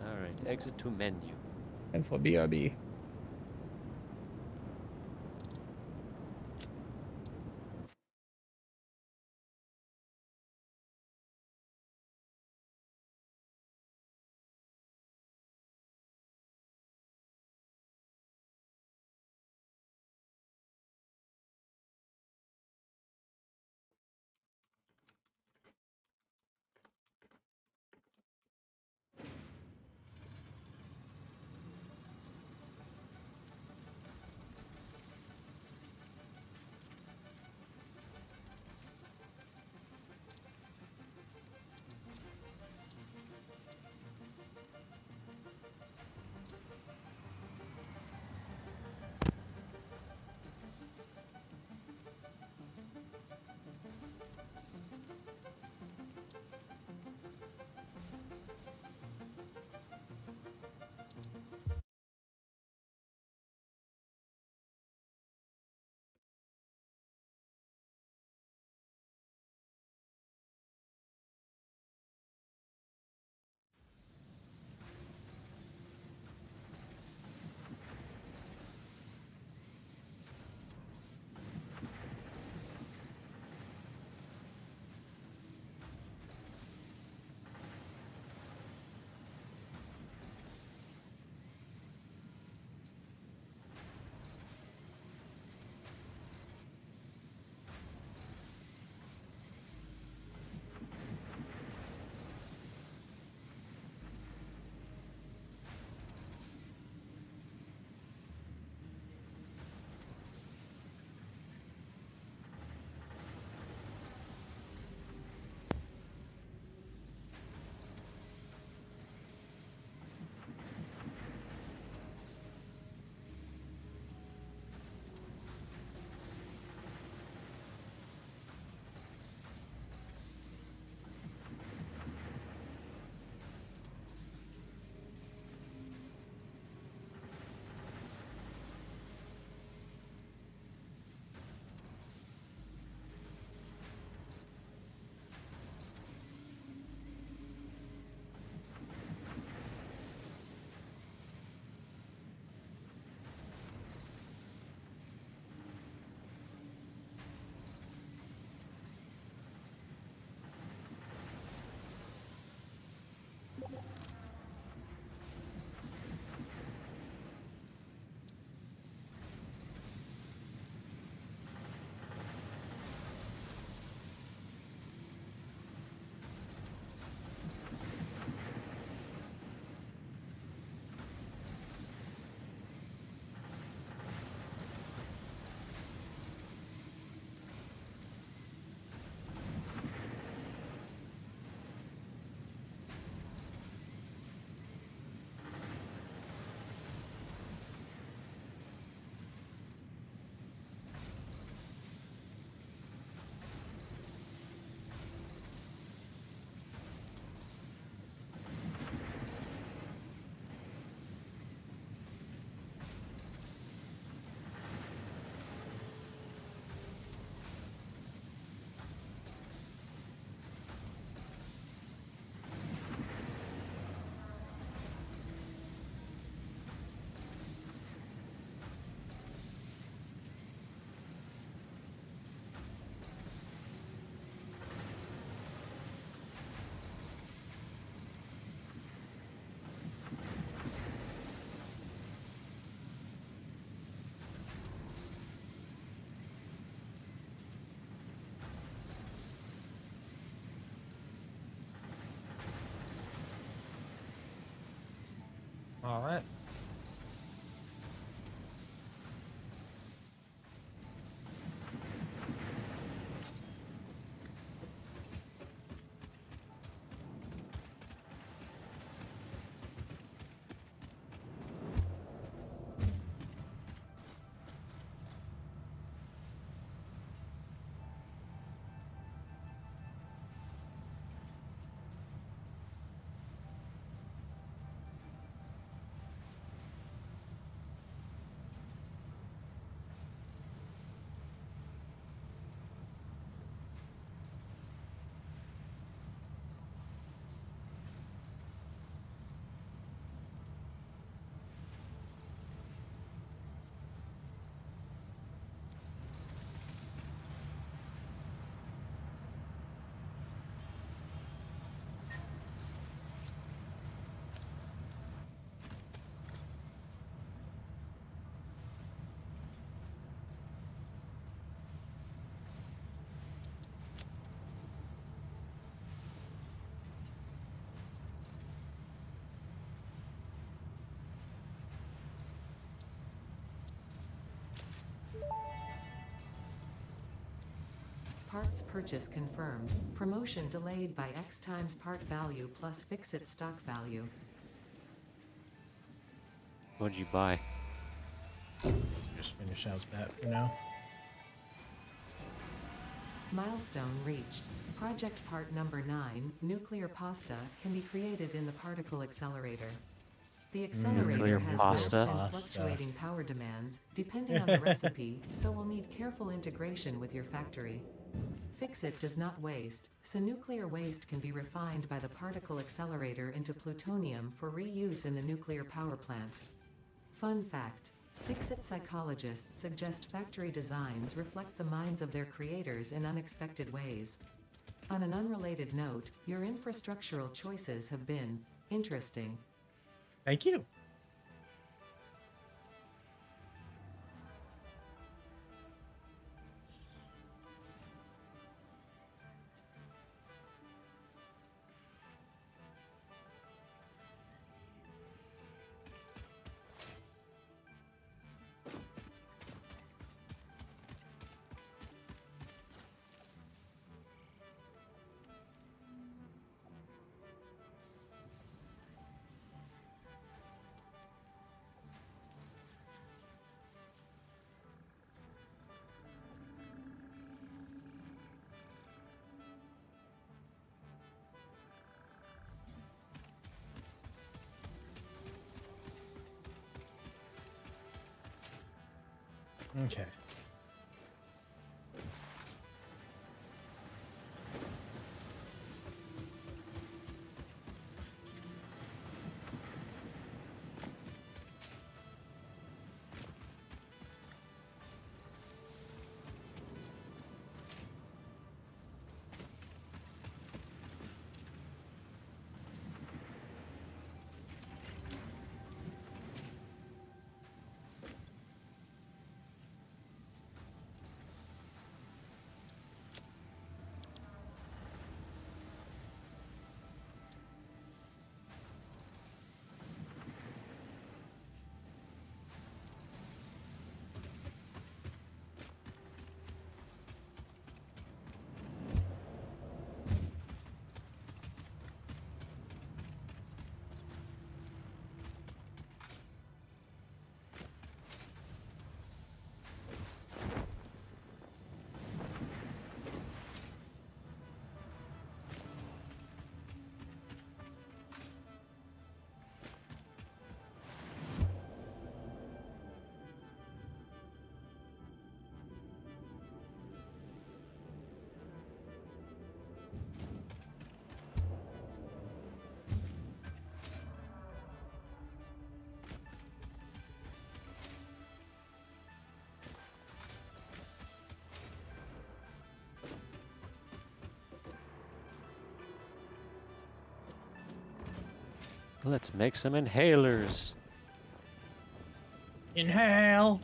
Alright, exit to menu. And for BRB. All right. Parts purchase confirmed. Promotion delayed by X times part value plus fix-it stock value. What'd you buy? Just finish out that for now. Milestone reached. Project part number 9, nuclear pasta, can be created in the particle accelerator. The accelerator Nuclear has pasta? fast and fluctuating power demands, depending on the recipe, so will need careful integration with your factory. Fix-it does not waste, so nuclear waste can be refined by the particle accelerator into plutonium for reuse in the nuclear power plant. Fun fact: Fix-it psychologists suggest factory designs reflect the minds of their creators in unexpected ways. On an unrelated note, your infrastructural choices have been interesting. Thank you. Okay. Let's make some inhalers. Inhale.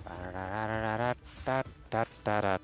Da-da-da-da-da-da-da-da-da.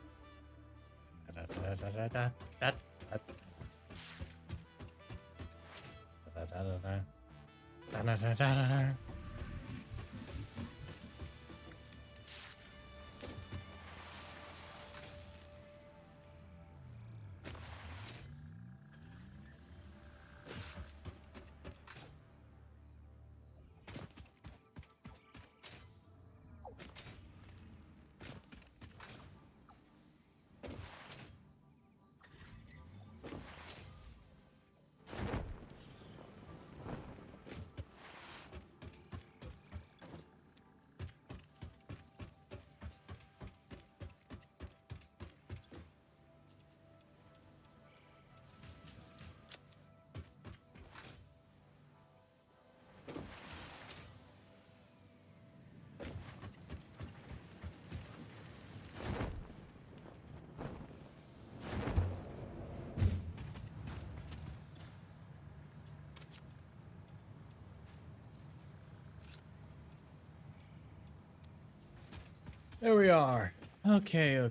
There we are. Okay.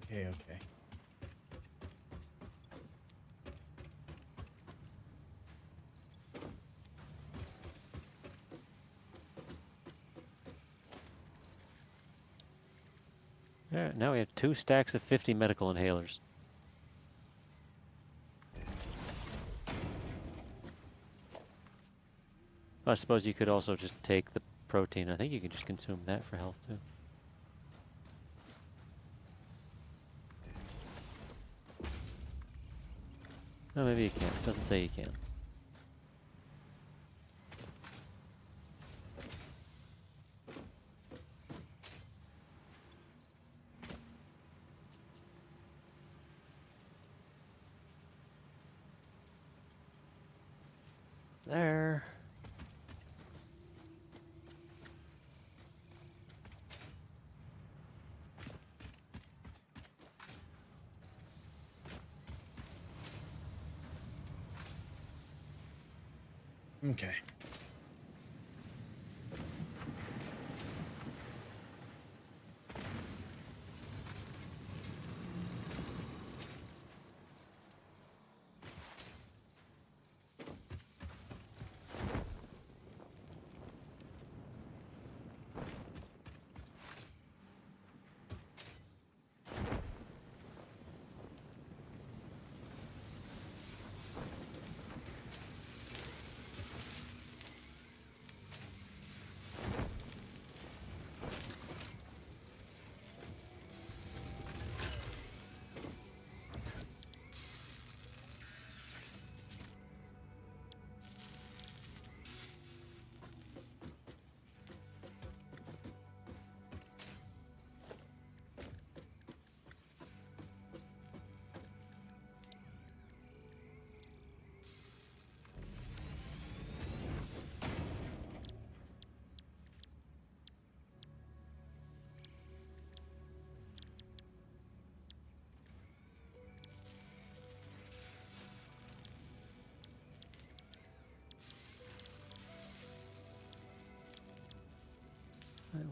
Alright, now we have 2 stacks of 50 medical inhalers. I suppose you could also just take the protein. I think you can just consume that for health too. No, maybe you can't. It doesn't say you can. There. Okay.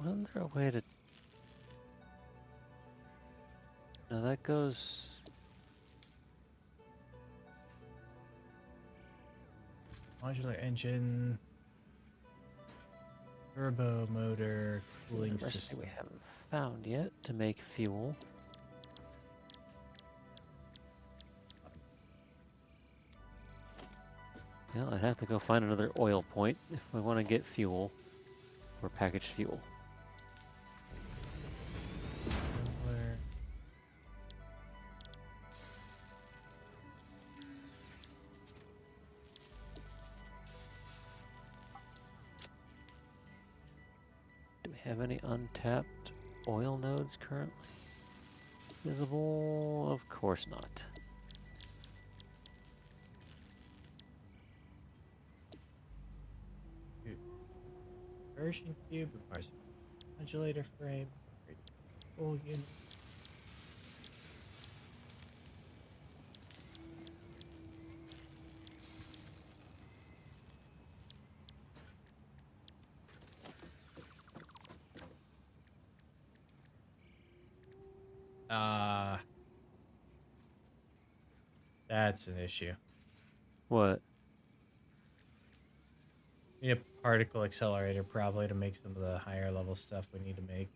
Wasn't there a way to... No, that goes... Modular engine. Turbo motor. Cooling Recipe system. we haven't found yet to make fuel. Well, I'd have to go find another oil point if we want to get fuel or packaged fuel. Assembler. Do we have any untapped oil nodes currently visible? Of course not. Version cube requires modulator frame. Full unit. That's an issue. What? We need a particle accelerator probably to make some of the higher level stuff we need to make.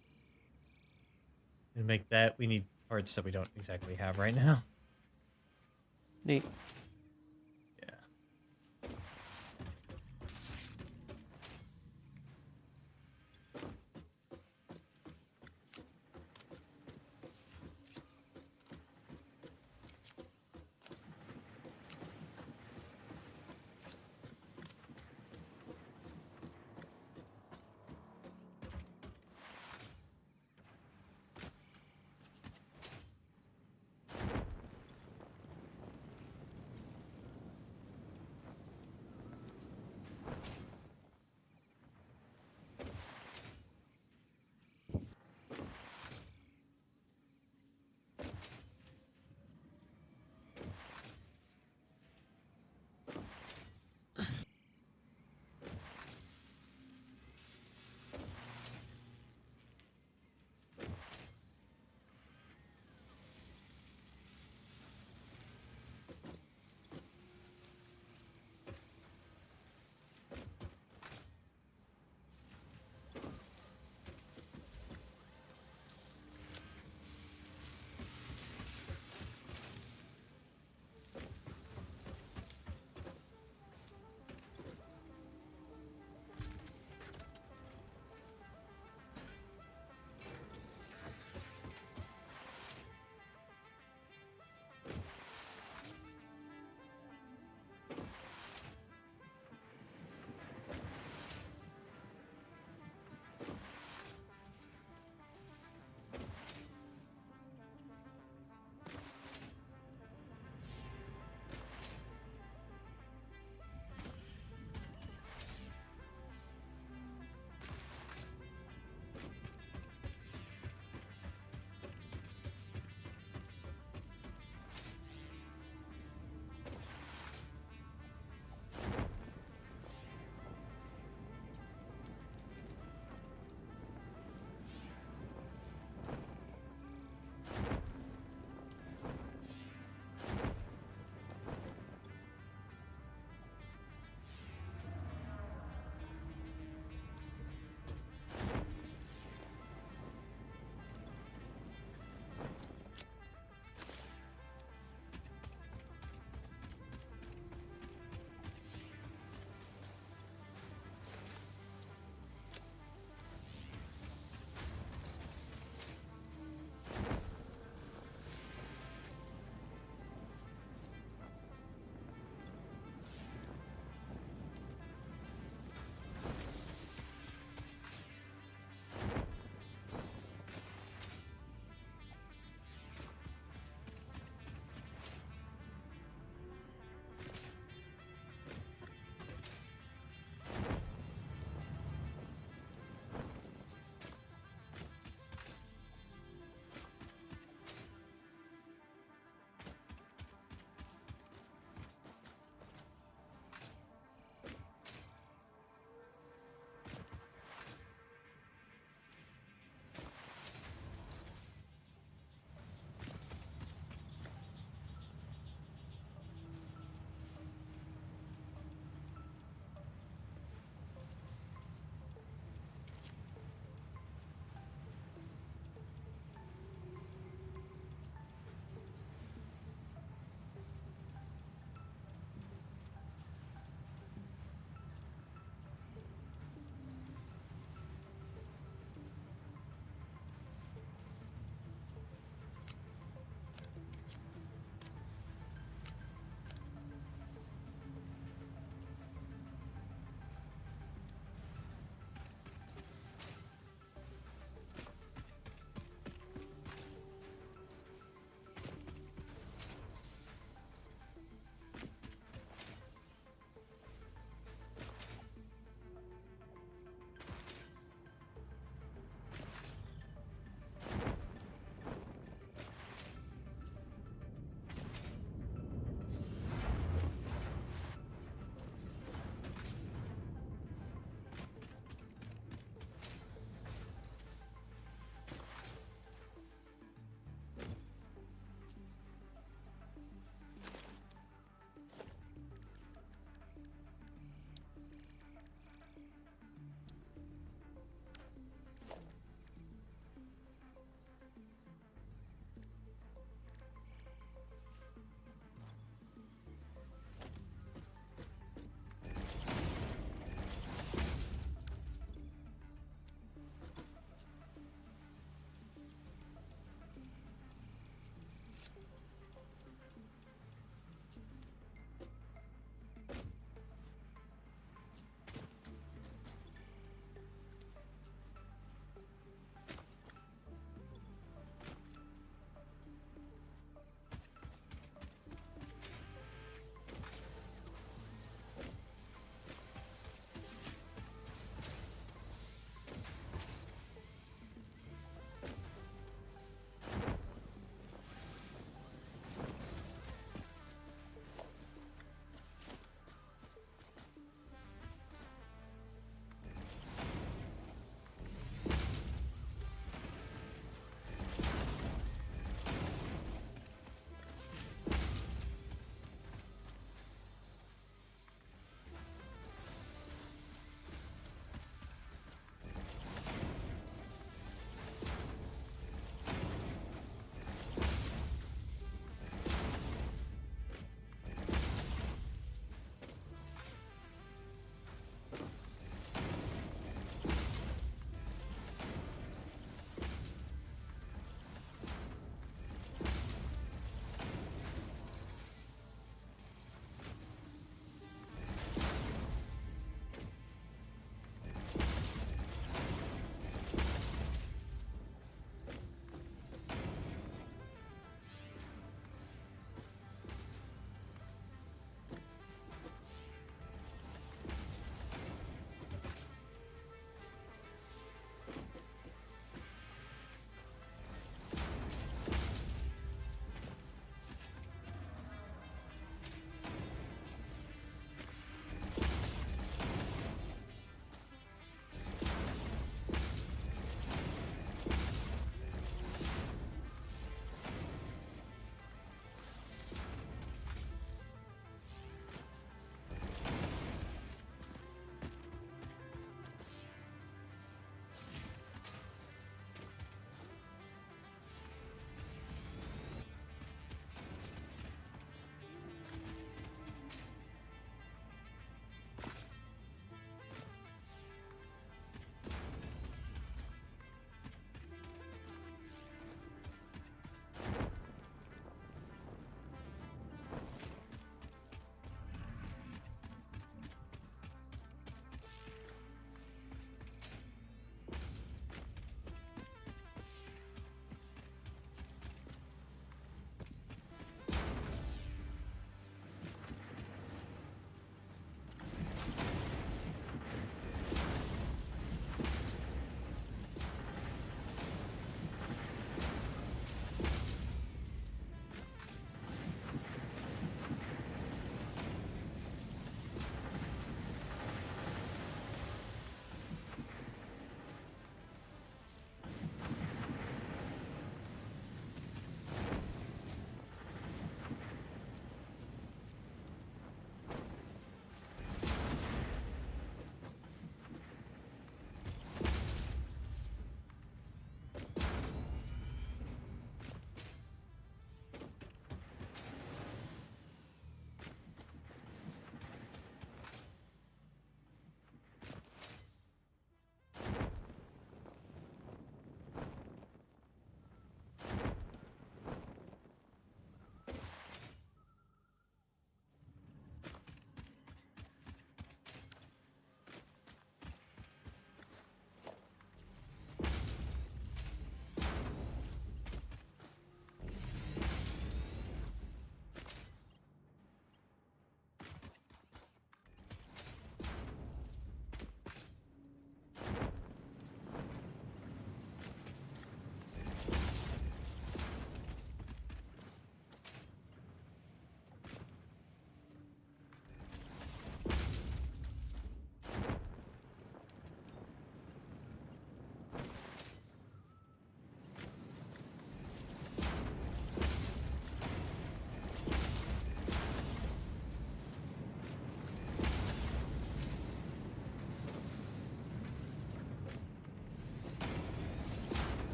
To make that, we need parts that we don't exactly have right now. Neat. Yeah.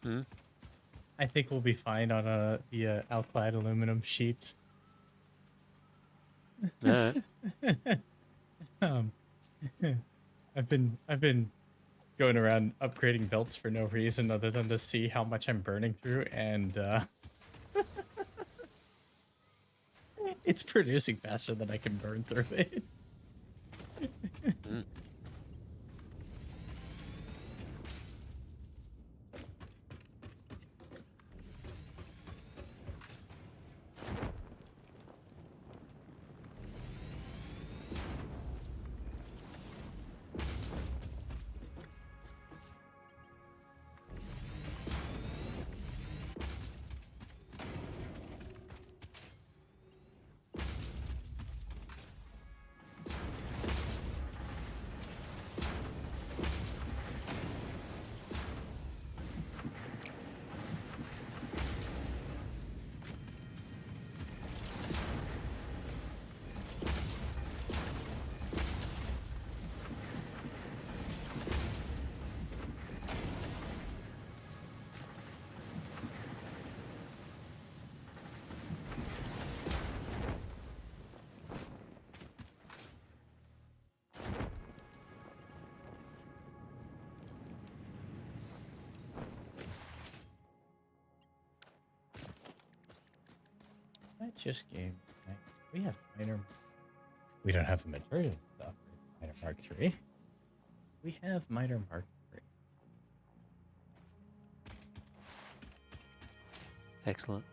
Hmm? I think we'll be fine on the alclad aluminum sheets. Alright. Um, I've been going around upgrading belts for no reason other than to see how much I'm burning through, and it's producing faster than I can burn through it. Mm. That just game. We have minor. We don't have the material stuff. Miter Mark III. We have Miter Mark III. Excellent.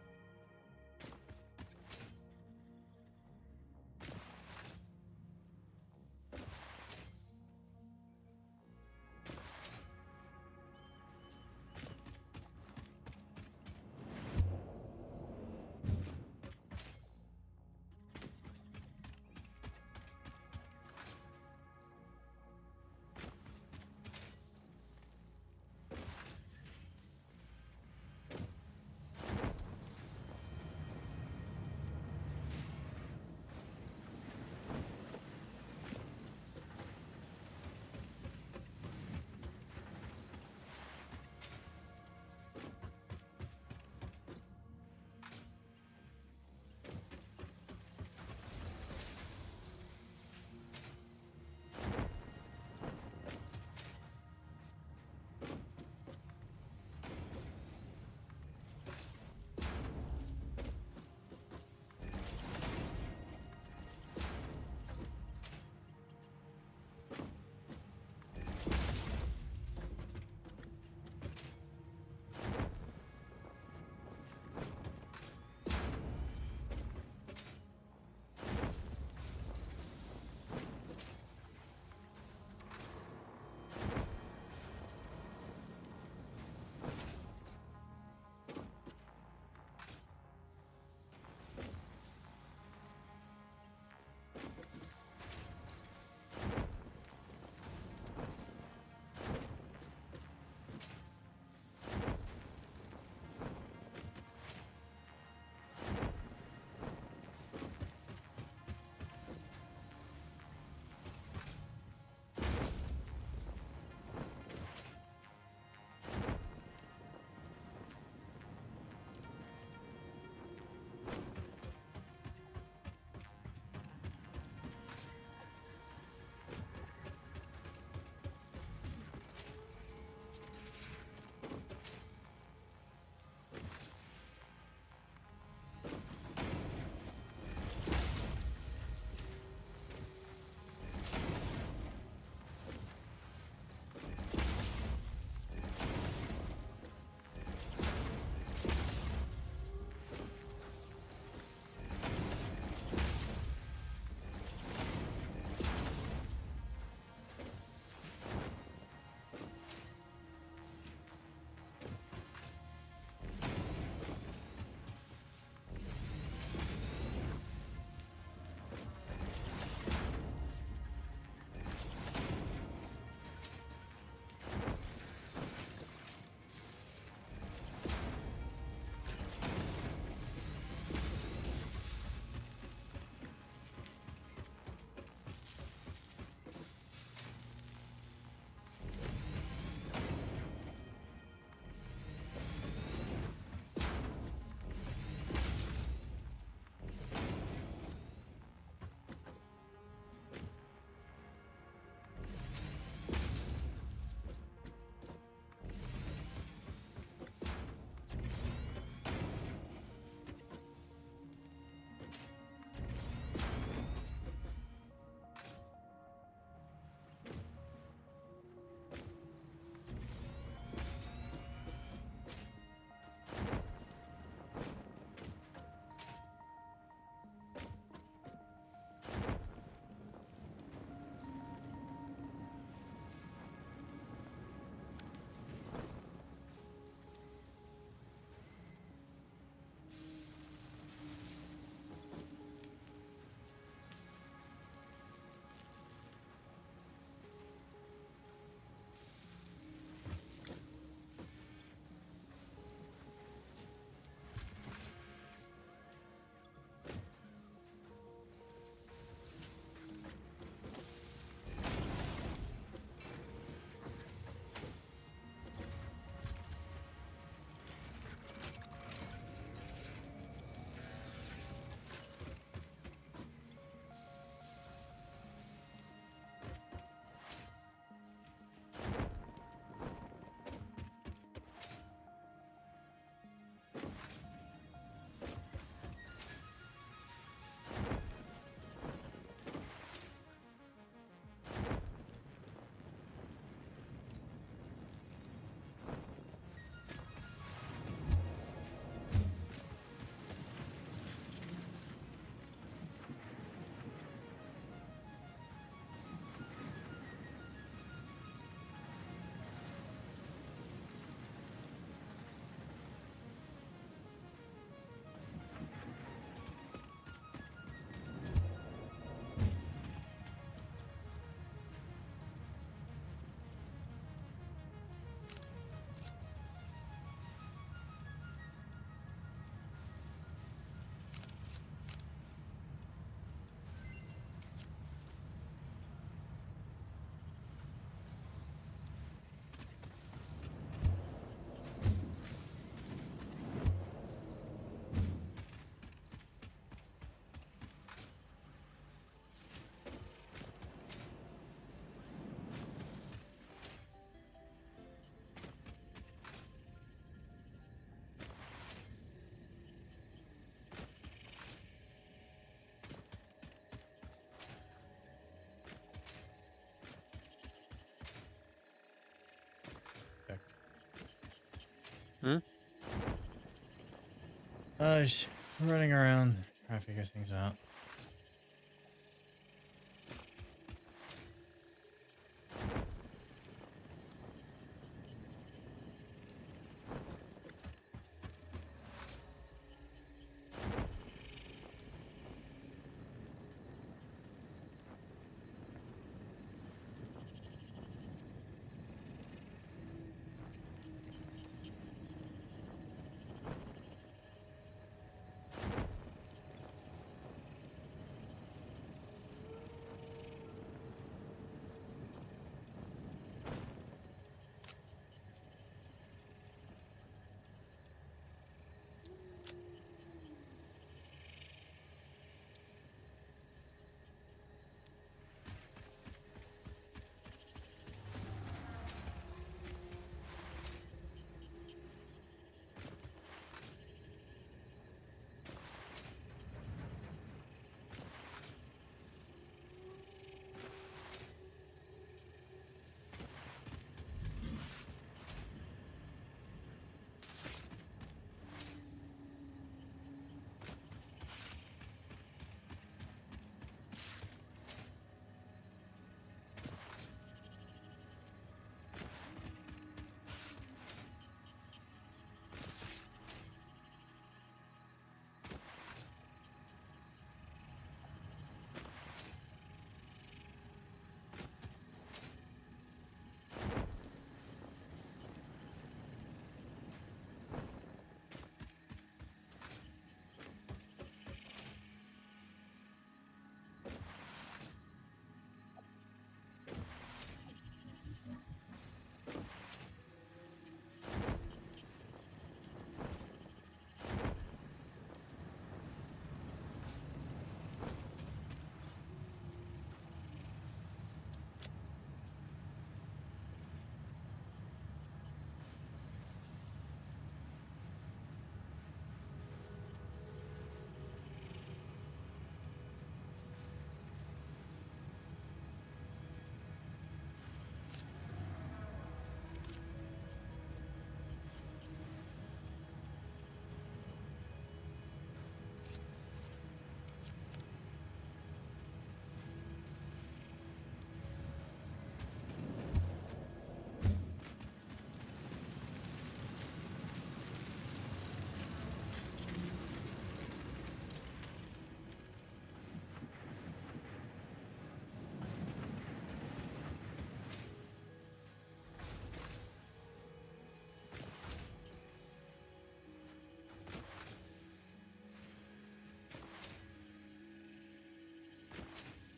Hmm? Just running around, trying to figure things out.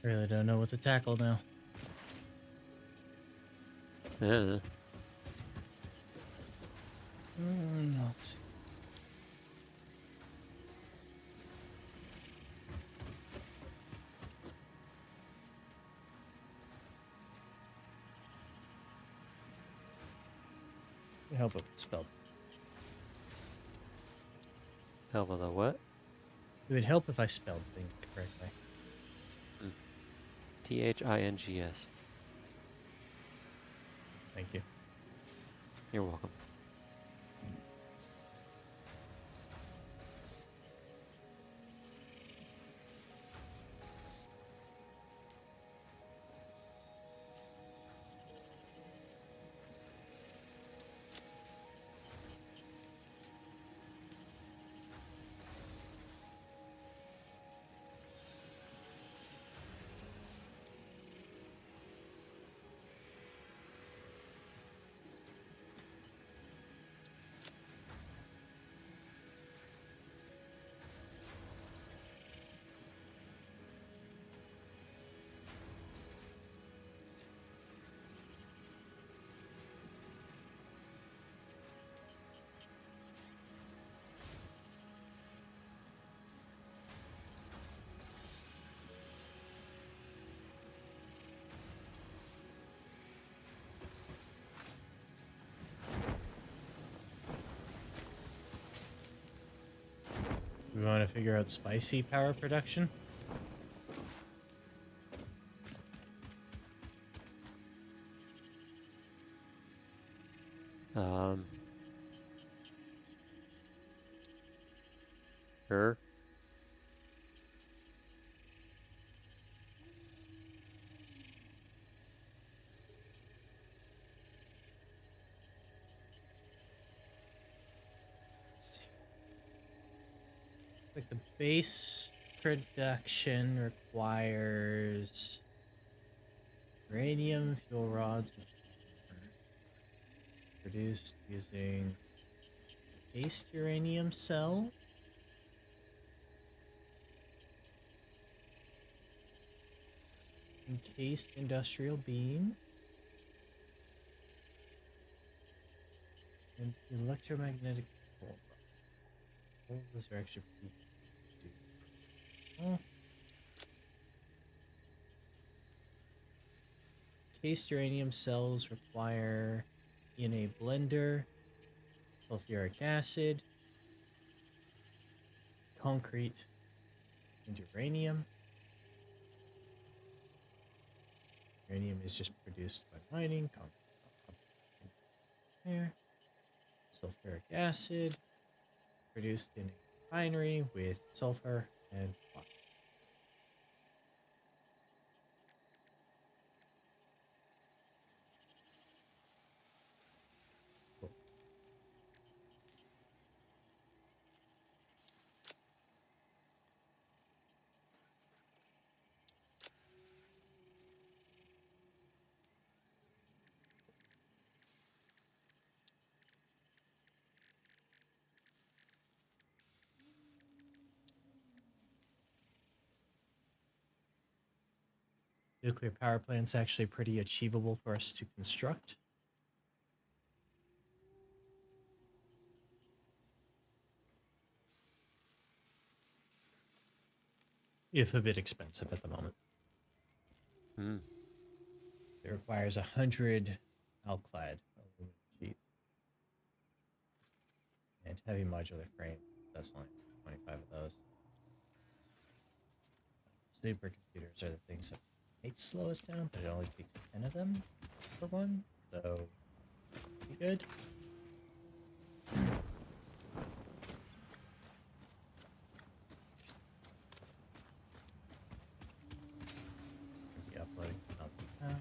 Really don't know what to tackle now. Yeah. Let's see. I hope it was spelled. Hell with a what? It would help if I spelled things correctly. Things. Thank you. You're welcome. We want to figure out spicy power production. Um, Sure. Let's see. Like the base production requires uranium fuel rods, which are produced using cased uranium cell. Encased industrial beam. And electromagnetic pole rod. All of those are actually pretty easy to do. Oh. Cased uranium cells require in a blender, sulfuric acid, concrete, and uranium. Uranium is just produced by mining. Concrete there. Sulfuric acid produced in a refinery with sulfur and water. Cool. Nuclear power plant's actually pretty achievable for us to construct. If a bit expensive at the moment. Hmm. It requires 100 alclad aluminum sheets and heavy modular frames. That's only 25 of those. Supercomputers are the things that might slow us down, but it only takes 10 of them for one, so pretty good. Be uploading something now.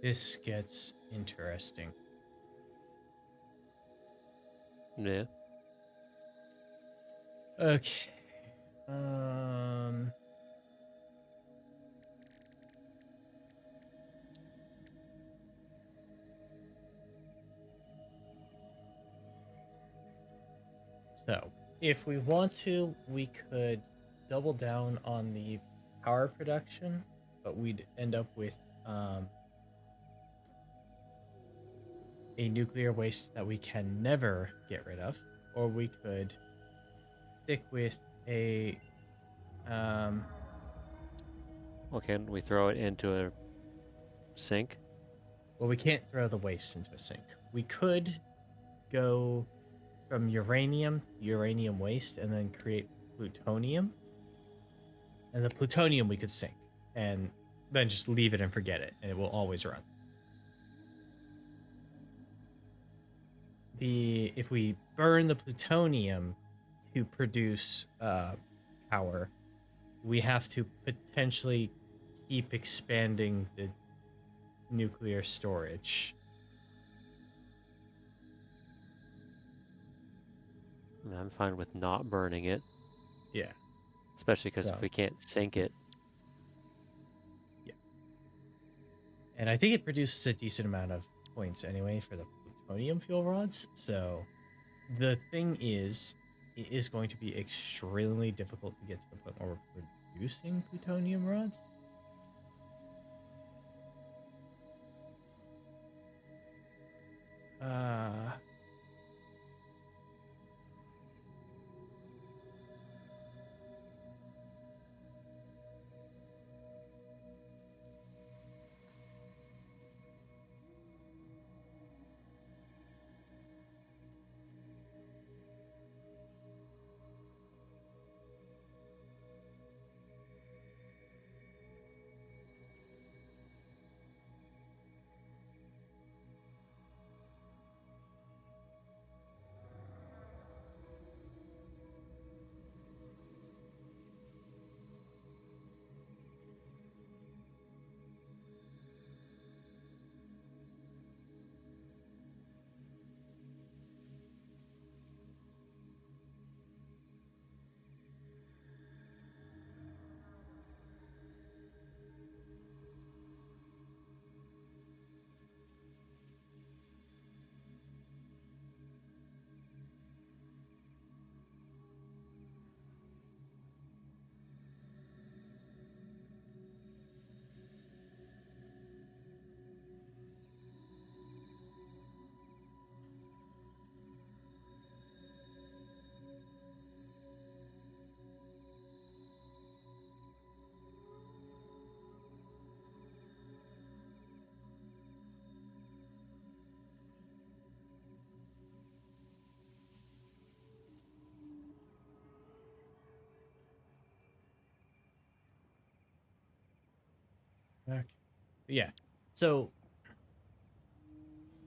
This gets interesting. Yeah. Okay. So, if we want to, we could double down on the power production, but we'd end up with a nuclear waste that we can never get rid of, or we could stick with a Well, can we throw it into a sink? well, we can't throw the waste into a sink. We could go from uranium to uranium waste and then create plutonium And the plutonium we could sink and then just leave it and forget it, and it will always run. If we burn the plutonium to produce power, we have to potentially keep expanding the nuclear storage. I'm fine with not burning it, Yeah. especially because So, if we can't sink it, yeah. And I think it produces a decent amount of points anyway for the plutonium fuel rods. So the thing is, it is going to be extremely difficult to get to the point where we're producing plutonium rods. Okay. Yeah. So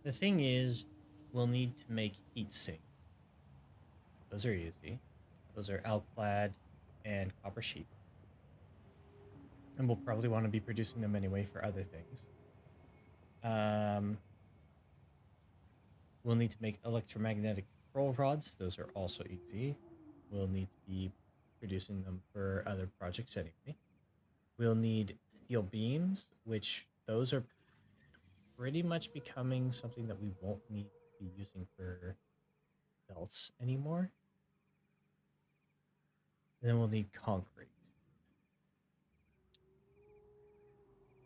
the thing is, we'll need to make heat sinks. Those are easy. Those are alclad and copper sheets. And we'll probably want to be producing them anyway for other things. We'll need to make electromagnetic control rods. Those are also easy. We'll need to be producing them for other projects anyway. We'll need steel beams, which those are pretty much becoming something that we won't need to be using for belts anymore. And then we'll need concrete.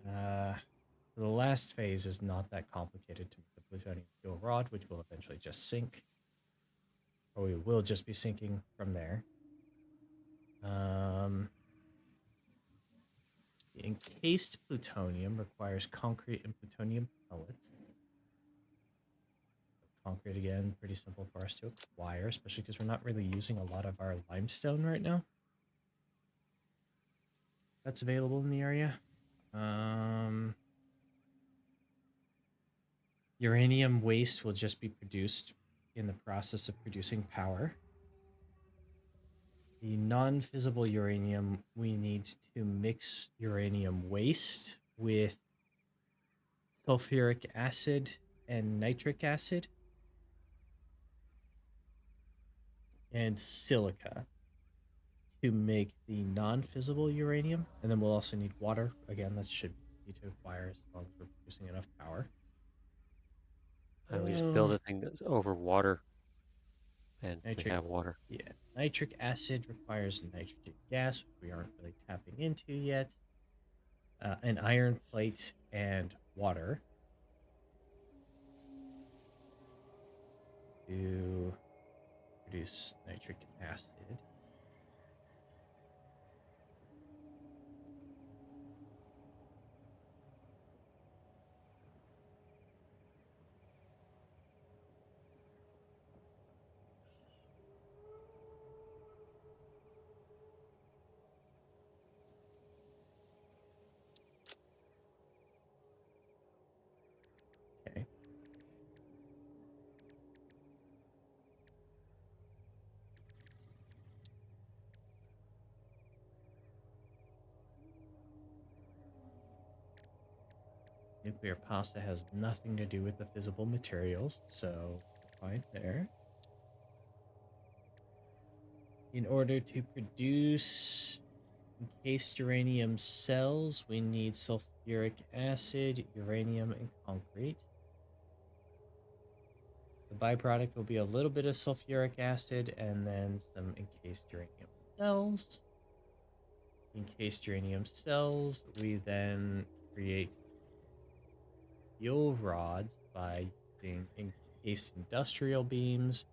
The last phase is not that complicated to make the plutonium fuel rod, which will eventually just sink. Or we will just be sinking from there. The encased plutonium requires concrete and plutonium pellets. Concrete, again, pretty simple for us to acquire, especially because we're not really using a lot of our limestone right now. That's available in the area. Uranium waste will just be produced in the process of producing power. The non-fissible uranium, we need to mix uranium waste with sulfuric acid and nitric acid and silica to make the non-fissible uranium. And then we'll also need water. Again, that should be easy to acquire as long as we're producing enough power. we just build a thing that's over water, and we have water. Yeah, nitric acid requires nitrogen gas, which we aren't really tapping into yet. An iron plate and water to produce nitric acid. Nuclear pasta has nothing to do with the fissile materials, so fine there. In order to produce encased uranium cells, we need sulfuric acid, uranium, and concrete. The byproduct will be a little bit of sulfuric acid and then some encased uranium cells. Encased uranium cells, we then create fuel rods by using encased industrial beams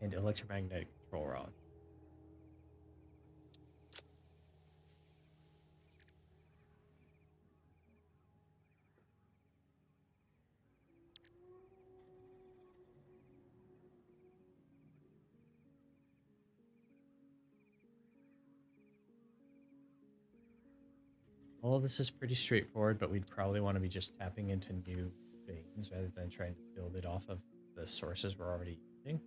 and electromagnetic control rods. All of this is pretty straightforward, but we'd probably want to be just tapping into new veins rather than trying to build it off of the sources we're already using.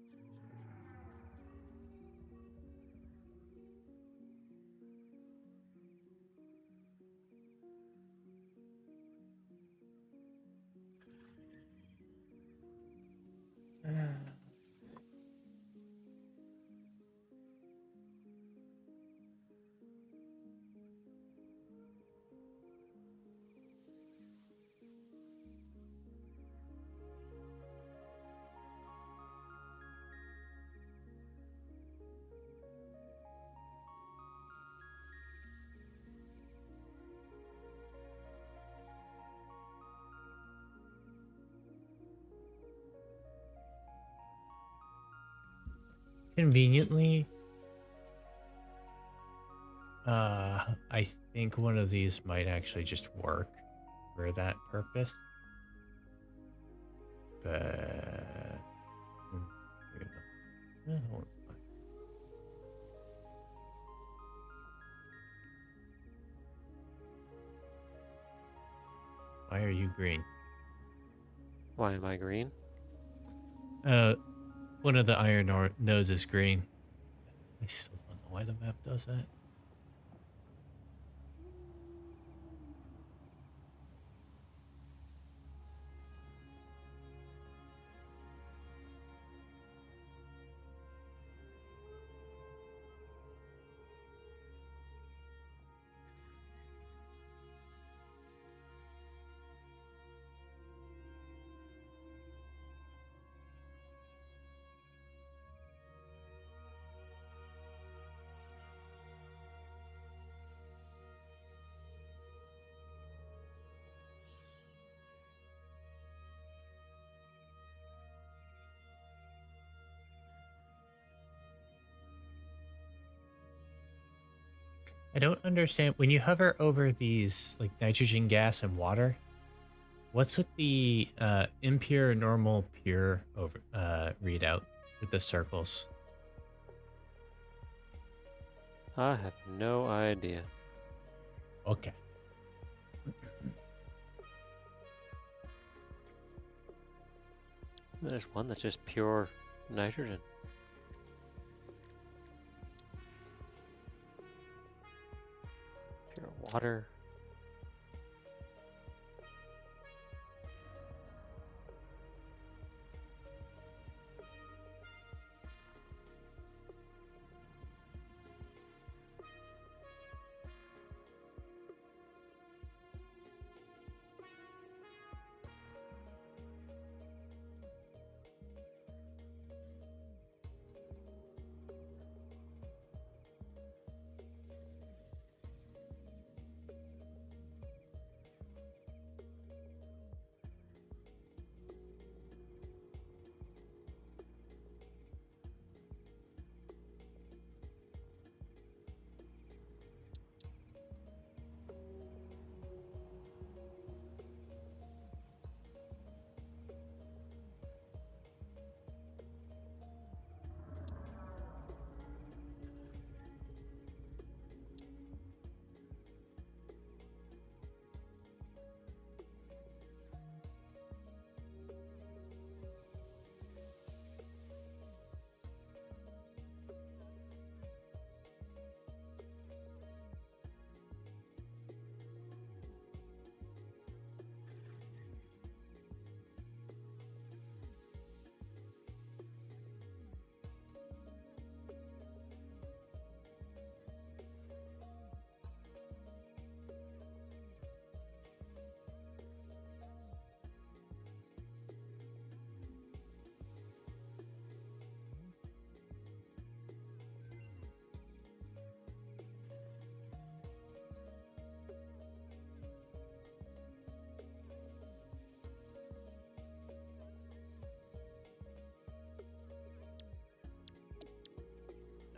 Conveniently, I think one of these might actually just work for that purpose. But hold on. Why are you green? Why am I green? One of the iron nose is green. I still don't know why the map does that. I don't understand when you hover over these like nitrogen gas and water. What's with the impure, normal, pure over readout with the circles? I have no idea. Okay. There's one that's just pure nitrogen. Pure water.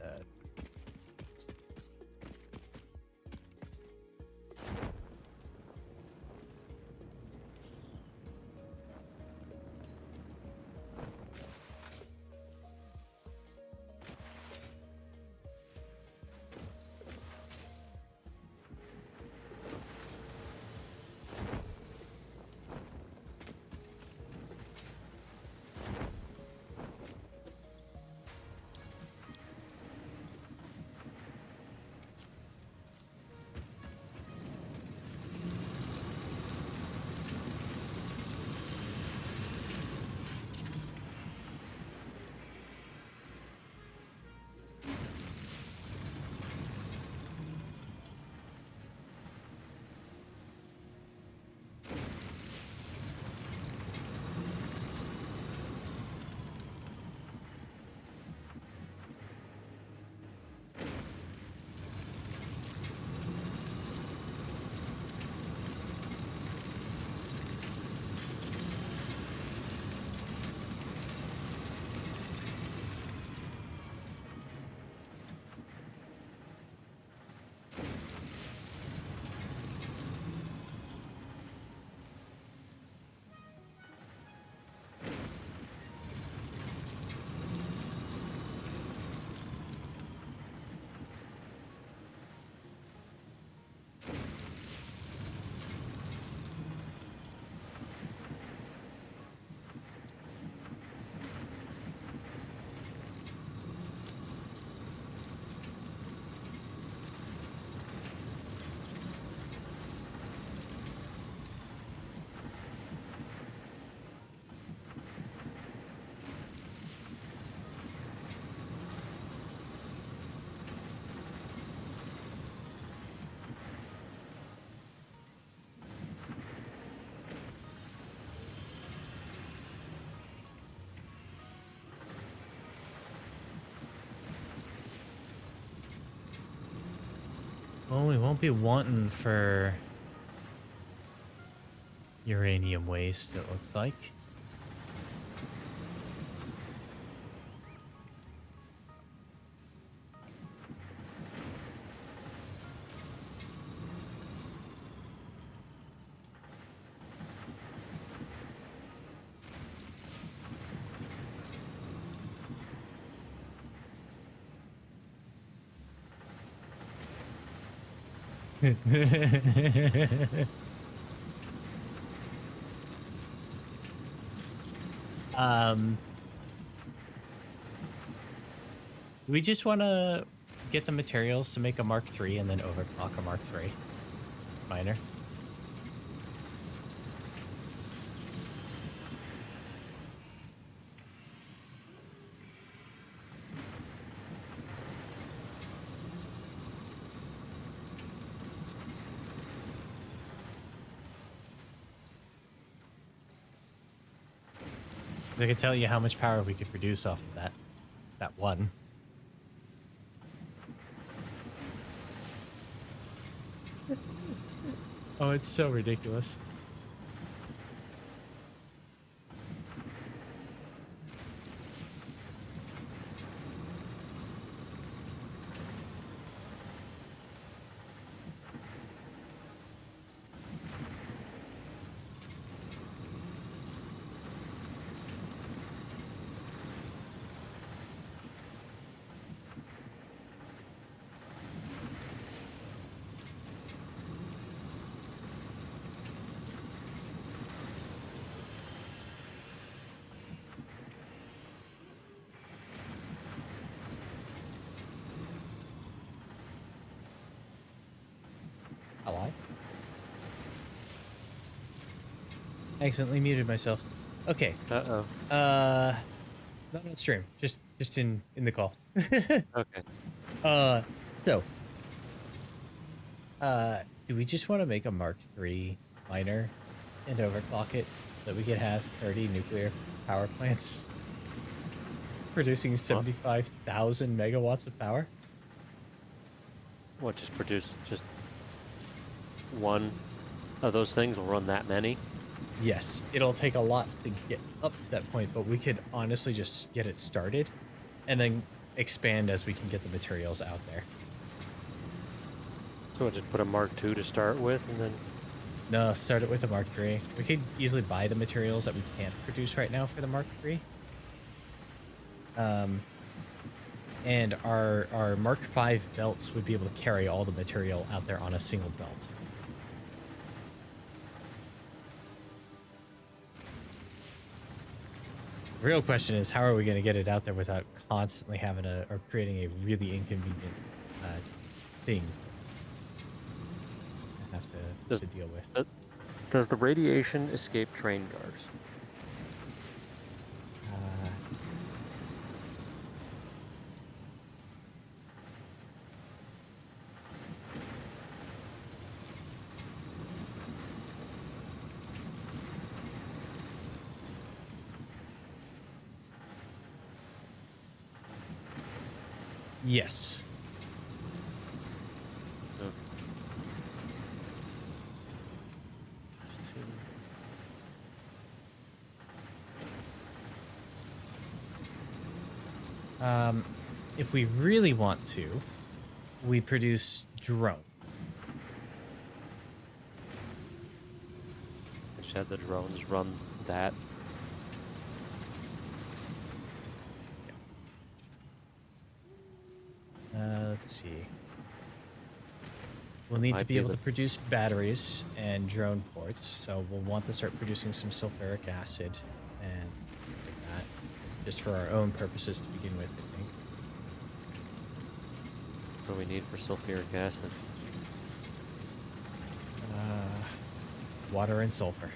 that. Well, we won't be wanting for uranium waste, it looks like. um, we just want to get the materials to make a Mark III and then overclock a Mark III miner. I could tell you how much power we could produce off of that one. Oh, it's so ridiculous. Hello? Accidentally muted myself. Okay. Uh-oh. Not on stream. Just in the call. Okay. So do we just want to make a Mark III miner and overclock it so that we could have 30 nuclear power plants producing 75,000 megawatts of power? What, just produce just one of those things will run that many? Yes, it'll take a lot to get up to that point, but we could honestly just get it started and then expand as we can get the materials out there. So I just put a Mark II to start with, and then No, start it with a Mark III. We could easily buy the materials that we can't produce right now for the Mark III. And our Mark V belts would be able to carry all the material out there on a single belt. The real question is, how are we going to get it out there without constantly having or creating a really inconvenient thing I have to deal with? Does the radiation escape train cars? Uh, yes. No. If we really want to, we produce drones. Just have the drones run that. Let's see. We'll need to Might be be able the- to produce batteries and drone ports, so we'll want to start producing some sulfuric acid and that, just for our own purposes to begin with, I think. What do we need for sulfuric acid? Water and sulfur.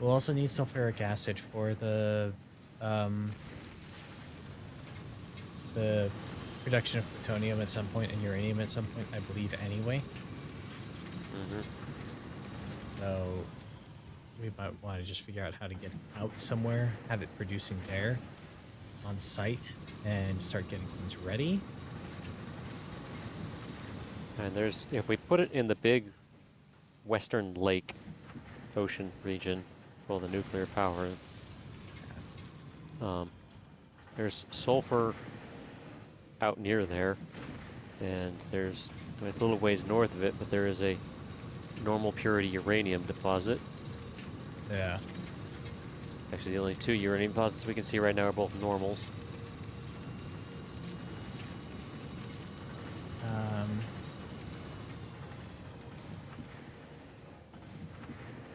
We'll also need sulfuric acid for the production of plutonium at some point and uranium at some point, I believe, anyway. Mm-hmm. So we might want to just figure out how to get out somewhere, have it producing there on site, and start getting things ready. And if we put it in the big western lake ocean region for all the nuclear power, there's sulfur out near there, and it's a little ways north of it, but there is a normal purity uranium deposit. Yeah. Actually, the only 2 uranium deposits we can see right now are both normals.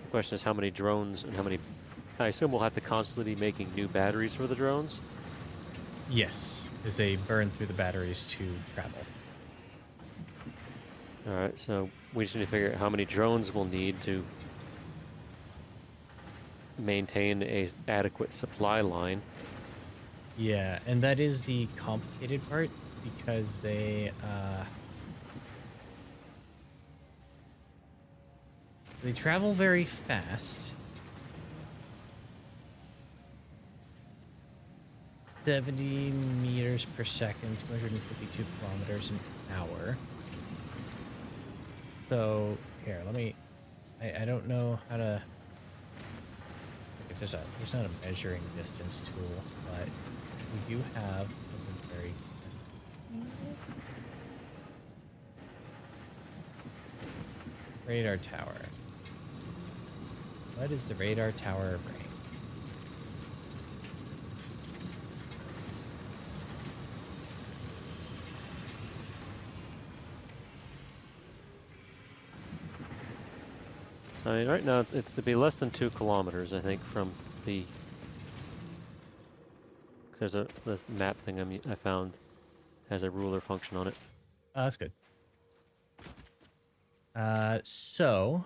The question is how many drones and how many... I assume we'll have to constantly be making new batteries for the drones. Yes, because they burn through the batteries to travel. Alright, so we just need to figure out how many drones we'll need to maintain a adequate supply line. Yeah, and that is the complicated part, because they travel very fast. 70 meters per second, 252 kilometers an hour. So here, I don't know how to, if there's not a measuring distance tool, but we do have a very radar tower. What is the radar tower of range? I mean, right now it's to be less than 2 kilometers, I think, from the... There's this map thing I found has a ruler function on it. That's good. So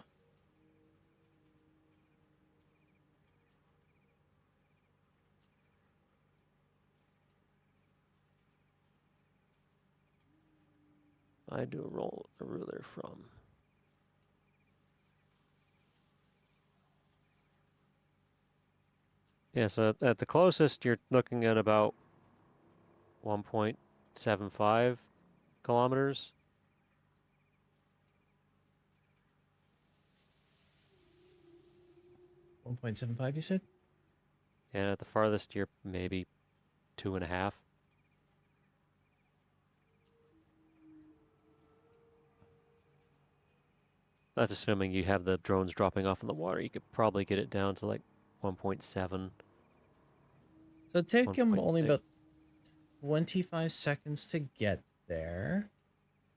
I do roll a ruler from... Yeah, so at the closest, you're looking at about 1.75 kilometers. 1.75, you said? And at the farthest, you're maybe 2.5. That's assuming you have the drones dropping off in the water. You could probably get it down to like 1.7, So it take him only 1.6. about 25 seconds to get there.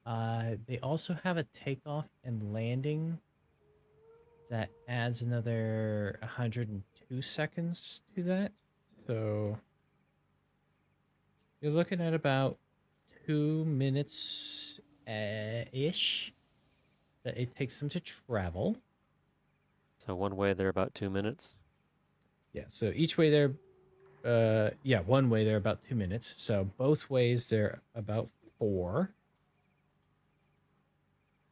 They also have a takeoff and landing that adds another 102 seconds to that. So you're looking at about 2 minutes ish that it takes them to travel. So one way, they're about 2 minutes. Yeah, so each way they're yeah, one way they're about 2 minutes. So both ways they're about 4.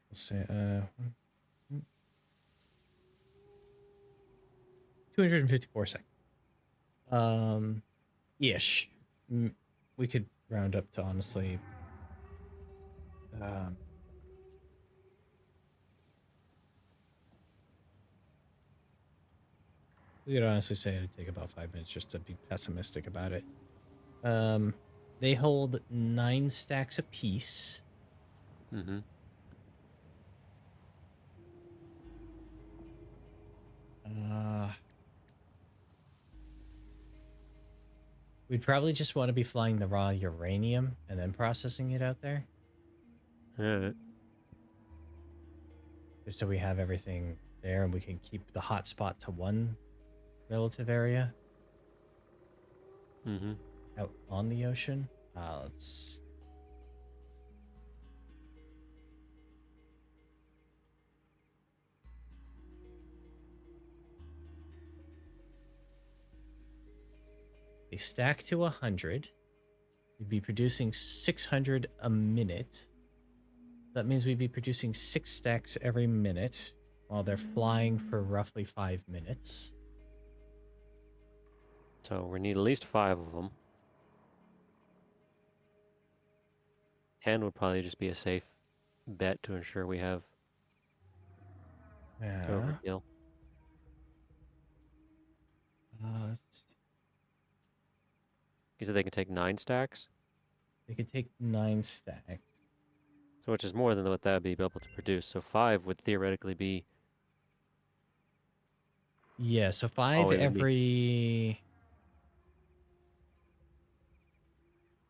We'll say 254 seconds. Ish. We could round up to honestly um we could honestly say it'd take about 5 minutes just to be pessimistic about it. They hold 9 stacks apiece. Mm-hmm. We'd probably just want to be flying the raw uranium and then processing it out there, All right. just so we have everything there and we can keep the hot spot to one relative area Mm-hmm. out on the ocean. Let's they stack to 100. We'd be producing 600 a minute. That means we'd be producing 6 stacks every minute while they're flying for roughly 5 minutes. So we need at least 5 of them. 10 would probably just be a safe bet to ensure we have Yeah. overkill. You said they can take 9 stacks? They could take 9 stacks. So which is more than what that would be able to produce. So 5 would theoretically be... Yeah, so 5 Oh, it would be... every...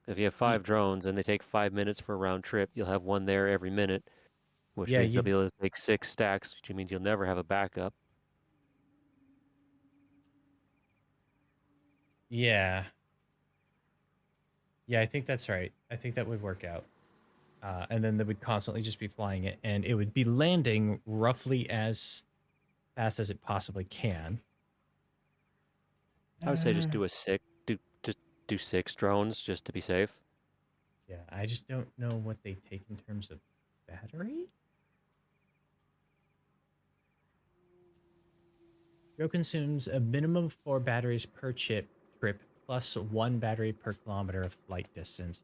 If you have 5 drones and they take 5 minutes for a round trip, you'll have one there every minute, which Yeah, means they'll you be able to take 6 stacks, which means you'll never have a backup. yeah. Yeah, I think that's right. I think that would work out. And then they would constantly just be flying it, and it would be landing roughly as fast as it possibly can. I would say just do a 6, just do 6 drones just to be safe. Yeah, I just don't know what they take in terms of battery. Go consumes a minimum of 4 batteries per trip plus 1 battery per kilometer of flight distance.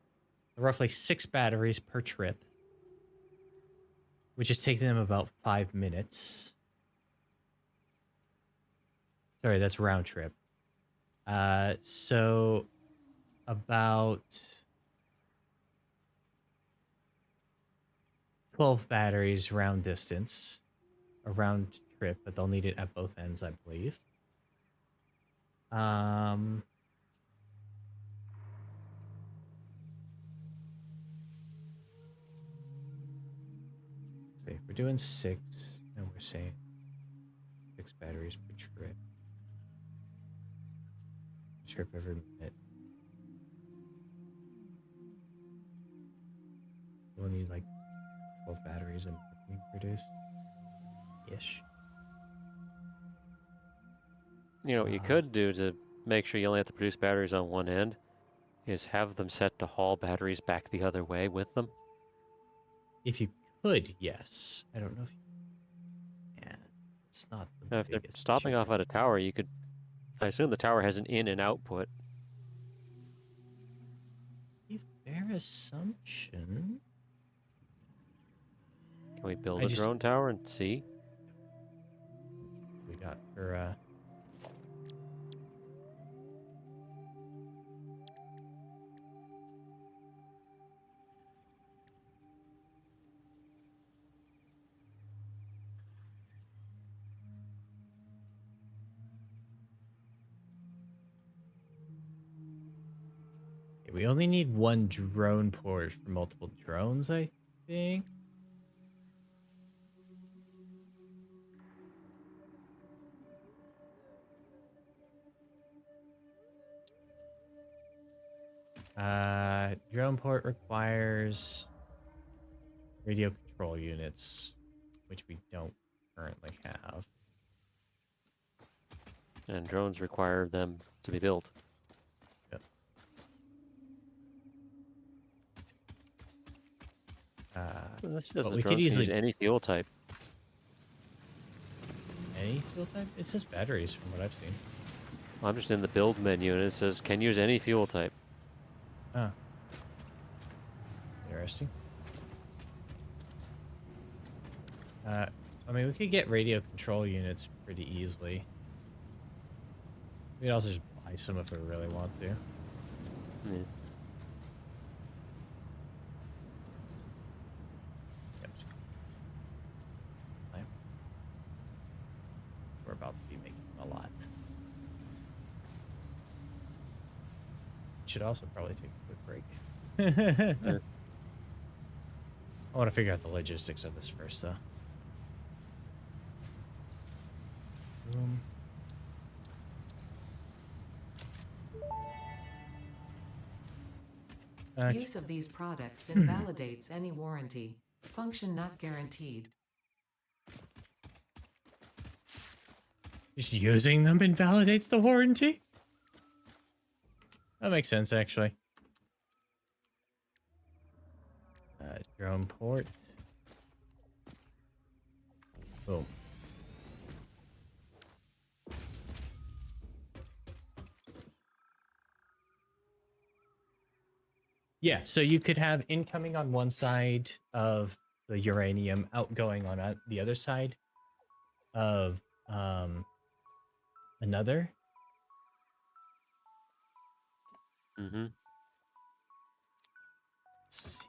Roughly 6 batteries per trip, which is taking them about 5 minutes. Sorry, that's round trip. So about 12 batteries round distance, a round trip, but they'll need it at both ends, I believe. Say if we're doing 6, and we're saying 6 batteries per trip. Trip every minute. We'll need like 12 batteries and being produced. Ish. You know what you could do to make sure you only have to produce batteries on one end is have them set to haul batteries back the other way with them. If you could, yes. I don't know if you can. It's not the Now, if they're biggest stopping issue. off at a tower, you could... I assume the tower has an in and output. A fair assumption. Can we build I a just drone tower and see? we got for We only need one drone port for multiple drones, I think. Drone port requires radio control units, which we don't currently have. And drones require them to be built. Yep. This says but the we could drones can easily use any fuel type. any fuel type. It says batteries from what I've seen. I'm just in the build menu and it says can use any fuel type. Oh, interesting. I mean, we could get radio control units pretty easily. We could also just buy some if we really want to. Yeah. Yep. We're about to be making a lot. Should also probably take a quick break. Yeah. I want to figure out the logistics of this first, though. Use of these products invalidates any warranty. Function not guaranteed. Just using them invalidates the warranty? That makes sense, actually. Drone port. Boom. Yeah, so you could have incoming on one side of the uranium, outgoing on the other side of another. Mm-hmm. Let's see.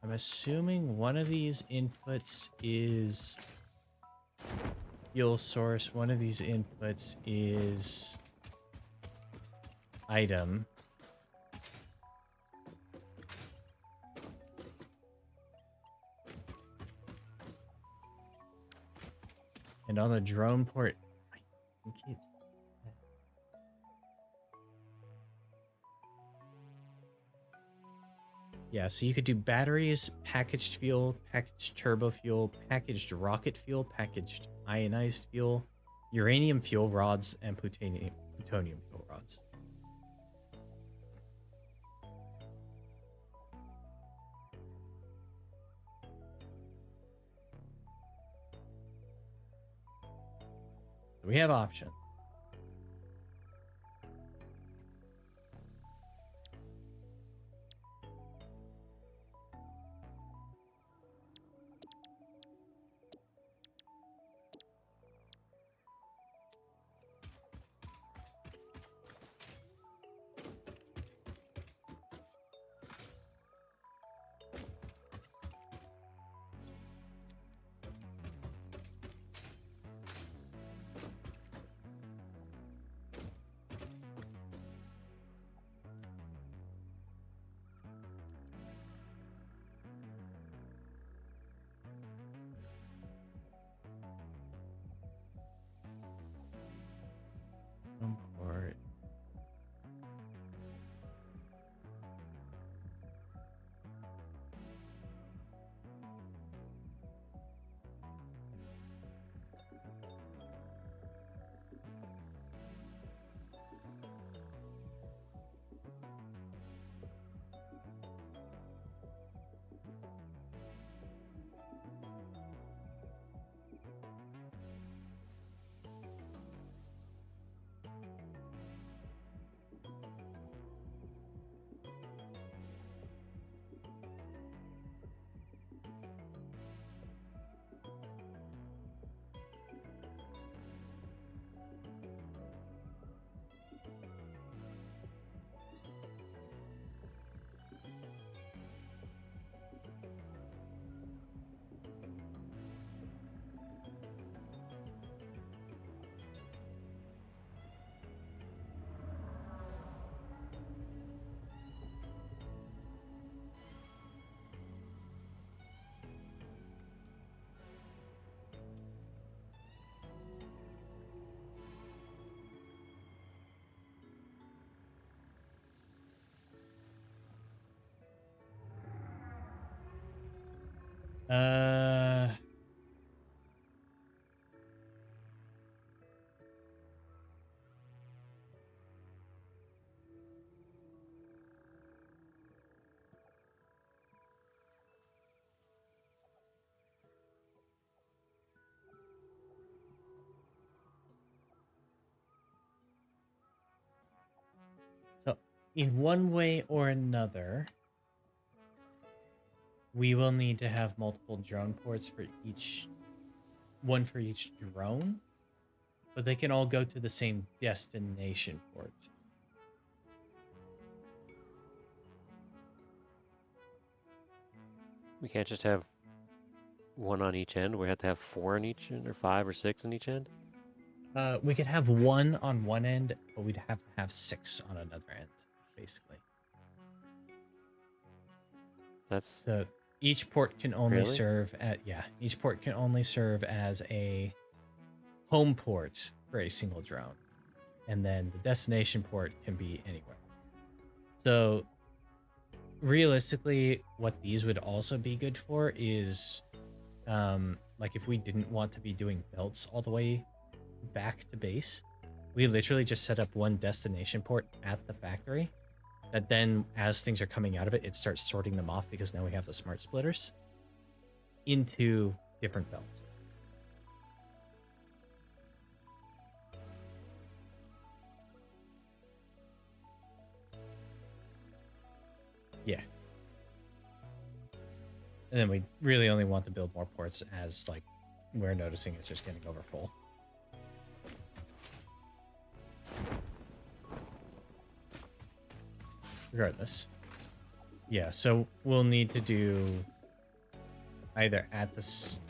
I'm assuming one of these inputs is fuel source. One of these inputs is item. And on the drone port, I think it's... Yeah, so you could do batteries, packaged fuel, packaged turbo fuel, packaged rocket fuel, packaged ionized fuel, uranium fuel rods, and plutonium fuel rods. We have options. Uh, so, in one way or another, we will need to have multiple drone ports for one for each drone, but they can all go to the same destination port. We can't just have one on each end. We have to have 4 on each end, or 5 or 6 on each end. We could have one on one end, but we'd have to have 6 on another end, basically. That's So each port can only Really? serve each port can only serve as a home port for a single drone. And then the destination port can be anywhere. So realistically, what these would also be good for is like if we didn't want to be doing belts all the way back to base, we literally just set up one destination port at the factory that then as things are coming out of it, it starts sorting them off because now we have the smart splitters into different belts. Yeah. And then we really only want to build more ports as like we're noticing it's just getting over full. Regardless. Yeah, so we'll need to do either at the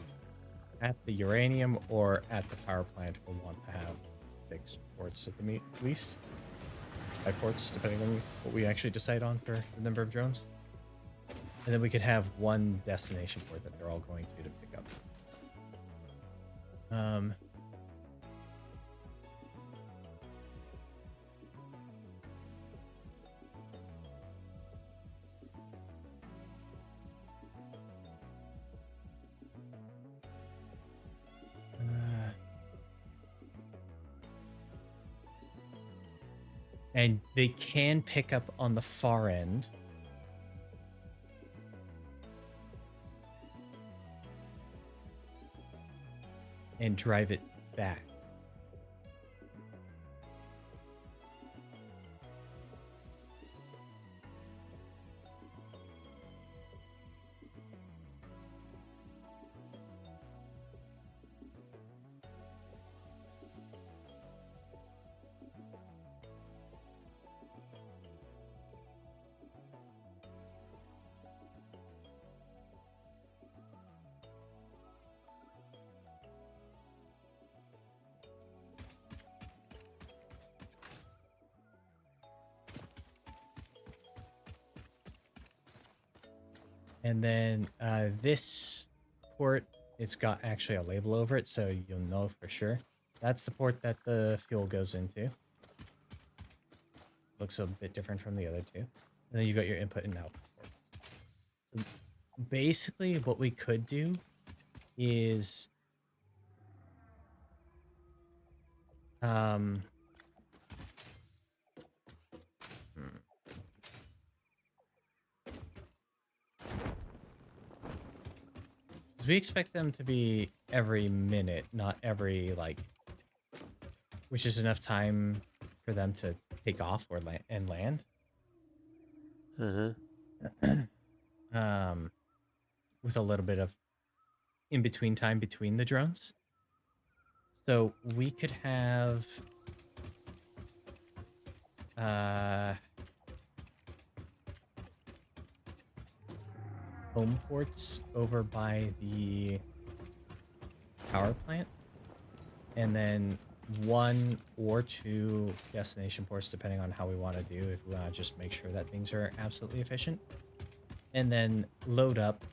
uranium or at the power plant. We'll want to have 6 ports at the least. 5 ports, depending on what we actually decide on for the number of drones. And then we could have one destination port that they're all going to pick up. And they can pick up on the far end. And drive it back. And then this port, it's got actually a label over it, so you'll know for sure. That's the port that the fuel goes into. Looks a bit different from the other two. And then you got your input and output port. So basically, what we could do is because we expect them to be every minute, not every, like, which is enough time for them to take off or land. With a little bit of in-between time between the drones. So we could have home ports over by the power plant, and then 1 or 2 destination ports depending on how we want to do, if we want to just make sure that things are absolutely efficient, and then load up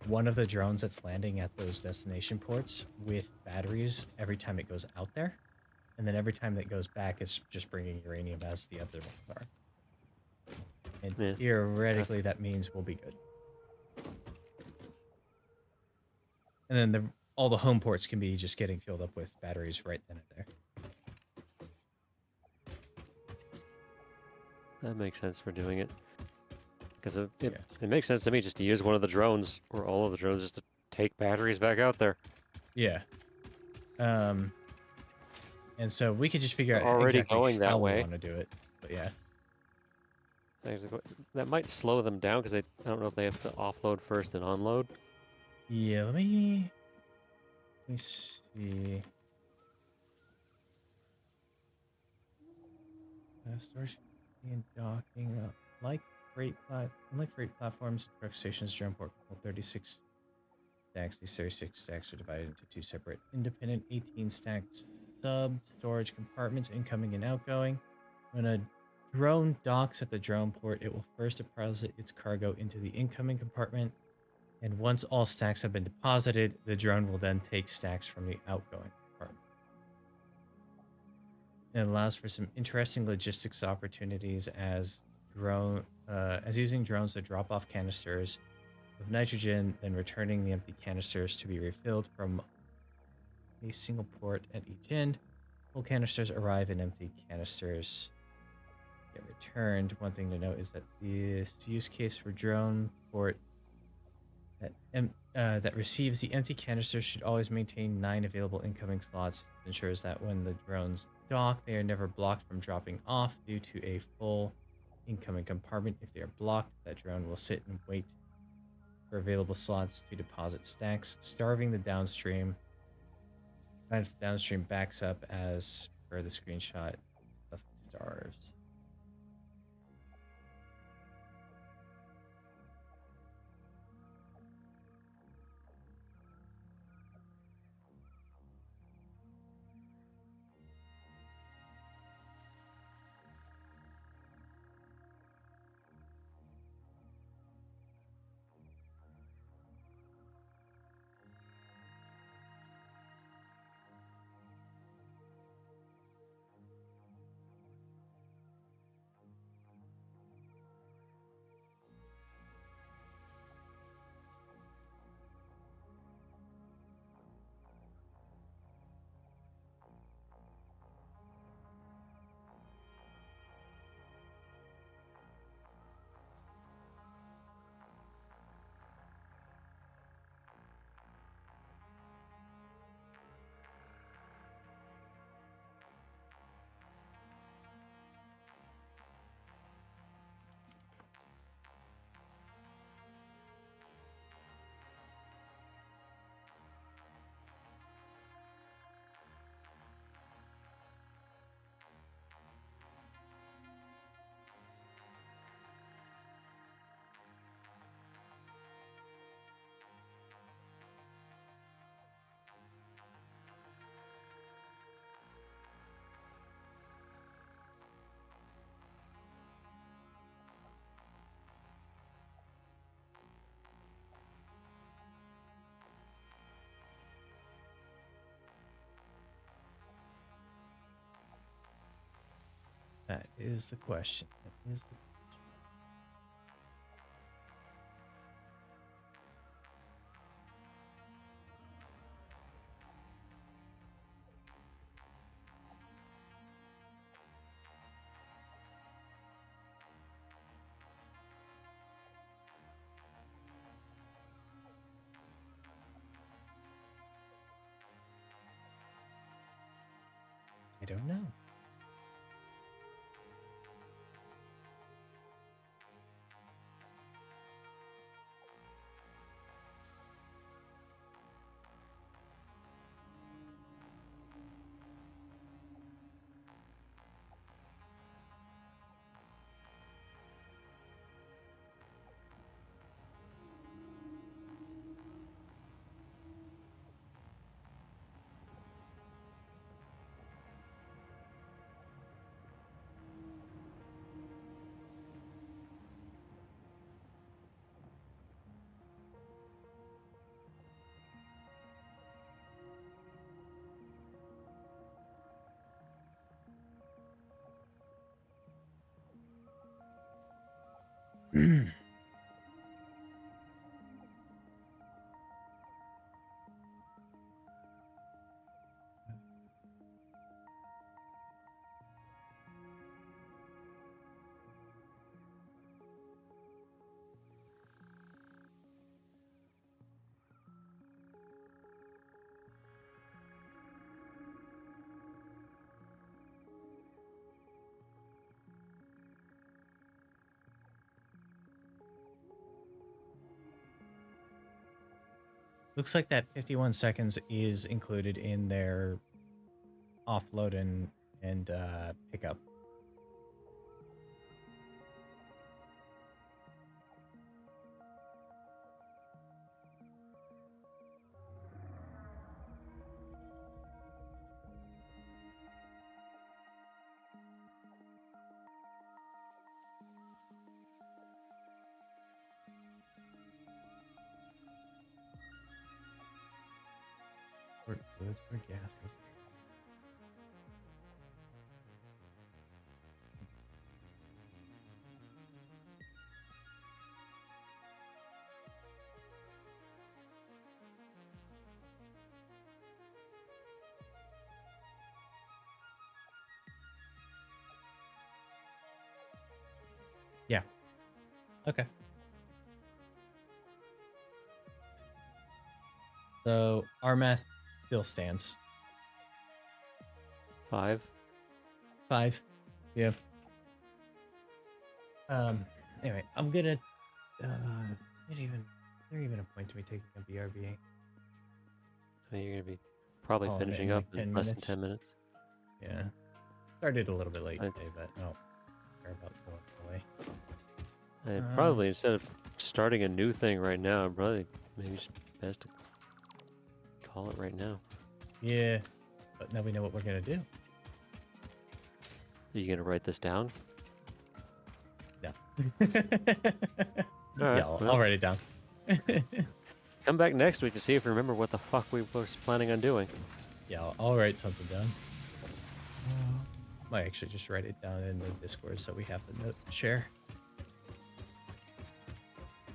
one of the drones that's landing at those destination ports with batteries every time it goes out there, and then every time it goes back it's just bringing uranium as the other ones are. And theoretically that means we'll be good. And then all the home ports can be just getting filled up with batteries right then and there. That makes sense for doing it. Because it Yeah. makes sense to me just to use one of the drones, or all of the drones, just to take batteries back out there. Yeah. And so we could just figure We're out already exactly going that how we way. want to do it. But yeah. That might slow them down, because I don't know if they have to offload first and unload. Yeah, let me see. Storage and docking. Like unlike freight platforms and truck stations, drone port can hold 36 stacks. These 36 stacks are divided into two separate, independent 18 stack sub storage compartments, incoming and outgoing. When a drone docks at the drone port, it will first deposit its cargo into the incoming compartment, and once all stacks have been deposited, the drone will then take stacks from the outgoing compartment. It allows for some interesting logistics opportunities as using drones to drop off canisters of nitrogen, then returning the empty canisters to be refilled from a single port at each end. Full canisters arrive and empty canisters get returned. One thing to note is that this use case for drone port that receives the empty canisters should always maintain 9 available incoming slots. This ensures that when the drones dock, they are never blocked from dropping off due to a full incoming compartment. If they are blocked, that drone will sit and wait for available slots to deposit stacks, starving the downstream. And if the downstream backs up as per the screenshot, stuff starves. That is the question. That is the I don't know. Looks like that 51 seconds is included in their offload and pickup. Or fluids or gases. Yeah. Okay. So our math still stands. 5. 5. Yeah. Anyway, I'm gonna is there even a point to me taking a BRB? I mean, you're gonna be probably Oh, finishing in up like 10 in less than minutes. 10 minutes. Yeah. Started a little bit late I- today, but I don't care about going away. Probably instead of starting a new thing right now, probably maybe it's best to call it right now. Yeah. But now we know what we're gonna do. Are you gonna write this down? No. All right, Yeah, I'll write it down. Come back next week to see if you remember what the fuck we were planning on doing. Yeah, I'll write something down. Might actually just write it down in the Discord so we have the note to share.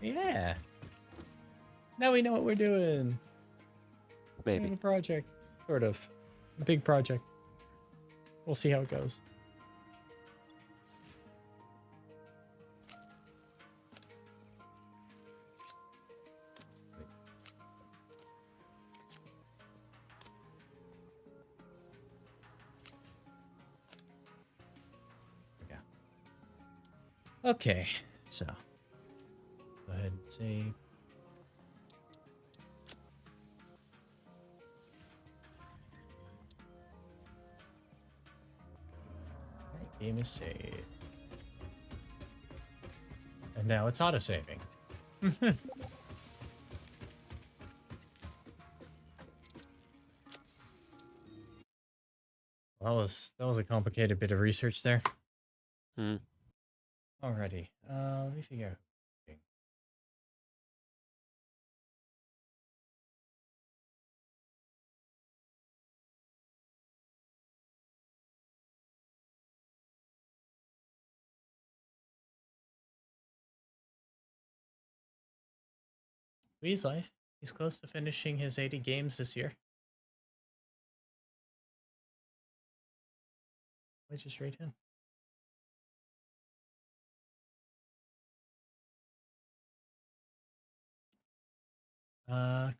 Yeah. Now we know what we're doing. We have Maybe. a project. Sort of. A big project. We'll see how it goes. Yeah. Okay, so go ahead and save. Right, game is saved. And now it's auto-saving. Well, that was a complicated bit of research there. Hmm. Alrighty, let me figure out. Wee's life. He's close to finishing his 80 games this year. I just rate him.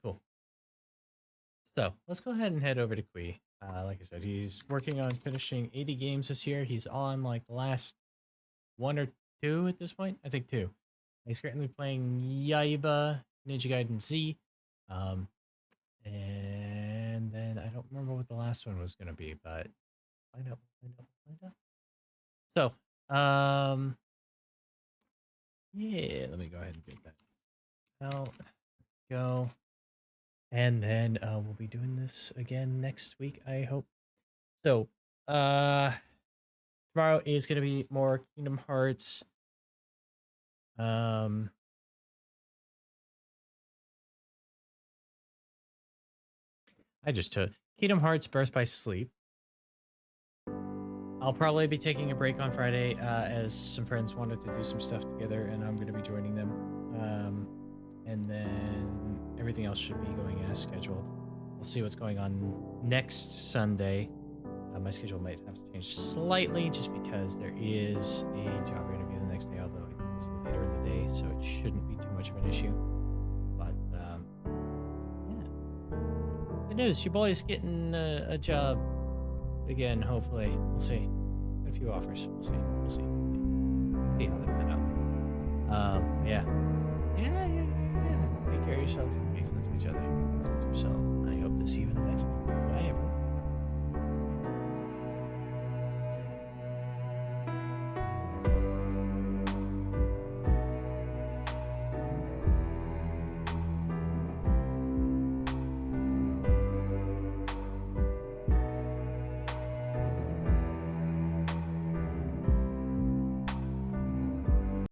Cool. So let's go ahead and head over to Kui. Like I said, he's working on finishing 80 games this year. He's on like the last 1 or 2 at this point. I think 2. He's currently playing Yaiba Ninja Gaiden Z. And then I don't remember what the last one was going to be, but find out. So, yeah, let me go ahead and get that out. Go. And then we'll be doing this again next week, I hope. So, tomorrow is going to be more Kingdom Hearts. I just took Kingdom Hearts Birth by Sleep. I'll probably be taking a break on Friday as some friends wanted to do some stuff together, and I'm going to be joining them. And then everything else should be going as scheduled. We'll see what's going on next Sunday. My schedule might have to change slightly just because there is a job interview the next day, although I think it's later in the day, so it shouldn't be too much of an issue. But, yeah. Good news, your boy's getting a job again, hopefully. We'll see. A few offers. We'll see. See how they pan out. Yeah. Yeah. Take care of yourselves. Be excellent to each other. To yourselves. I hope to see you in the next one. Bye, everyone.